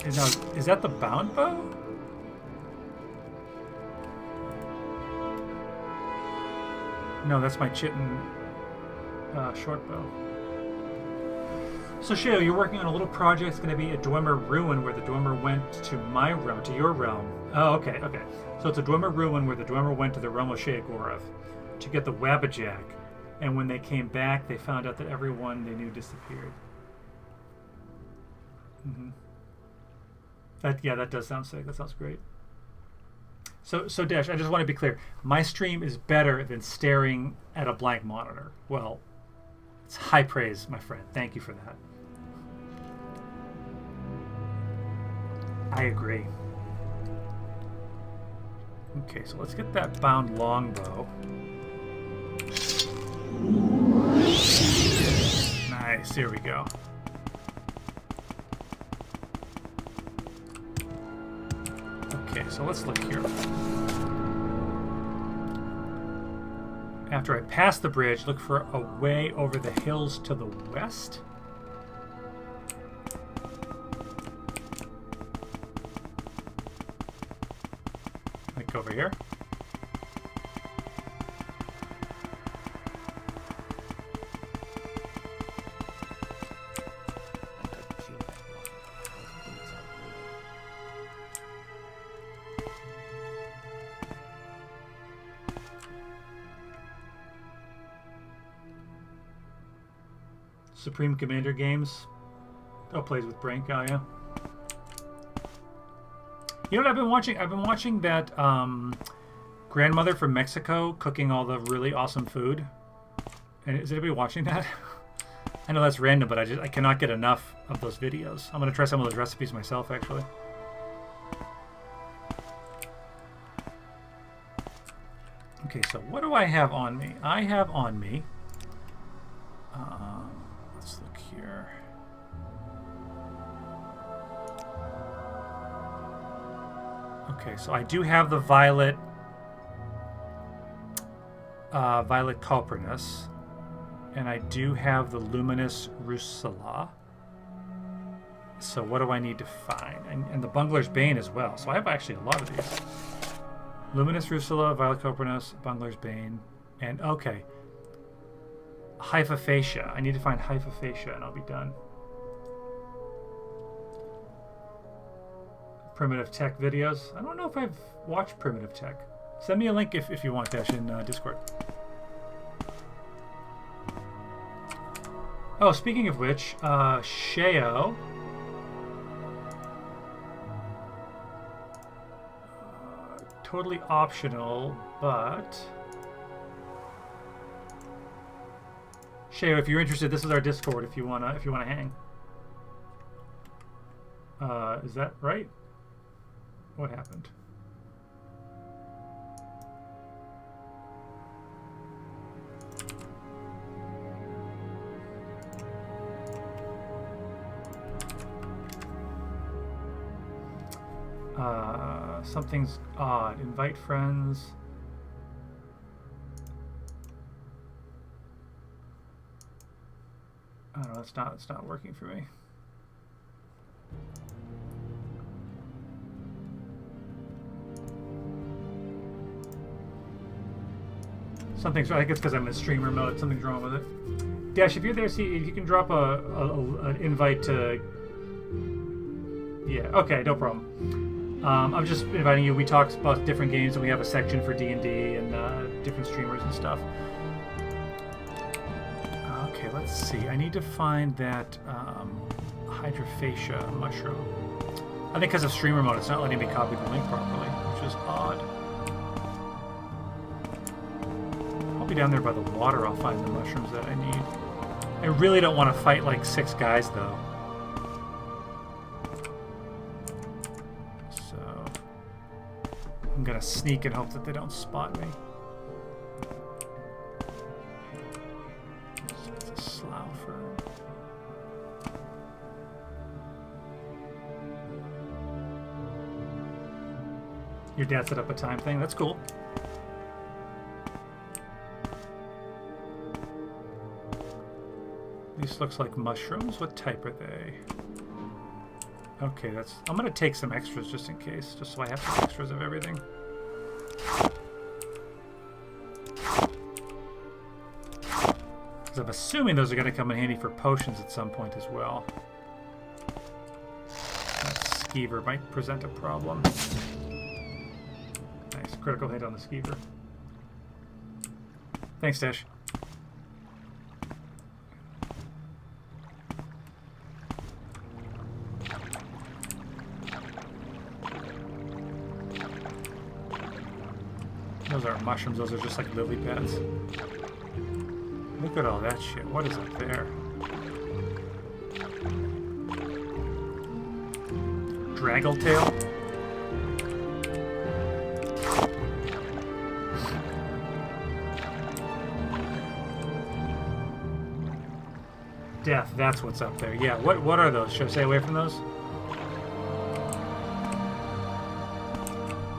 Is that the bound bow? No, that's my Chitin short bow. So, Sheo, you're working on a little project. It's going to be a Dwemer ruin where the Dwemer went to my realm, to your realm. Oh, okay, okay. So it's a Dwemer ruin where the Dwemer went to the realm of Sheogorath to get the Wabbajack. And when they came back, they found out that everyone they knew disappeared. That does sound sick. That sounds great. So Dash, I just want to be clear. My stream is better than staring at a blank monitor. Well, it's high praise, my friend. Thank you for that. I agree. Okay, so let's get that bound longbow. Nice, here we go. Okay, so let's look here. After I pass the bridge, look for a way over the hills to the west. Like over here. Supreme Commander games. Oh, plays with Brink. Oh, yeah. You know what I've been watching? I've been watching that grandmother from Mexico cooking all the really awesome food. And is anybody watching that? I know that's random, but I cannot get enough of those videos. I'm gonna try some of those recipes myself, actually. Okay, so what do I have on me? I have on me. Let's look here. Okay, so I do have the Violet Copernus, and I do have the Luminous Rusula. So what do I need to find? And the Bungler's Bane as well. So I have actually a lot of these. Luminous Rusula, Violet Copernus, Bungler's Bane, and okay. Hypophacia. I need to find Hypophacia and I'll be done. Primitive Tech videos. I don't know if I've watched Primitive Tech. Send me a link if you want, Dash, in Discord. Oh, speaking of which, Sheo. totally optional, but Shay, if you're interested, this is our Discord. If you wanna hang. Is that right? What happened? Something's odd. Invite friends. I don't know, it's not working for me. Something's, I think it's because I'm in streamer mode. Something's wrong with it. Dash, if you're there, see if you can drop an invite to. Yeah. Okay. No problem. I'm just inviting you. We talk about different games, and we have a section for D&D and different streamers and stuff. Okay. Let's see. I need to find that Hydrophacia mushroom. I think because of streamer mode, it's not letting me copy the link properly, which is odd. I'll be down there by the water. I'll find the mushrooms that I need. I really don't want to fight like 6 guys, though. So I'm gonna sneak and hope that they don't spot me. It's a slough for. Your dad set up a time thing. That's cool. These looks like mushrooms. What type are they? Okay, that's. I'm gonna take some extras just in case, just so I have some extras of everything. Because I'm assuming those are gonna come in handy for potions at some point as well. That skeever might present a problem. Nice, critical hit on the skeever. Thanks, Dash. Those aren't mushrooms, those are just like lily pads. Look at all that shit. What is up there? Draggletail? Death, that's what's up there. Yeah, what are those? Should I stay away from those?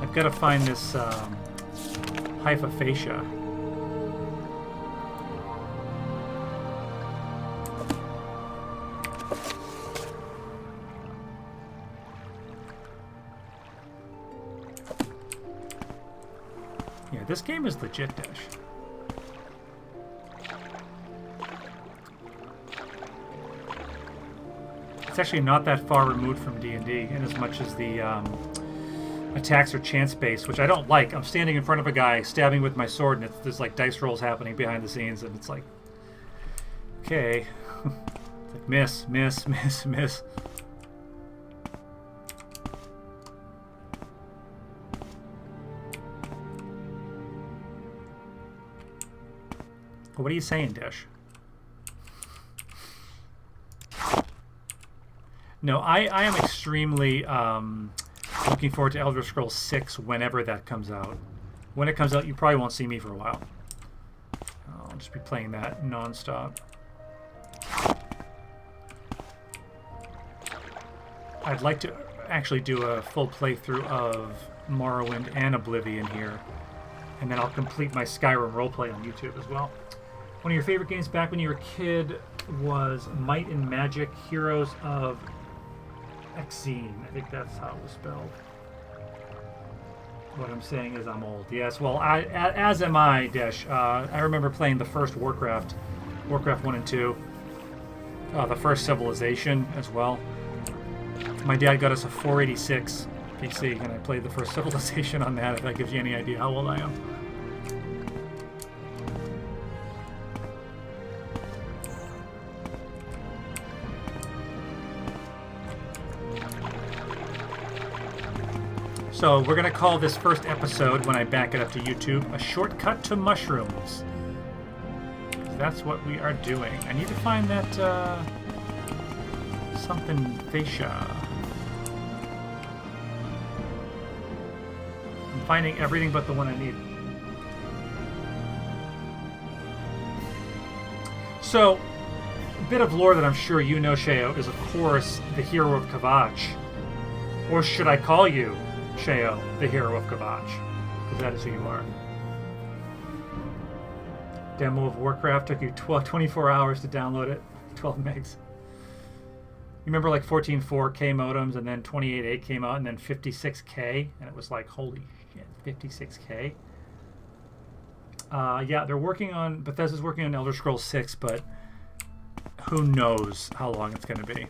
I've got to find this Hypophacia. Yeah, this game is legit, Dash. It's actually not that far removed from D&D, in as much as the attacks are chance-based, which I don't like. I'm standing in front of a guy, stabbing with my sword, and there's like dice rolls happening behind the scenes, and it's like, okay. It's like miss, miss, miss, miss. What are you saying, Dish? No, I am extremely looking forward to Elder Scrolls 6 whenever that comes out. When it comes out, you probably won't see me for a while. I'll just be playing that non-stop. I'd like to actually do a full playthrough of Morrowind and Oblivion here. And then I'll complete my Skyrim roleplay on YouTube as well. One of your favorite games back when you were a kid was Might and Magic Heroes of Exene. I think that's how it was spelled. What I'm saying is I'm old. Yes, well, as am I, Dish. I remember playing the first Warcraft 1 and 2. The first Civilization as well. My dad got us a 486 PC, and I played the first Civilization on that, if that gives you any idea how old I am. So we're gonna call this first episode, when I back it up to YouTube, a shortcut to mushrooms. That's what we are doing. I need to find that something fascia. I'm finding everything but the one I need. So, a bit of lore that I'm sure you know, Sheo, is of course the hero of Kavach. Or should I call you, Sheo, the hero of Kavach? Because that is who you are. Demo of Warcraft took you 24 hours to download it. 12 megs. You remember like 14.4K modems, and then 28.8 came out, and then 56K, and it was like, holy shit, 56K. Yeah, they're working on, Bethesda's working on Elder Scrolls 6, but who knows how long it's going to be.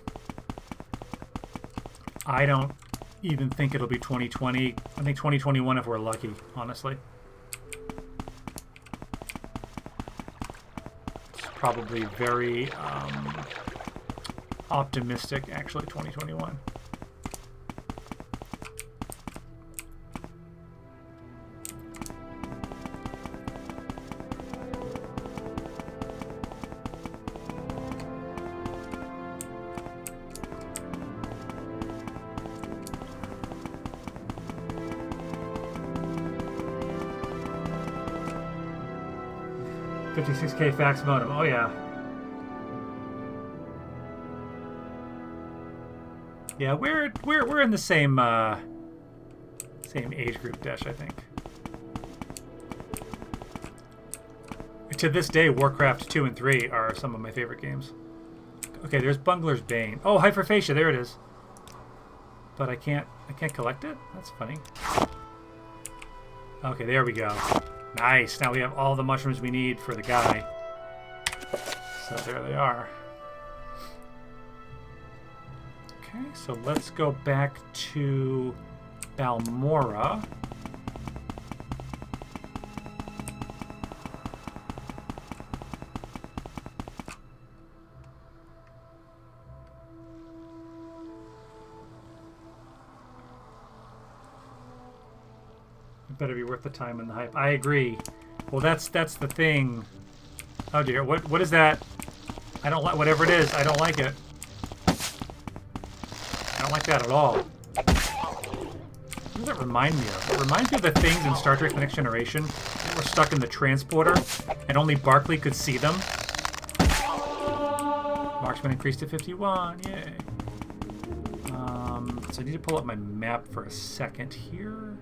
I don't even think it'll be 2020. I think 2021 if we're lucky, honestly. It's probably very optimistic, actually, 2021. $56K fax modem. Oh yeah. Yeah, we're in the same same age group, Desh, I think. To this day, Warcraft 2 and 3 are some of my favorite games. Okay, there's Bungler's Bane. Oh, Hyperphagia, there it is. But I can't collect it? That's funny. Okay, there we go. Nice. Now we have all the mushrooms we need for the guy. So there they are. Okay, so let's go back to Balmora. Better be worth the time and the hype. I agree. Well, that's the thing. Oh dear, what is that? I don't like whatever it is. I don't like it. I don't like that at all. What does that remind me of? It reminds me of the things in Star Trek: The Next Generation that were stuck in the transporter, and only Barclay could see them. Marksman increased to 51. Yay. So I need to pull up my map for a second here.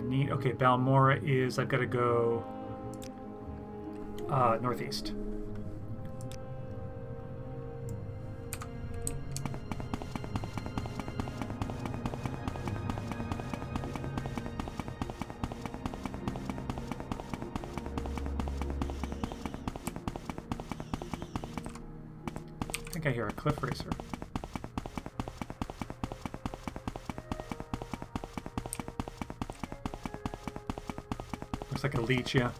Neat. Okay, Balmora is, I've got to go northeast. I think I hear a cliff racer. Like a leech, yeah.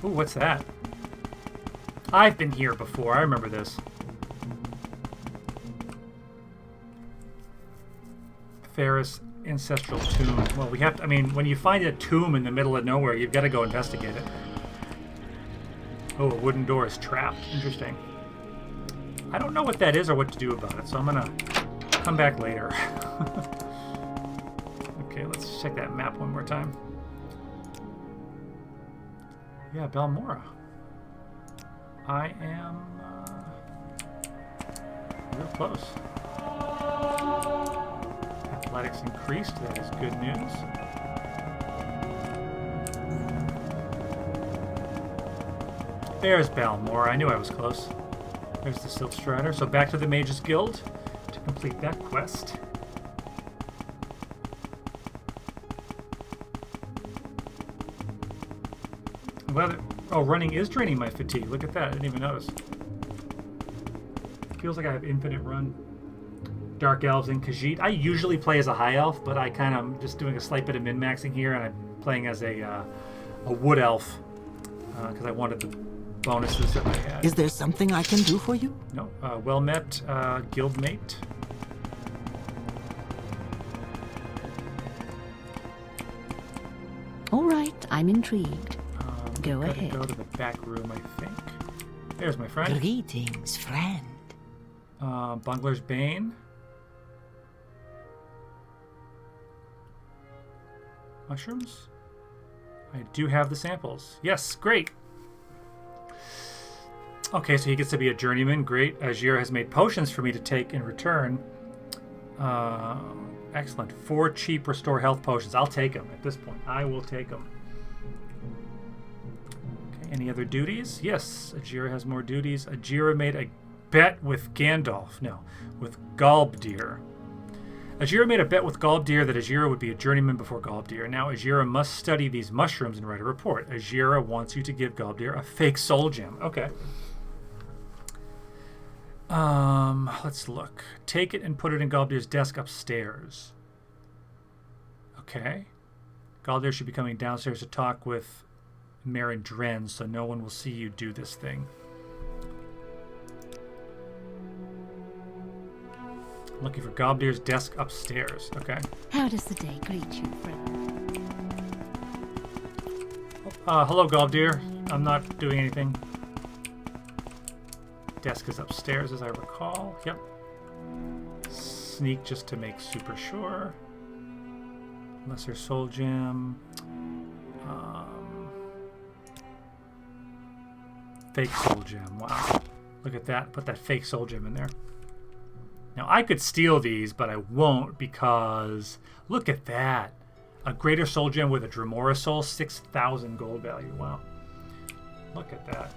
Ooh, what's that? I've been here before. I remember this. Ferris Ancestral Tomb. Well, we have to, I mean, when you find a tomb in the middle of nowhere, you've got to go investigate it. Oh, a wooden door is trapped. Interesting. I don't know what that is or what to do about it, so I'm gonna come back later. Okay, let's check that map one more time. Yeah, Balmora. I am real close. Athletics increased. That is good news. There's Balmora. I knew I was close. There's the Silk Strider. So back to the Mage's Guild to complete that quest. I'm glad that, oh, running is draining my fatigue. Look at that. I didn't even notice. Feels like I have infinite run. Dark Elves in Khajiit. I usually play as a High Elf, but I kind of just doing a slight bit of min-maxing here, and I'm playing as a Wood Elf because I wanted the bonuses that I had. Is there something I can do for you? No. Well met, guildmate. All right, I'm intrigued. Go ahead. Go to the back room, I think. There's my friend. Greetings, friend. Bungler's Bane. Mushrooms? I do have the samples. Yes, great. Okay, so he gets to be a journeyman. Great. Ajira has made potions for me to take in return. Excellent. 4 cheap restore health potions. I'll take them at this point. I will take them. Okay, any other duties? Yes, Ajira has more duties. Ajira made a bet with Gandalf. No, with Galbdir. Ajira made a bet with Galbdir that Ajira would be a journeyman before Galbdir. Now Ajira must study these mushrooms and write a report. Ajira wants you to give Galbdir a fake soul gem. Okay. Let's look. Take it and put it in Galbdir's desk upstairs. Okay. Galbdir should be coming downstairs to talk with Marin Dren, so no one will see you do this thing. Looking for Galbdir's desk upstairs. Okay. How does the day greet you, friend? Hello, Galbdir. I'm not doing anything. Desk is upstairs, as I recall. Yep. Sneak just to make super sure. Lesser soul gem. Fake soul gem. Wow. Look at that. Put that fake soul gem in there. Now, I could steal these, but I won't because look at that. A greater soul gem with a Dremora soul, 6,000 gold value. Wow. Look at that.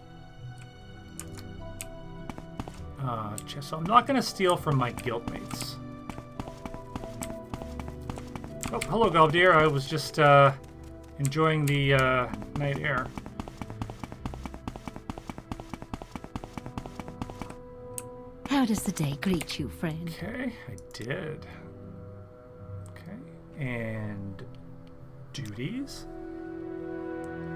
So I'm not going to steal from my guildmates. Oh, hello, Galbdir. I was just enjoying the night air. How does the day greet you, friend? Okay, I did. Okay, and duties.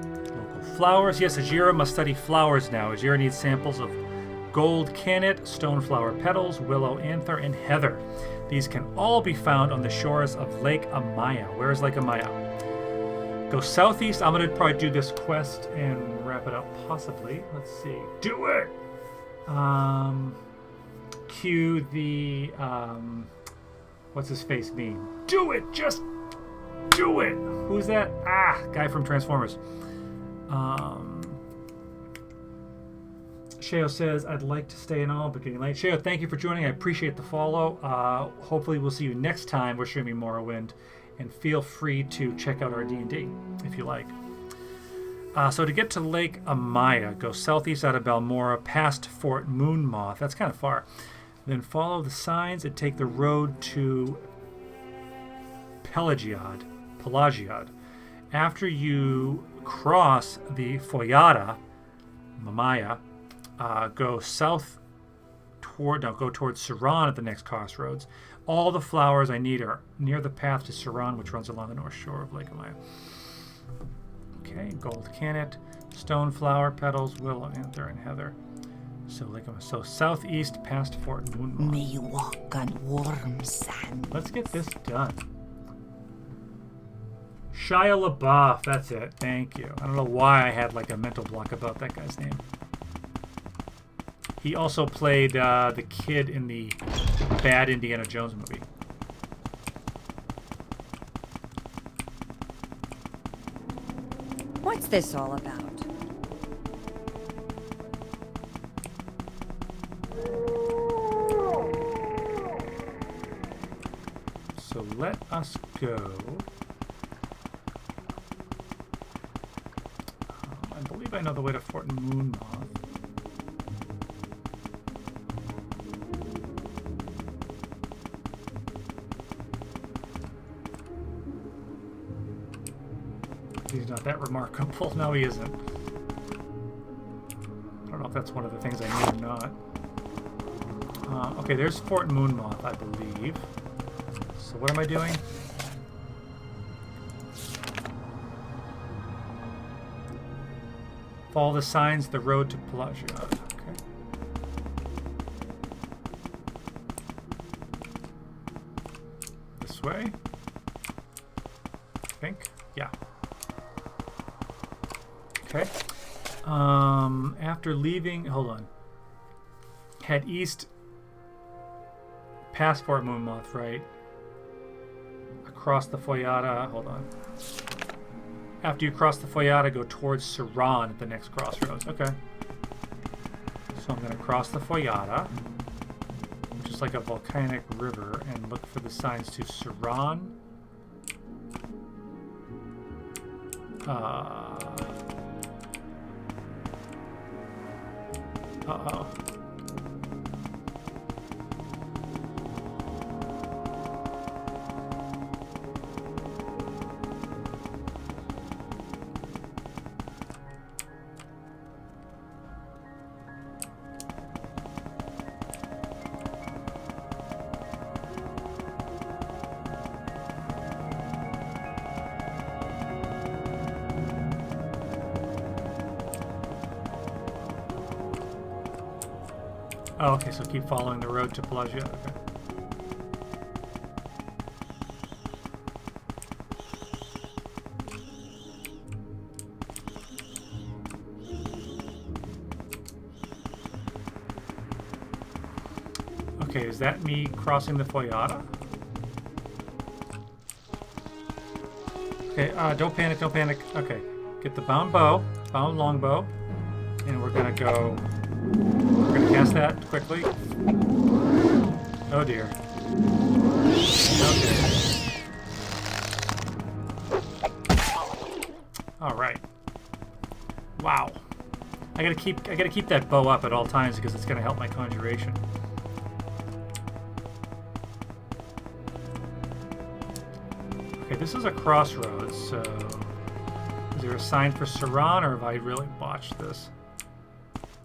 Local flowers. Yes, Ajira must study flowers now. Ajira needs samples of gold cannet, stoneflower petals, willow anther, and heather. These can all be found on the shores of Lake Amaya. Where is Lake Amaya? Go southeast. I'm going to probably do this quest and wrap it up, possibly. Let's see. Do it! Cue the, what's his face mean? Do it! Just do it! Who's that? Guy from Transformers. Sheo says, I'd like to stay in all, but getting late. Sheo, thank you for joining. I appreciate the follow. Hopefully we'll see you next time we're streaming Morrowind, and feel free to check out our D&D if you like. So to get to Lake Amaya, go southeast out of Balmora, past Fort Moonmoth. That's kind of far. Then follow the signs and take the road to Pelagiad. After you cross the Foyada, Mamaya, go towards Saran at the next crossroads. All the flowers I need are near the path to Saran, which runs along the north shore of Lake Amaya. Okay, gold cannet, stone flower petals, willow anther, and heather. So southeast past Fort Moonmoth. May you walk on warm sand. Let's get this done. Shia LaBeouf, that's it. Thank you. I don't know why I had like a mental block about that guy's name. He also played the kid in the bad Indiana Jones movie. What's this all about? So let us go. I believe I know the way to Fort Moonmoth. He's not that remarkable. No, he isn't. I don't know if that's one of the things I need or not. Okay, there's Fort Moonmoth, I believe. So what am I doing? Follow the signs, the road to Pelagea. Okay. This way? I think. Yeah. Okay. After leaving, hold on. Head east past Fort Moonmoth, right? Across the Foyada. Hold on. After you cross the Foyada, go towards Saran at the next crossroads. Okay. So I'm going to cross the Foyada, which is like a volcanic river, and look for the signs to Saran. Uh-oh. Oh, okay, so keep following the road to Pelagea. Okay. Okay, is that me crossing the Foyada? Okay, don't panic, don't panic. Okay, get the bound longbow, and we're gonna go. We're gonna cast that quickly. Oh dear. Okay. All right. Wow. I gotta keep that bow up at all times because it's gonna help my conjuration. Okay, this is a crossroads, so is there a sign for Saran, or have I really botched this?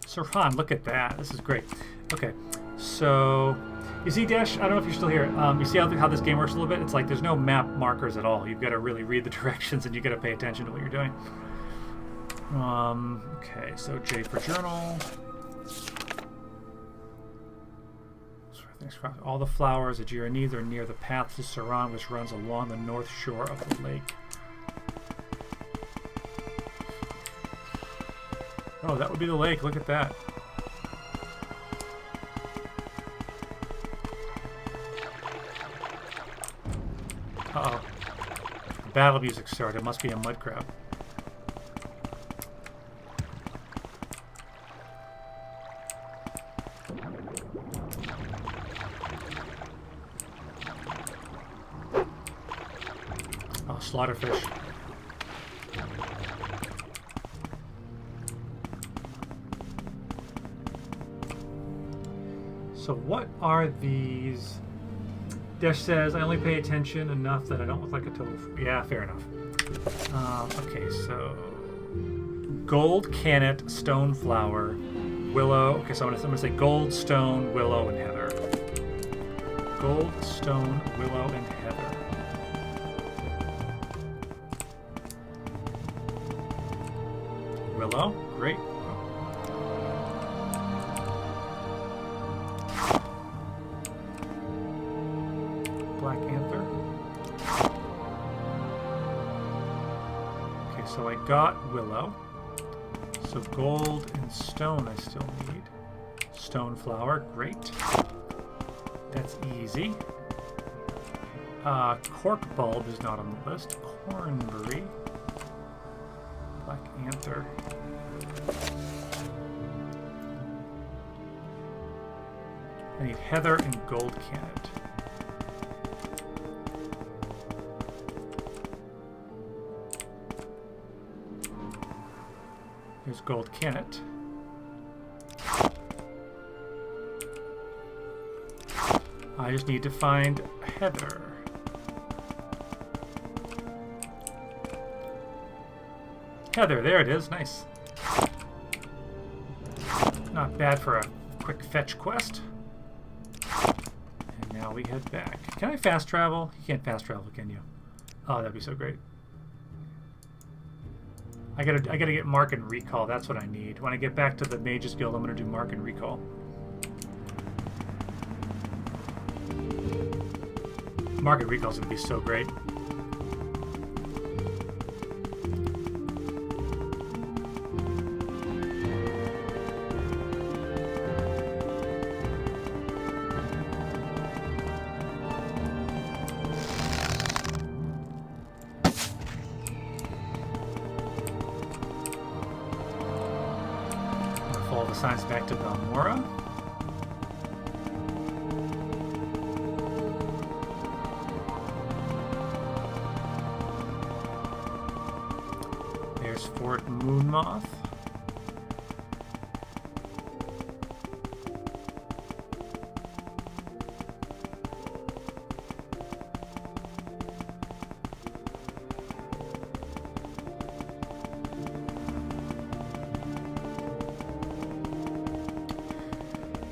Saran, look at that. This is great. Okay, so you see, Dash, I don't know if you're still here. You see how this game works a little bit? It's like there's no map markers at all. You've got to really read the directions, and you've got to pay attention to what you're doing. Okay, so J for journal. All the flowers that Jira needs are near the path to Saran, which runs along the north shore of the lake. Oh, that would be the lake. Look at that. Uh-oh. The battle music started. It must be a mud crab. Oh, slaughterfish. So what are these? Desh says, I only pay attention enough that I don't look like a total... Yeah, fair enough. Okay, so... Gold, Cannet, Stone Flower, Willow... Okay, so I'm gonna say Gold, Stone, Willow, and Heather. Gold, Stone, Willow, and Heather. Willow, great. Black Anther. Okay, so I got Willow. So gold and stone I still need. Stone flower, great. That's easy. Cork bulb is not on the list. Cornberry. Black Anther. I need Heather and Gold Cannet. Here's Gold Cannet. I just need to find Heather. Heather, there it is. Nice. Not bad for a quick fetch quest. now we head back. Can I fast travel? You can't fast travel, can you? Oh, that'd be so great. I gotta get Mark and Recall. That's what I need. When I get back to the Mages Guild, I'm gonna do Mark and Recall. Mark and Recall is gonna be so great. Follow the signs back to Balmora. There's Fort Moonmoth.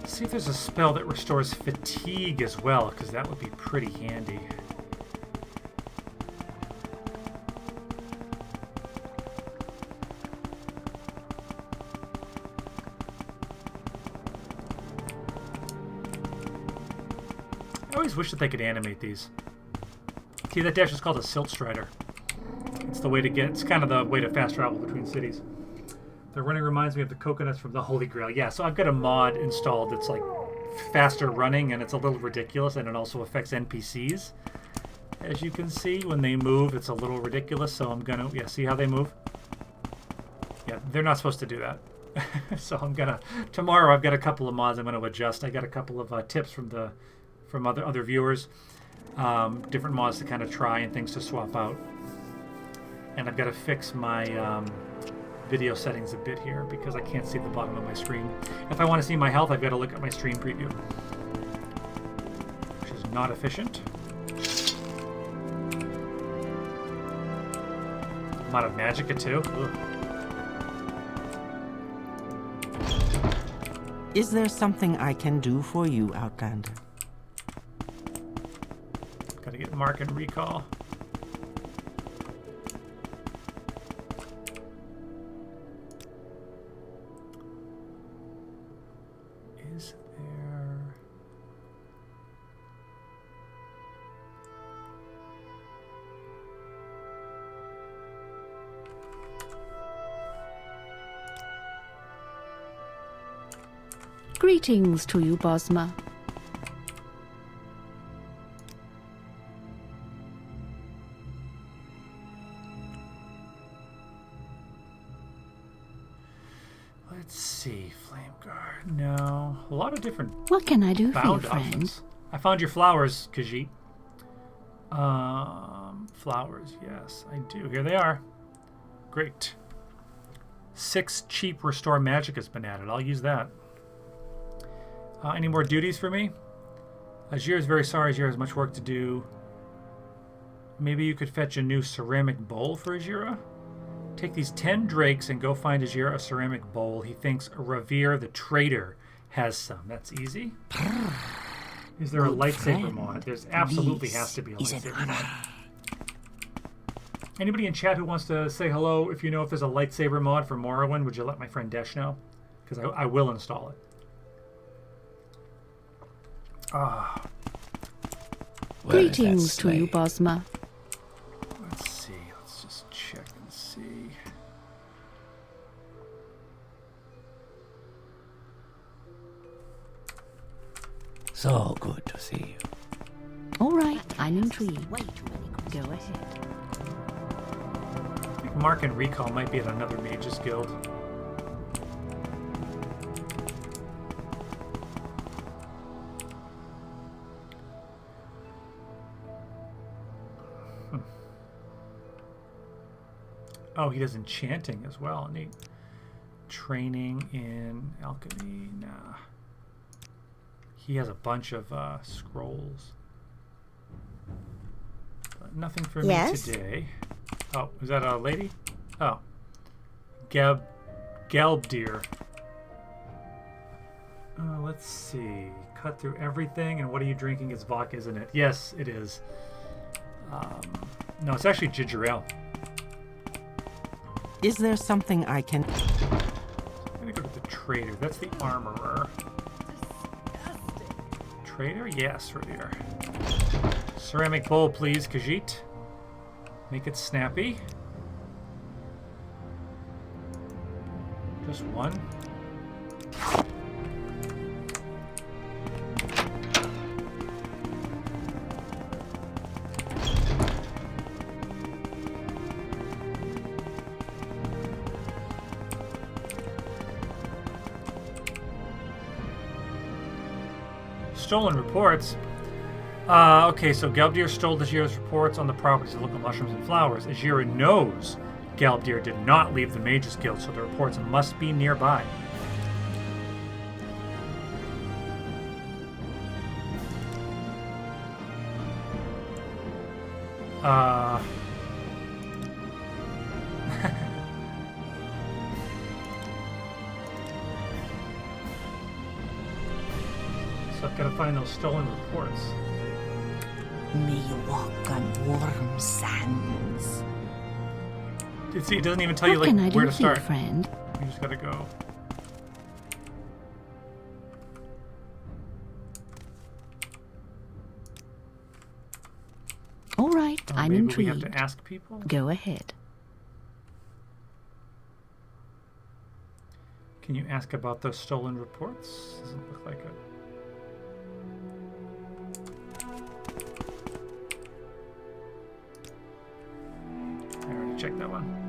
See if there's a spell that restores fatigue as well, because that would be pretty handy. I always wish that they could animate these. See, that dash is called a Silt Strider. It's the way to get, it's kind of the way to fast travel between cities. The running reminds me of the coconuts from the Holy Grail. Yeah, so I've got a mod installed that's like faster running, and it's a little ridiculous, and it also affects NPCs. As you can see, when they move, it's a little ridiculous, so I'm gonna, yeah, see how they move? Yeah, they're not supposed to do that. So I'm gonna, tomorrow I've got a couple of mods I'm gonna adjust. I got a couple of tips from other viewers, different mods to kind of try and things to swap out. And I've got to fix my video settings a bit here because I can't see the bottom of my screen. If I want to see my health, I've got to look at my stream preview, which is not efficient. I'm out of magicka too. Ugh. Is there something I can do for you, Outlander? Gotta get Mark and Recall. Is there... Greetings to you, Bosma. Let's see, Flame Guard. No, a lot of different. What can I do for you, bound friend? options. I found your flowers, Khajiit. Flowers, yes, I do. Here they are. Great. 6 cheap restore magic has been added. I'll use that. Any more duties for me? Azir is very sorry. Azir has much work to do. Maybe you could fetch a new ceramic bowl for Azira? Take these 10 drakes and go find Azir a ceramic bowl. He thinks Ravir the traitor has some. That's easy. Is there a lightsaber mod? There's absolutely has to be a lightsaber mod. Anybody in chat who wants to say hello, if you know if there's a lightsaber mod for Morrowind, would you let my friend Desh know? Because I will install it. Greetings to you, Bosma. Let's see. Let's just check and see. So good to see you. All right, I'm intrigued. Go ahead. I think Mark and Recall might be at another Mages Guild. Oh, he does enchanting as well. Neat. Training in alchemy. Nah. He has a bunch of scrolls. But nothing for me today. Oh, is that a lady? Oh. Galbdir. Let's see. cut through everything, and what are you drinking? It's vodka, isn't it? Yes, it is. No, it's actually ginger ale. Is there something I can... I'm gonna go to the trader. That's the armorer. Trader? Yes, right here. Ceramic bowl, please, Khajiit. Make it snappy. Just one. Stolen reports. Okay, so Galbdir stole Ajira's reports on the properties of local mushrooms and flowers. Ajira knows Galbdir did not leave the Mages Guild, so the reports must be nearby. So I've got to find those stolen reports. May you walk on warm sands. See, it doesn't even tell you What can I like where do to for you, start. friend? You just gotta go. All right, Or I'm maybe intrigued. we have to ask people. Go ahead. Can you ask about those stolen reports? Doesn't look like it. I already checked that one.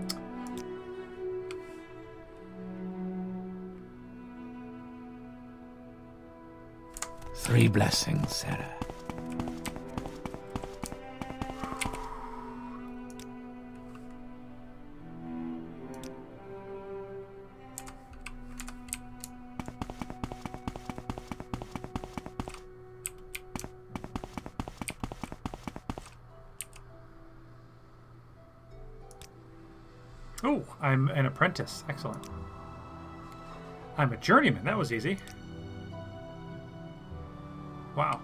Three blessings, Sarah. Oh, I'm an apprentice. Excellent. I'm a journeyman. That was easy. Wow.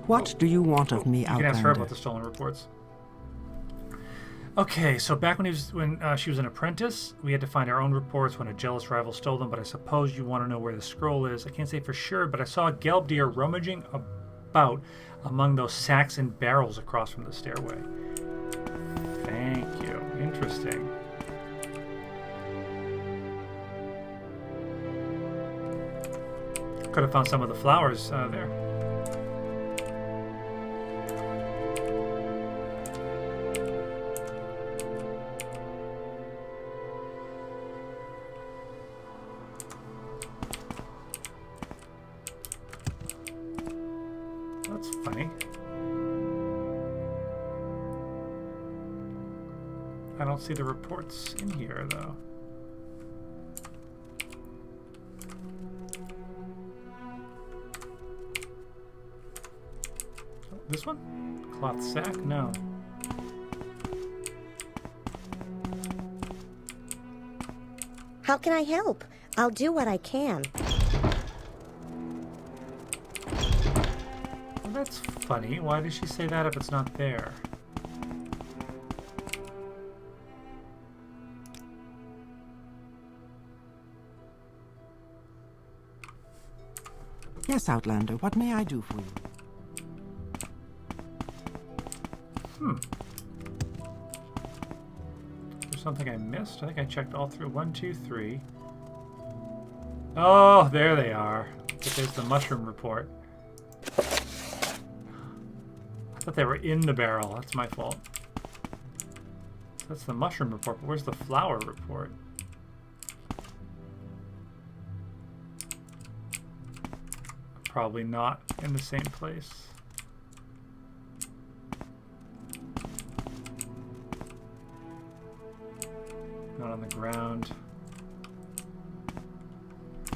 What do you want of me, You can Outlander? ask her about the stolen reports. Okay, so back when she was an apprentice, we had to find our own reports when a jealous rival stole them, but I suppose you want to know where the scroll is. I can't say for sure, but I saw Galbdir rummaging about among those sacks and barrels across from the stairway. Thank you. Interesting. Could have found some of the flowers there. That's funny. I don't see the reports in here, though. Oh, this one? Cloth sack? No. How can I help? I'll do what I can. Well, that's funny. Why does she say that if it's not there? Yes, Outlander, what may I do for you? There's something I missed. I think I checked all through. 1, 2, 3. Oh, there they are. But there's the mushroom report. I thought they were in the barrel. That's my fault. That's the mushroom report, but where's the flower report? Probably not in the same place. Not on the ground.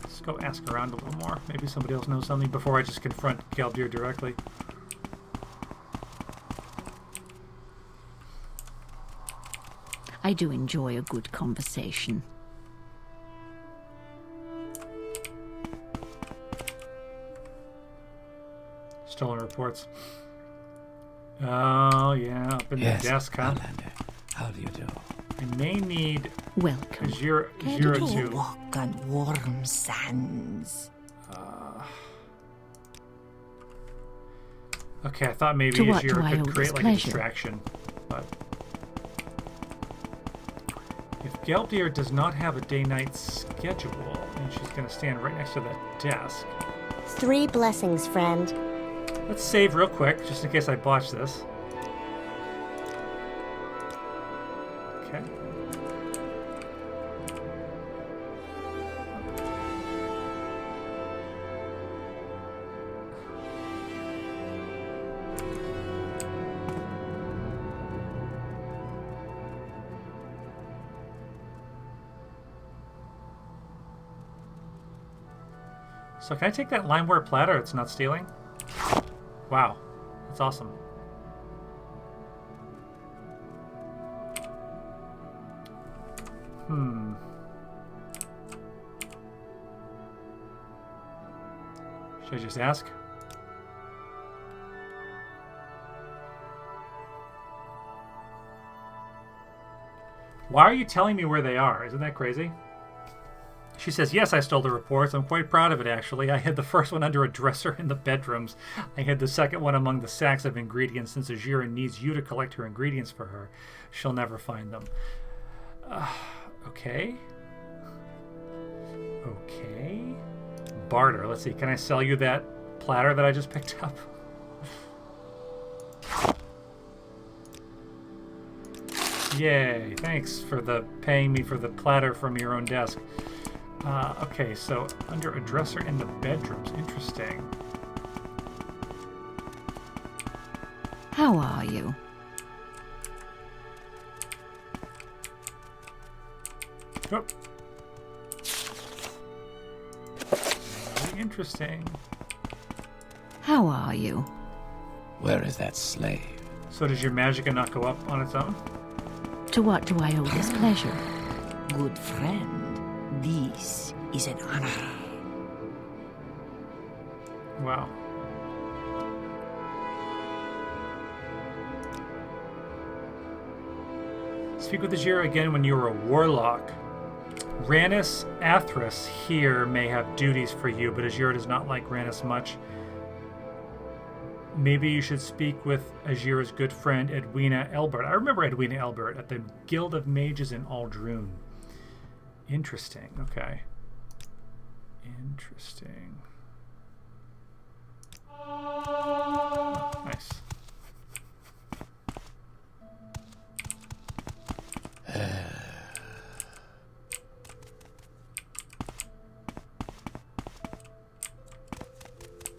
Let's go ask around a little more. Maybe somebody else knows something before I just confront Galbdir directly. I do enjoy a good conversation. Stolen reports. Oh, yeah, up in the desk, huh? Outlander. How do you do? I may need Welcome. Azure To to... walk on warm sands. Okay, I thought maybe To what Azure do I owe could this create like a pleasure? distraction, but... If Geldir does not have a day-night schedule, and she's going to stand right next to that desk... 3 blessings, friend. Let's save real quick, just in case I botch this. Okay. So can I take that limeware platter it's not stealing? Wow, that's awesome. Should I just ask? Why are you telling me where they are? Isn't that crazy? She says, yes, I stole the reports. I'm quite proud of it, actually. I hid the first one under a dresser in the bedrooms. I hid the second one among the sacks of ingredients. Since Ajira needs you to collect her ingredients for her, she'll never find them. Okay. Okay. Barter. Let's see. Can I sell you that platter that I just picked up? Yay. Thanks for paying me for the platter from your own desk. Okay, so under a dresser in the bedrooms. Interesting. How are you? Oh. Very interesting. How are you? Where is that slave? So does your magicka not go up on its own? To what do I owe this pleasure? Good friend, this is an honor. Wow. Speak with Ajira again when you are a warlock. Rannis Athras here may have duties for you, but Ajira does not like Rannis much. Maybe you should speak with Ajira's good friend Edwina Elbert. I remember Edwina Elbert at the Guild of Mages in Aldrune. Interesting. Okay. Interesting. Nice.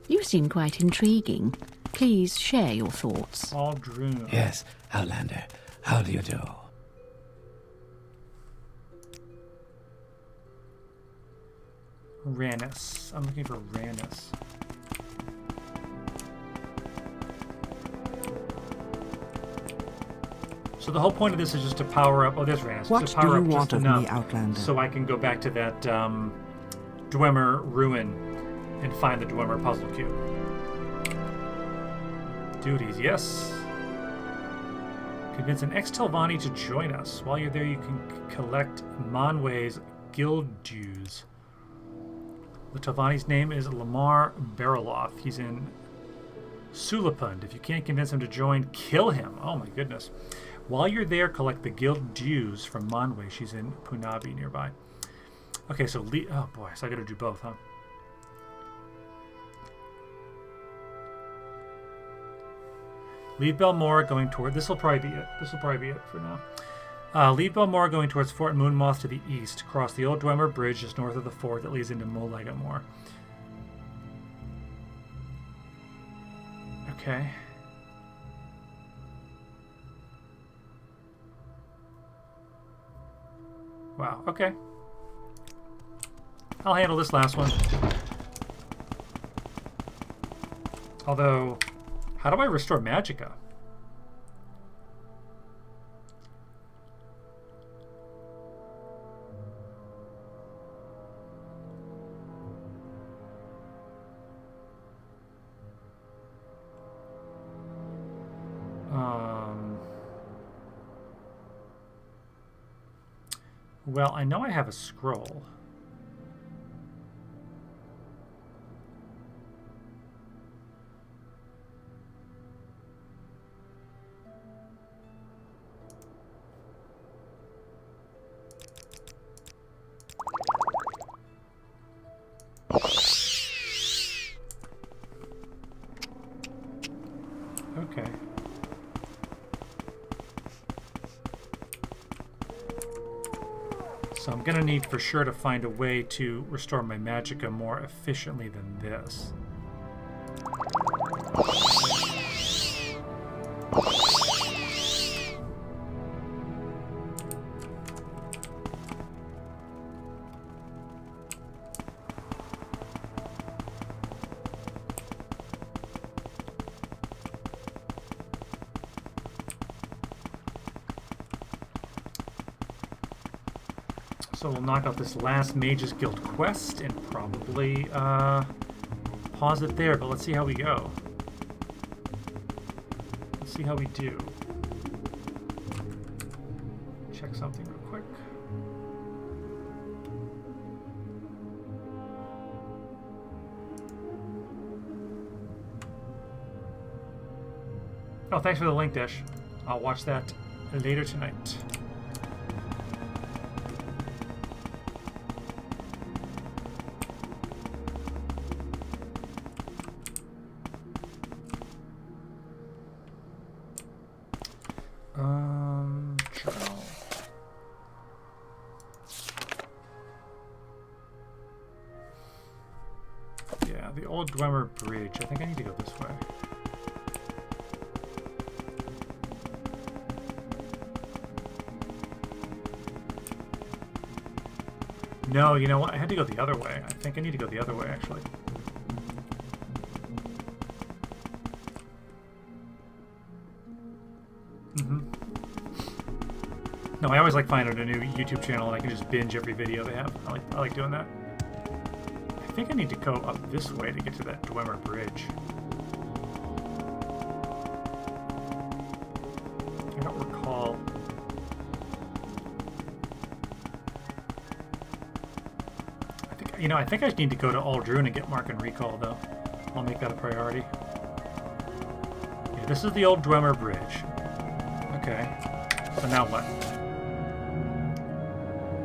You seem quite intriguing. Please share your thoughts. Aldrune. Yes, Outlander. How do you do? Rannis. I'm looking for Rannis. So the whole point of this is just to power up. Oh, there's Rannis. What to power do you up want just of enough me, Outlander? so I can go back to that Dwemer ruin and find the Dwemer puzzle cube. Duties, yes. Convince an ex-Telvanni to join us. While you're there, you can collect Manway's guild dues. The Telvanni's name is Lamar Bariloth. He's in Sulapund. If you can't convince him to join, kill him. Oh my goodness. While you're there, collect the guild dues from Manway. She's in Punabi nearby. Okay, so oh boy, so I gotta do both, huh? Leave Belmora going toward... This will probably be it. This will probably be it for now. Leave Belmora going towards Fort Moonmoth to the east. Cross the old Dwemer Bridge just north of the fort that leads into Molegamore. Okay. Wow, okay. I'll handle this last one. Although... How do I restore magicka? Well, I know I have a scroll. Okay. So I'm gonna need for sure to find a way to restore my magicka more efficiently than this. So we'll knock out this last Mages Guild quest and probably pause it there, but let's see how we go. Let's see how we do. Check something real quick. Oh, thanks for the link, Dish. I'll watch that later tonight. Journal. Yeah, the old Dwemer Bridge. I think I need to go this way. No, you know what? I had to go the other way. I think I need to go the other way, actually. No, I always like finding a new YouTube channel and I can just binge every video they have. I like doing that. I think I need to go up this way to get to that Dwemer Bridge. I don't recall. I think I need to go to Aldrune and get Mark and Recall, though. I'll make that a priority. Yeah, this is the old Dwemer Bridge. Okay. So now what?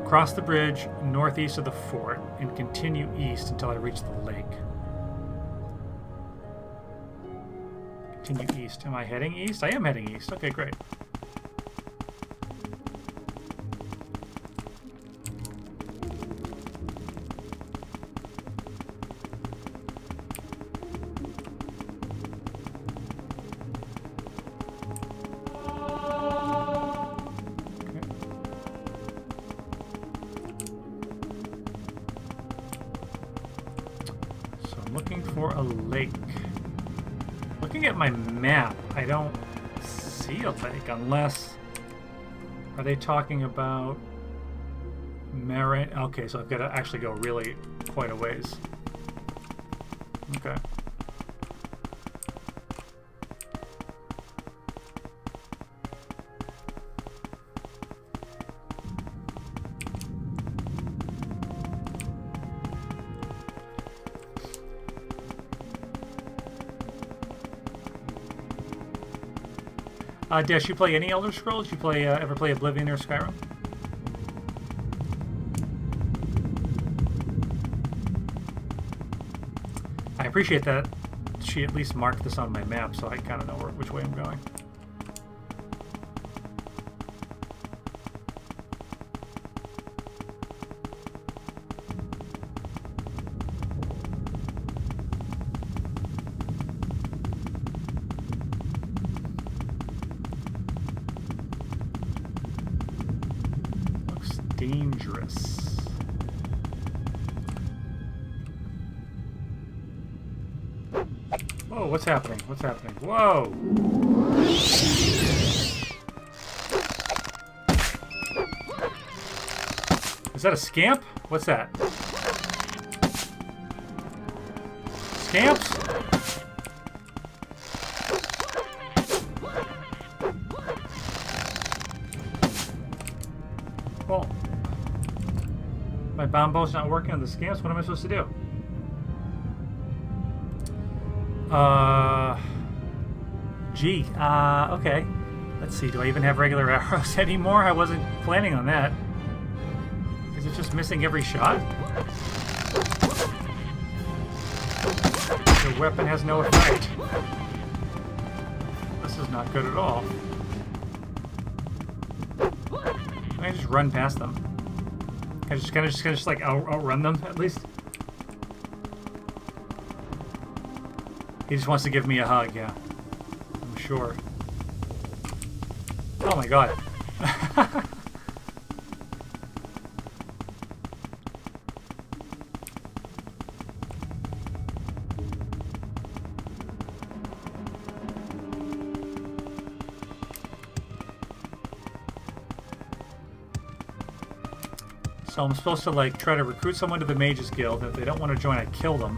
Cross the bridge northeast of the fort and continue east until I reach the lake. Continue east. Am I heading east? I am heading east. Okay, great. My map, I don't see a lake unless... Are they talking about... Marin? Okay, so I've got to actually go really quite a ways. Okay. Dash, you play any Elder Scrolls? You play ever play Oblivion or Skyrim? I appreciate that she at least marked this on my map, so I kind of know which way I'm going. Dangerous. Whoa, what's happening? What's happening? Whoa! Is that a scamp? What's that? Scamps? Well, my bound bow's not working on the scamps. What am I supposed to do? Gee. Okay. Let's see. Do I even have regular arrows anymore? I wasn't planning on that. Is it just missing every shot? The weapon has no effect. This is not good at all. Can I just run past them? Can I just like outrun them at least? He just wants to give me a hug, yeah. I'm sure. Oh my god. So I'm supposed to like try to recruit someone to the Mages Guild. If they don't want to join, I kill them.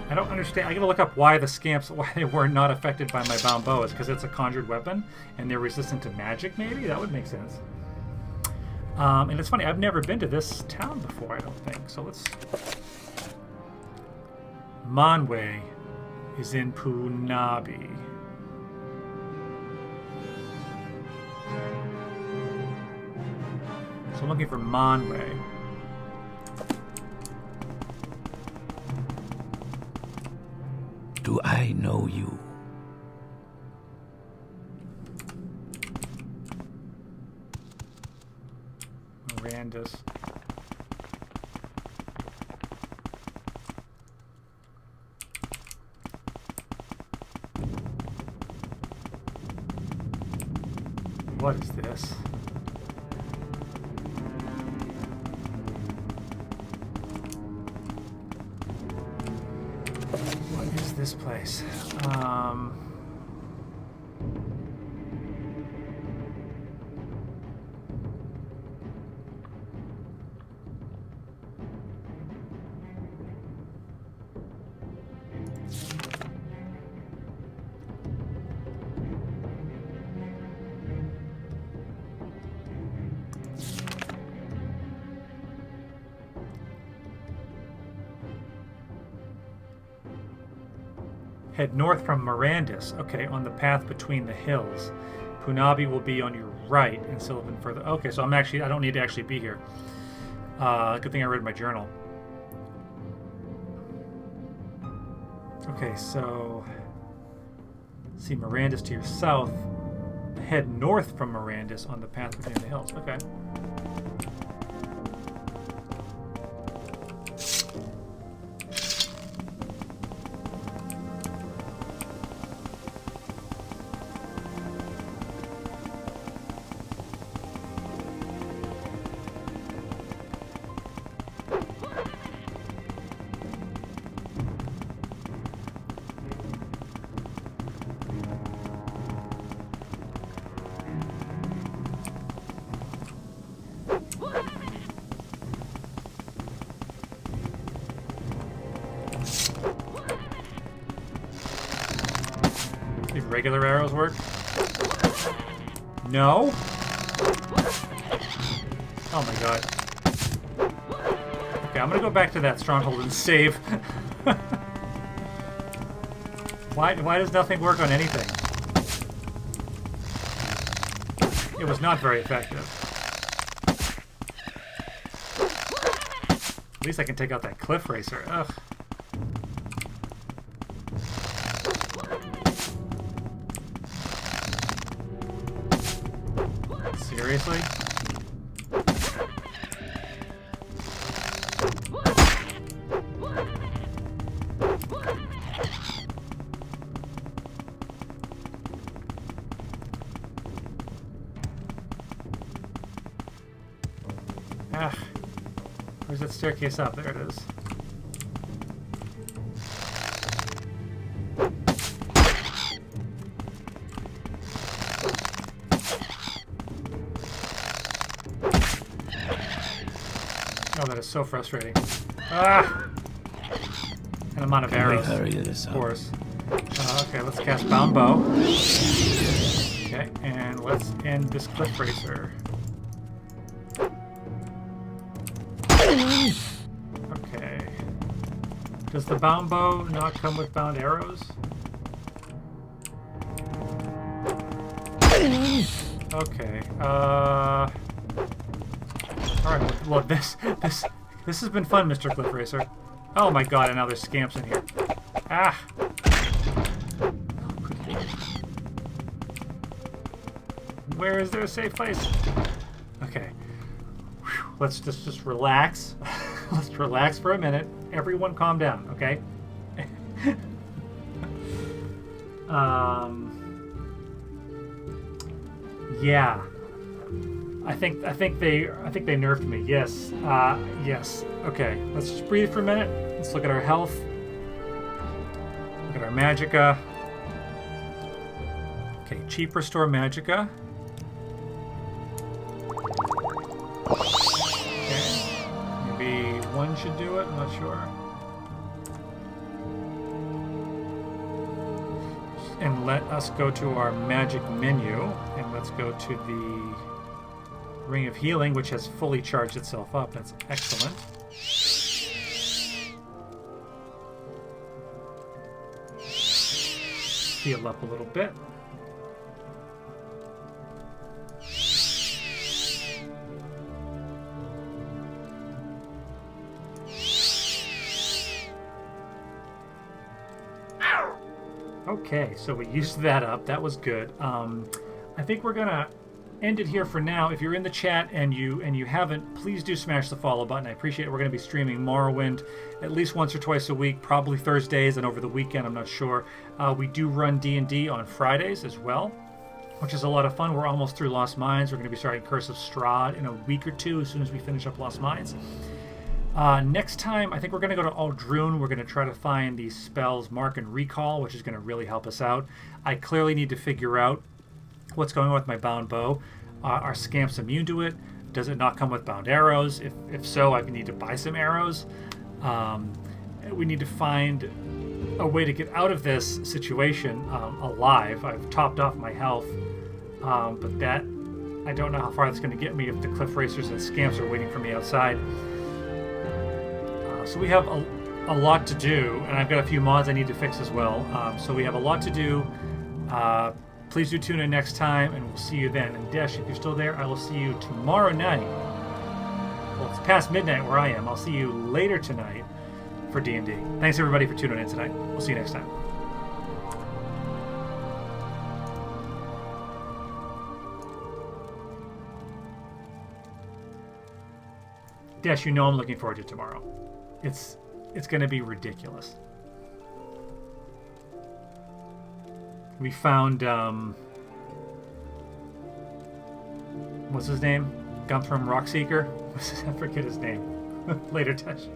I don't understand. I gotta look up why the scamps, why they were not affected by my bound bow. Is because it's a conjured weapon and they're resistant to magic, maybe? That would make sense. And it's funny, I've never been to this town before, I don't think. So let's... Manwë is in Punabi. So I'm looking for Manwë. Do I know you? Mirandus. What is this? What is this place? Head north from Mirandus. Okay, on the path between the hills. Punabi will be on your right and Sylvan further. Okay, so I don't need to actually be here. Good thing I read my journal. Okay, so... See Mirandus to your south. Head north from Mirandus on the path between the hills. Okay. Regular arrows work? No? Oh my god. Okay, I'm gonna go back to that stronghold and save. Why does nothing work on anything? It was not very effective. At least I can take out that cliff racer. Ugh. Seriously? Ah, where's that staircase up? There it is. Oh, that is so frustrating. Ah! And I'm out of arrows. Hurry this of course. Okay, let's cast Bound Bow. Okay, and let's end this cliff racer. Okay. Does the bound bow not come with bound arrows? Okay. Alright, well this has been fun, Mr. Cliff Racer. Oh my god, and now there's scamps in here. Ah! Where is there a safe place? Okay. Whew. Let's just relax. Let's relax for a minute. Everyone calm down, okay? Yeah. I think they nerfed me. Yes. Yes. Okay. Let's just breathe for a minute. Let's look at our health. Look at our magicka. Okay, cheap restore magicka. Okay. Maybe one should do it, I'm not sure. And let us go to our magic menu, and let's go to the Ring of Healing, which has fully charged itself up. That's excellent. Heal up a little bit. Okay, so we used that up. That was good. I think we're gonna end it here for now. If you're in the chat and you haven't, please do smash the follow button. I appreciate it. We're going to be streaming Morrowind at least once or twice a week, probably Thursdays and over the weekend. I'm not sure. We do run D&D on Fridays as well, which is a lot of fun. We're almost through Lost Mines. We're going to be starting Curse of Strahd in a week or two as soon as we finish up Lost Mines. Next time, I think we're going to go to Aldrune. We're going to try to find the spells Mark and Recall, which is going to really help us out. I clearly need to figure out what's going on with my bound bow. Are scamps immune to it? Does it not come with bound arrows? If so, I need to buy some arrows. We need to find a way to get out of this situation alive. I've topped off my health, but that I don't know how far that's going to get me if the cliff racers and scamps are waiting for me outside. So we have a lot to do, and I've got a few mods I need to fix as well. So we have a lot to do. Please do tune in next time, and we'll see you then. And Desh, if you're still there, I will see you tomorrow night. Well, it's past midnight where I am. I'll see you later tonight for D&D. Thanks, everybody, for tuning in tonight. We'll see you next time. Desh, you know I'm looking forward to tomorrow. It's going to be ridiculous. We found, what's his name? Guntram Rockseeker? I forget his name. Later, Tesh.